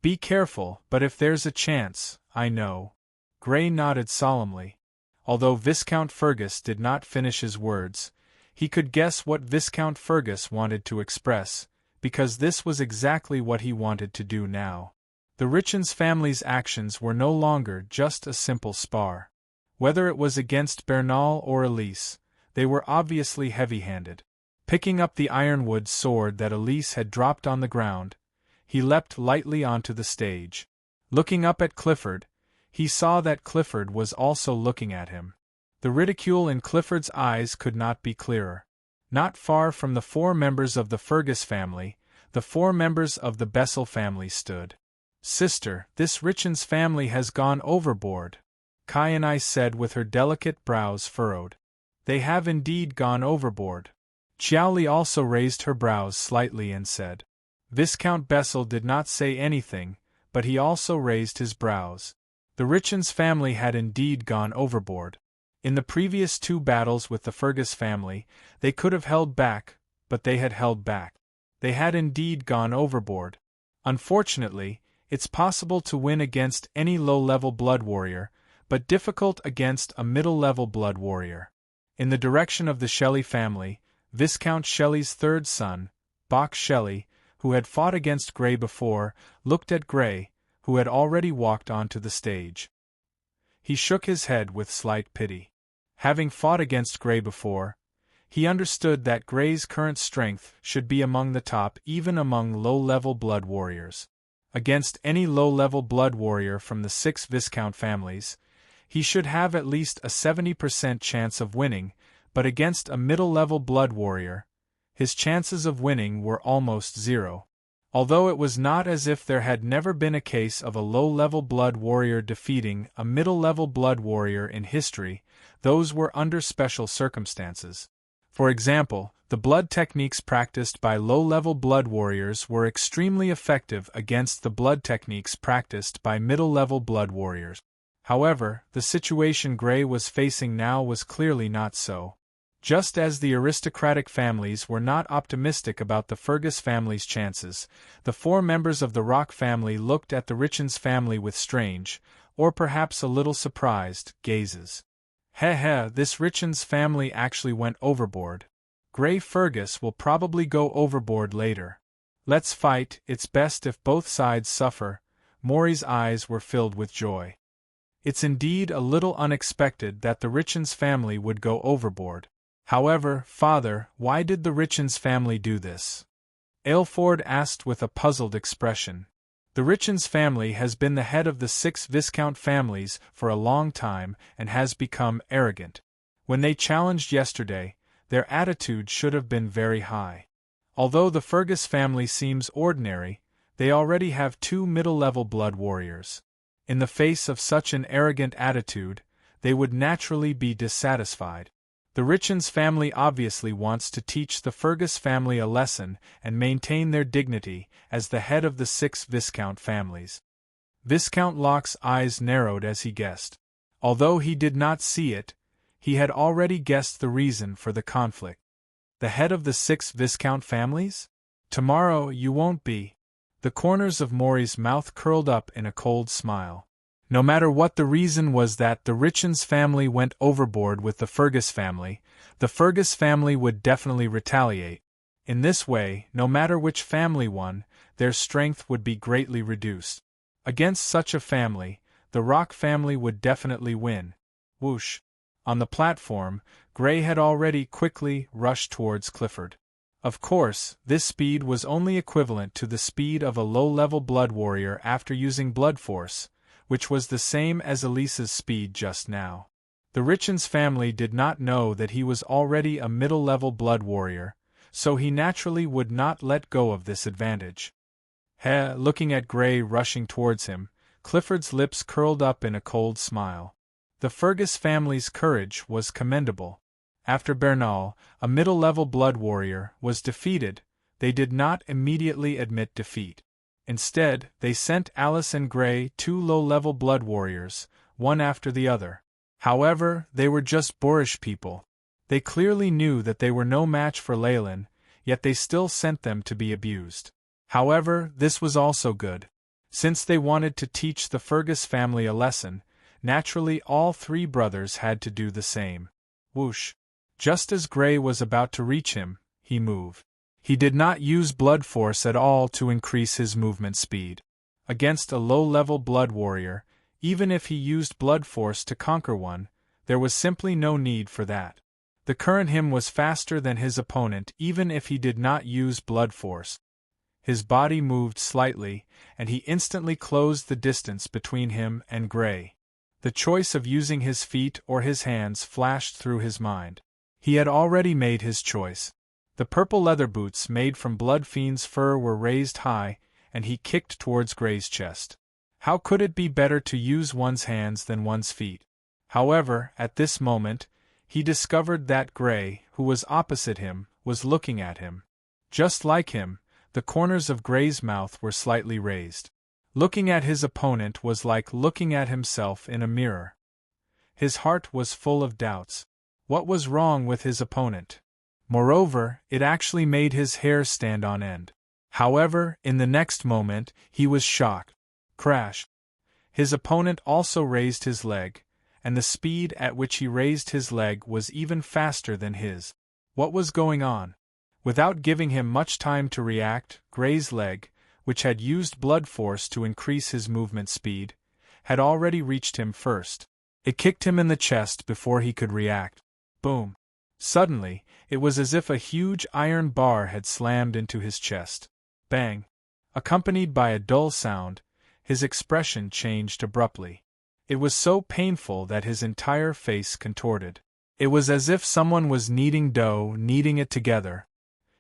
"Be careful, but if there's a chance, I know." Gray nodded solemnly. Although Viscount Fergus did not finish his words, he could guess what Viscount Fergus wanted to express, because this was exactly what he wanted to do now. The Richens family's actions were no longer just a simple spar. Whether it was against Bernal or Elise, they were obviously heavy-handed. Picking up the ironwood sword that Elise had dropped on the ground, he leapt lightly onto the stage. Looking up at Clifford, he saw that Clifford was also looking at him. The ridicule in Clifford's eyes could not be clearer. Not far from the four members of the Fergus family, the four members of the Bessel family stood. "Sister, this Richens family has gone overboard," Kyanai said with her delicate brows furrowed. "They have indeed gone overboard." Chiaoli also raised her brows slightly and said. Viscount Bessel did not say anything, but he also raised his brows. The Richens family had indeed gone overboard. In the previous two battles with the Fergus family, they could have held back, but they had held back. They had indeed gone overboard. Unfortunately, it's possible to win against any low-level blood warrior, but difficult against a middle-level blood warrior. In the direction of the Shelley family, Viscount Shelley's third son, Bach Shelley, who had fought against Gray before, looked at Gray, who had already walked onto the stage. He shook his head with slight pity. Having fought against Gray before, he understood that Gray's current strength should be among the top even among low-level blood warriors. Against any low-level blood warrior from the 6 Viscount families, he should have at least a 70% chance of winning, but against a middle-level blood warrior, his chances of winning were almost zero. Although it was not as if there had never been a case of a low-level blood warrior defeating a middle-level blood warrior in history, those were under special circumstances. For example, the blood techniques practiced by low-level blood warriors were extremely effective against the blood techniques practiced by middle-level blood warriors. However, the situation Gray was facing now was clearly not so. Just as the aristocratic families were not optimistic about the Fergus family's chances, the 4 members of the Rock family looked at the Richens family with strange, or perhaps a little surprised, gazes. This Richens family actually went overboard. Gray Fergus will probably go overboard later. Let's fight, it's best if both sides suffer. Maury's eyes were filled with joy. It's indeed a little unexpected that the Richens family would go overboard. However, Father, why did the Richens family do this? Aylford asked with a puzzled expression. The Richens family has been the head of the 6 Viscount families for a long time and has become arrogant. When they challenged yesterday, their attitude should have been very high. Although the Fergus family seems ordinary, They already have 2 middle-level blood warriors. In the face of such an arrogant attitude, they would naturally be dissatisfied. The Richens family obviously wants to teach the Fergus family a lesson and maintain their dignity as the head of the 6 Viscount families. Viscount Locke's eyes narrowed as he guessed. Although he did not see it, he had already guessed the reason for the conflict. The head of the 6 Viscount families? Tomorrow you won't be. The corners of Maury's mouth curled up in a cold smile. No matter what the reason was that the Richens family went overboard with the Fergus family, the Fergus family would definitely retaliate. In this way, no matter which family won, their strength would be greatly reduced. Against such a family, the Rock family would definitely win. Whoosh! On the platform, Grey had already quickly rushed towards Clifford. Of course, this speed was only equivalent to the speed of a low-level blood warrior after using blood force, which was the same as Elisa's speed just now. The Richens family did not know that he was already a middle-level blood warrior, so he naturally would not let go of this advantage. Looking at Grey rushing towards him, Clifford's lips curled up in a cold smile. The Fergus family's courage was commendable. After Bernal, a middle-level blood warrior, was defeated, they did not immediately admit defeat. Instead, they sent Alice and Grey 2 low-level blood warriors, one after the other. However, they were just boorish people. They clearly knew that they were no match for Leyland, yet they still sent them to be abused. However, this was also good. Since they wanted to teach the Fergus family a lesson, naturally all 3 brothers had to do the same. Whoosh! Just as Grey was about to reach him, he moved. He did not use blood force at all to increase his movement speed. Against a low-level blood warrior, even if he used blood force to conquer one, there was simply no need for that. The current him was faster than his opponent even if he did not use blood force. His body moved slightly, and he instantly closed the distance between him and Grey. The choice of using his feet or his hands flashed through his mind. He had already made his choice. The purple leather boots made from Blood Fiend's fur were raised high, and he kicked towards Grey's chest. How could it be better to use one's hands than one's feet? However, at this moment, he discovered that Grey, who was opposite him, was looking at him. Just like him, the corners of Grey's mouth were slightly raised. Looking at his opponent was like looking at himself in a mirror. His heart was full of doubts. What was wrong with his opponent? Moreover, it actually made his hair stand on end. However, in the next moment, he was shocked. Crash! His opponent also raised his leg, and the speed at which he raised his leg was even faster than his. What was going on? Without giving him much time to react, Grey's leg, which had used blood force to increase his movement speed, had already reached him first. It kicked him in the chest before he could react. Boom! Suddenly, it was as if a huge iron bar had slammed into his chest. Bang! Accompanied by a dull sound, his expression changed abruptly. It was so painful that his entire face contorted. It was as if someone was kneading dough, kneading it together.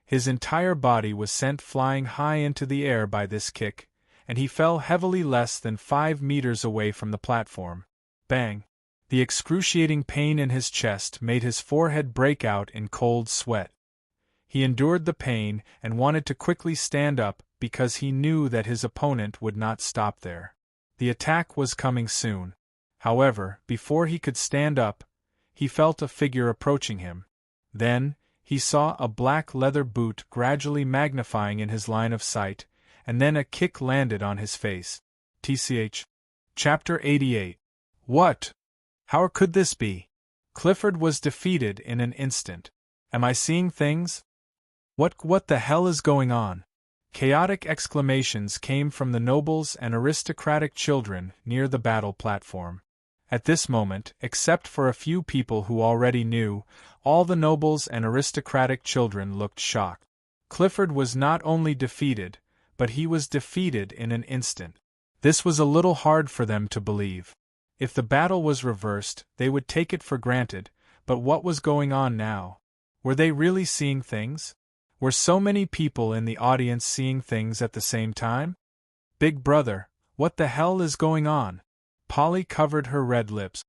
His entire body was sent flying high into the air by this kick, and he fell heavily less than 5 meters away from the platform. Bang! The excruciating pain in his chest made his forehead break out in cold sweat. He endured the pain and wanted to quickly stand up because he knew that his opponent would not stop there. The attack was coming soon. However, before he could stand up, he felt a figure approaching him. Then, he saw a black leather boot gradually magnifying in his line of sight, and then a kick landed on his face. TCH. Chapter 88. What? How could this be? Clifford was defeated in an instant. Am I seeing things? What the hell is going on? Chaotic exclamations came from the nobles and aristocratic children near the battle platform. At this moment, except for a few people who already knew, all the nobles and aristocratic children looked shocked. Clifford was not only defeated, but he was defeated in an instant. This was a little hard for them to believe. If the battle was reversed, they would take it for granted, but what was going on now? Were they really seeing things? Were so many people in the audience seeing things at the same time? Big brother, what the hell is going on? Polly covered her red lips.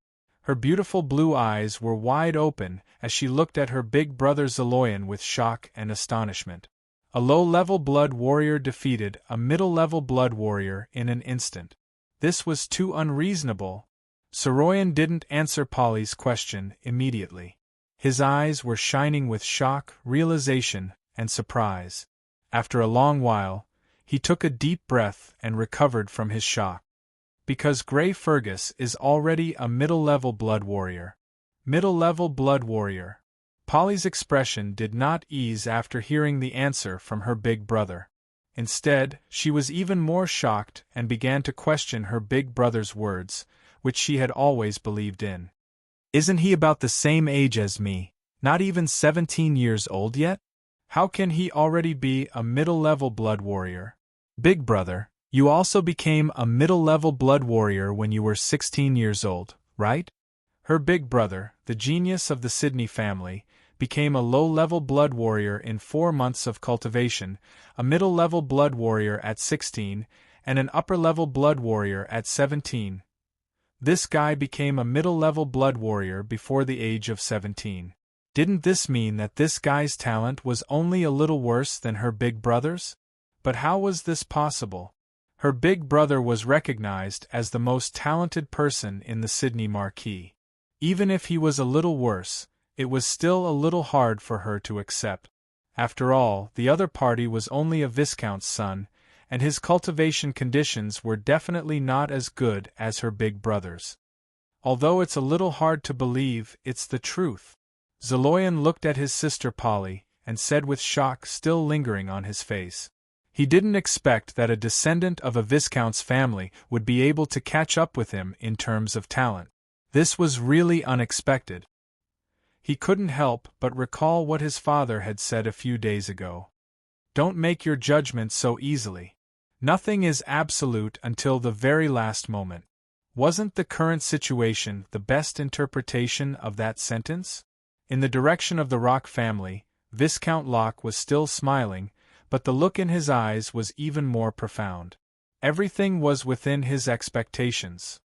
Her beautiful blue eyes were wide open as she looked at her big brother Zeloyan with shock and astonishment. A low-level blood warrior defeated a middle-level blood warrior in an instant. This was too unreasonable. Zeloyan didn't answer Polly's question immediately. His eyes were shining with shock, realization, and surprise. After a long while, he took a deep breath and recovered from his shock. Because Grey Fergus is already a middle-level blood warrior. Middle-level blood warrior. Polly's expression did not ease after hearing the answer from her big brother. Instead, she was even more shocked and began to question her big brother's words, which she had always believed in. Isn't he about the same age as me, not even 17 years old yet? How can he already be a middle-level blood warrior? Big brother, you also became a middle-level blood warrior when you were 16 years old, right? Her big brother, the genius of the Sydney family, became a low-level blood warrior in 4 months of cultivation, a middle-level blood warrior at 16, and an upper-level blood warrior at 17. This guy became a middle-level blood warrior before the age of 17. Didn't this mean that this guy's talent was only a little worse than her big brother's? But how was this possible? Her big brother was recognized as the most talented person in the Sydney Marquee. Even if he was a little worse, it was still a little hard for her to accept. After all, the other party was only a viscount's son, and his cultivation conditions were definitely not as good as her big brother's. Although it's a little hard to believe, it's the truth. Zeloyan looked at his sister Polly, and said with shock still lingering on his face. He didn't expect that a descendant of a viscount's family would be able to catch up with him in terms of talent. This was really unexpected. He couldn't help but recall what his father had said a few days ago. Don't make your judgment so easily. Nothing is absolute until the very last moment. Wasn't the current situation the best interpretation of that sentence? In the direction of the Rock family, Viscount Locke was still smiling, but the look in his eyes was even more profound. Everything was within his expectations.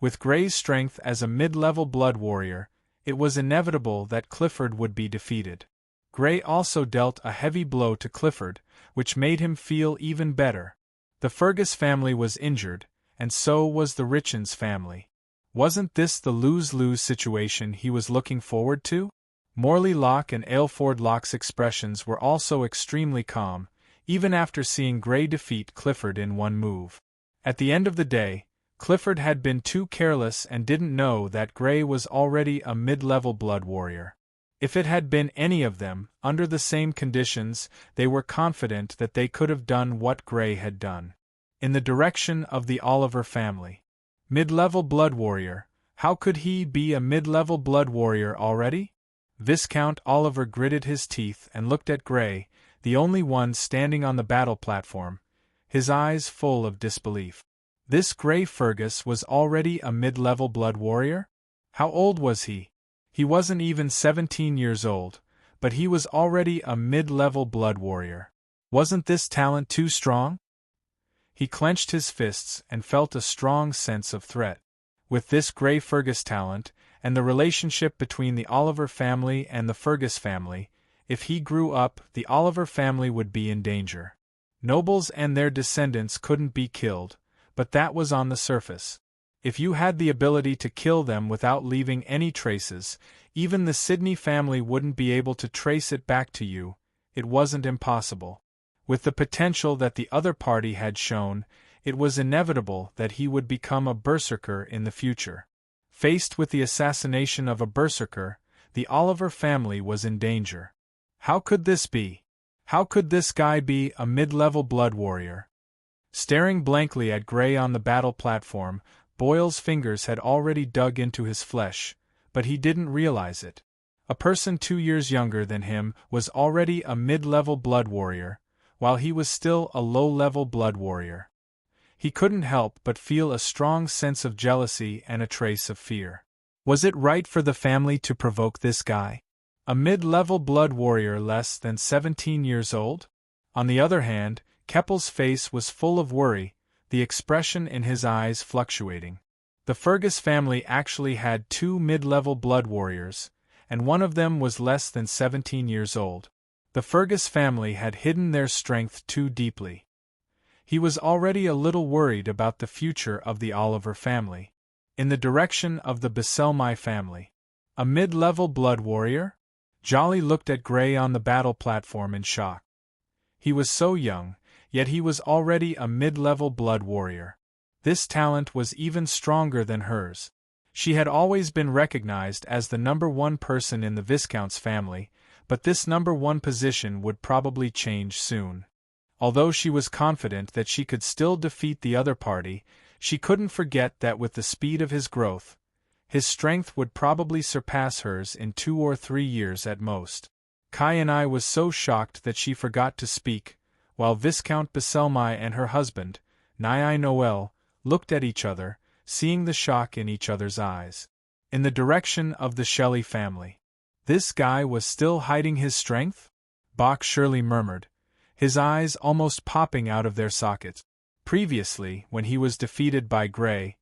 With Grey's strength as a mid-level blood warrior, it was inevitable that Clifford would be defeated. Grey also dealt a heavy blow to Clifford, which made him feel even better. The Fergus family was injured, and so was the Richens family. Wasn't this the lose-lose situation he was looking forward to? Morley Locke and Aylford Locke's expressions were also extremely calm, even after seeing Grey defeat Clifford in one move. At the end of the day, Clifford had been too careless and didn't know that Grey was already a mid-level blood warrior. If it had been any of them, under the same conditions, they were confident that they could have done what Grey had done. In the direction of the Oliver family. Mid-level blood warrior, how could he be a mid-level blood warrior already? Viscount Oliver gritted his teeth and looked at Grey, the only one standing on the battle platform, his eyes full of disbelief. This Grey Fergus was already a mid-level blood warrior? How old was he? He wasn't even 17 years old, but he was already a mid-level blood warrior. Wasn't this talent too strong? He clenched his fists and felt a strong sense of threat. With this Grey Fergus talent, and the relationship between the Oliver family and the Fergus family, if he grew up, the Oliver family would be in danger. Nobles and their descendants couldn't be killed, but that was on the surface. If you had the ability to kill them without leaving any traces, even the Sydney family wouldn't be able to trace it back to you. It wasn't impossible. With the potential that the other party had shown, it was inevitable that he would become a berserker in the future. Faced with the assassination of a berserker, the Oliver family was in danger. How could this be? How could this guy be a mid-level blood warrior? Staring blankly at Grey on the battle platform, Boyle's fingers had already dug into his flesh, but he didn't realize it. A person 2 years younger than him was already a mid-level blood warrior, while he was still a low-level blood warrior. He couldn't help but feel a strong sense of jealousy and a trace of fear. Was it right for the family to provoke this guy? A mid-level blood warrior less than 17 years old? On the other hand, Keppel's face was full of worry, the expression in his eyes fluctuating. The Fergus family actually had 2 mid-level blood warriors, and one of them was less than 17 years old. The Fergus family had hidden their strength too deeply. He was already a little worried about the future of the Oliver family. In the direction of the Baselmi family. A mid-level blood warrior? Jolly looked at Gray on the battle platform in shock. He was so young, yet he was already a mid-level blood warrior. This talent was even stronger than hers. She had always been recognized as the number 1 person in the Viscount's family, but this number 1 position would probably change soon. Although she was confident that she could still defeat the other party, she couldn't forget that with the speed of his growth, his strength would probably surpass hers in 2 or 3 years at most. Kai and I was so shocked that she forgot to speak, while Viscount Baselmi and her husband, Nai Noel, looked at each other, seeing the shock in each other's eyes. In the direction of the Shelley family. This guy was still hiding his strength? Bach Shirley murmured, his eyes almost popping out of their sockets. Previously, when he was defeated by Gray,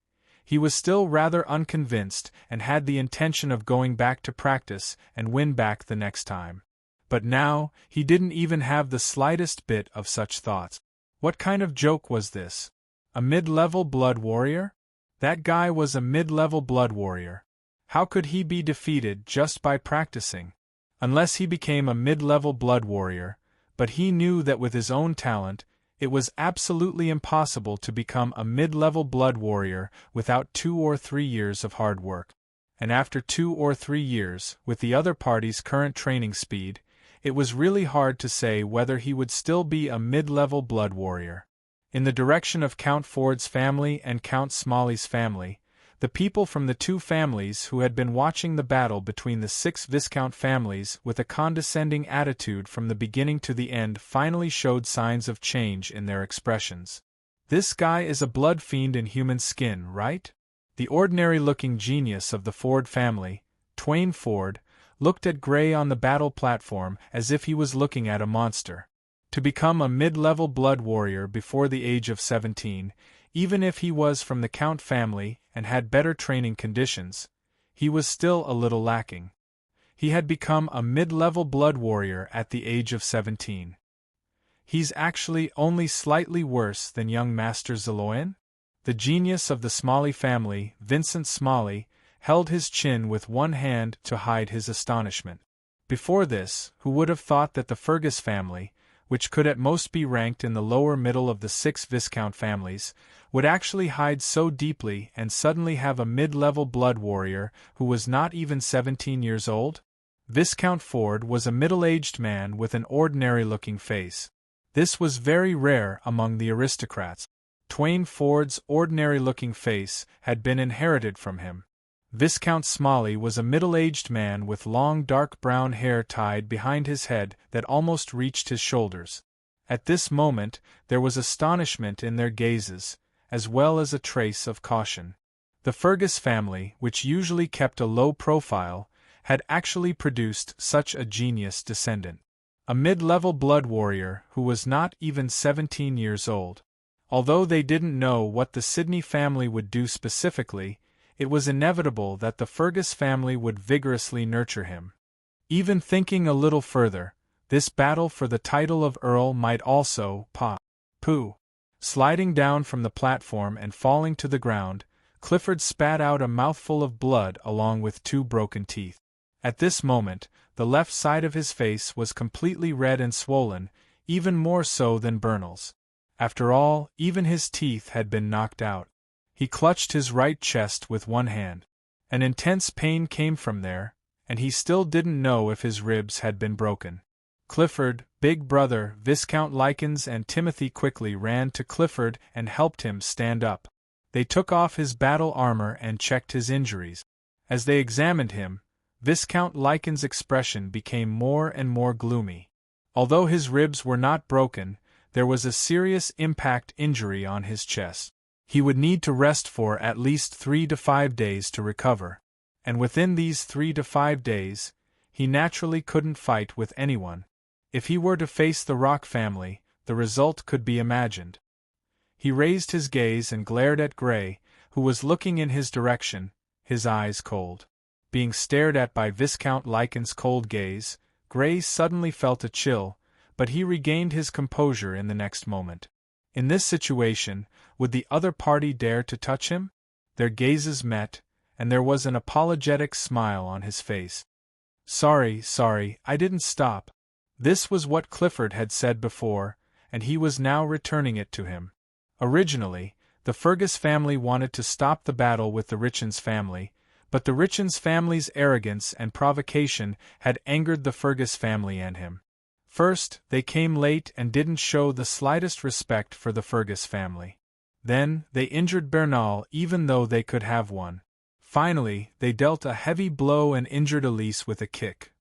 he was still rather unconvinced and had the intention of going back to practice and win back the next time. But now, he didn't even have the slightest bit of such thoughts. What kind of joke was this? A mid-level blood warrior? That guy was a mid-level blood warrior. How could he be defeated just by practicing? Unless he became a mid-level blood warrior, but he knew that with his own talent, it was absolutely impossible to become a mid-level blood warrior without 2 or 3 years of hard work. And after 2 or 3 years, with the other party's current training speed, it was really hard to say whether he would still be a mid-level blood warrior. In the direction of Count Ford's family and Count Smalley's family, the people from the 2 families who had been watching the battle between the 6 Viscount families with a condescending attitude from the beginning to the end finally showed signs of change in their expressions. This guy is a blood fiend in human skin, right? The ordinary-looking genius of the Ford family, Twain Ford, looked at Gray on the battle platform as if he was looking at a monster. To become a mid-level blood warrior before the age of 17, even if he was from the Count family and had better training conditions, he was still a little lacking. He had become a mid-level blood warrior at the age of 17. He's actually only slightly worse than young Master Zeloin? The genius of the Smalley family, Vincent Smalley, held his chin with one hand to hide his astonishment. Before this, who would have thought that the Fergus family, which could at most be ranked in the lower middle of the 6 Viscount families, would actually hide so deeply and suddenly have a mid-level blood warrior who was not even 17 years old? Viscount Ford was a middle-aged man with an ordinary-looking face. This was very rare among the aristocrats. Twain Ford's ordinary-looking face had been inherited from him. Viscount Smalley was a middle-aged man with long dark brown hair tied behind his head that almost reached his shoulders. At this moment, there was astonishment in their gazes, as well as a trace of caution. The Fergus family, which usually kept a low profile, had actually produced such a genius descendant. A mid-level blood warrior who was not even 17 years old. Although they didn't know what the Sidney family would do specifically, it was inevitable that the Fergus family would vigorously nurture him. Even thinking a little further, this battle for the title of Earl might also pooh. Sliding down from the platform and falling to the ground, Clifford spat out a mouthful of blood along with 2 broken teeth. At this moment, the left side of his face was completely red and swollen, even more so than Bernal's. After all, even his teeth had been knocked out. He clutched his right chest with one hand. An intense pain came from there, and he still didn't know if his ribs had been broken. Clifford, Big Brother, Viscount Lykins and Timothy quickly ran to Clifford and helped him stand up. They took off his battle armor and checked his injuries. As they examined him, Viscount Lykins' expression became more and more gloomy. Although his ribs were not broken, there was a serious impact injury on his chest. He would need to rest for at least 3 to 5 days to recover. And within these 3 to 5 days, he naturally couldn't fight with anyone. If he were to face the Rock family, the result could be imagined. He raised his gaze and glared at Gray, who was looking in his direction, his eyes cold. Being stared at by Viscount Lycan's cold gaze, Gray suddenly felt a chill, but he regained his composure in the next moment. In this situation, would the other party dare to touch him? Their gazes met, and there was an apologetic smile on his face. Sorry, I didn't stop." This was what Clifford had said before, and he was now returning it to him. Originally, the Fergus family wanted to stop the battle with the Richens family, but the Richens family's arrogance and provocation had angered the Fergus family and him. First, they came late and didn't show the slightest respect for the Fergus family. Then, they injured Bernal even though they could have won. Finally, they dealt a heavy blow and injured Elise with a kick.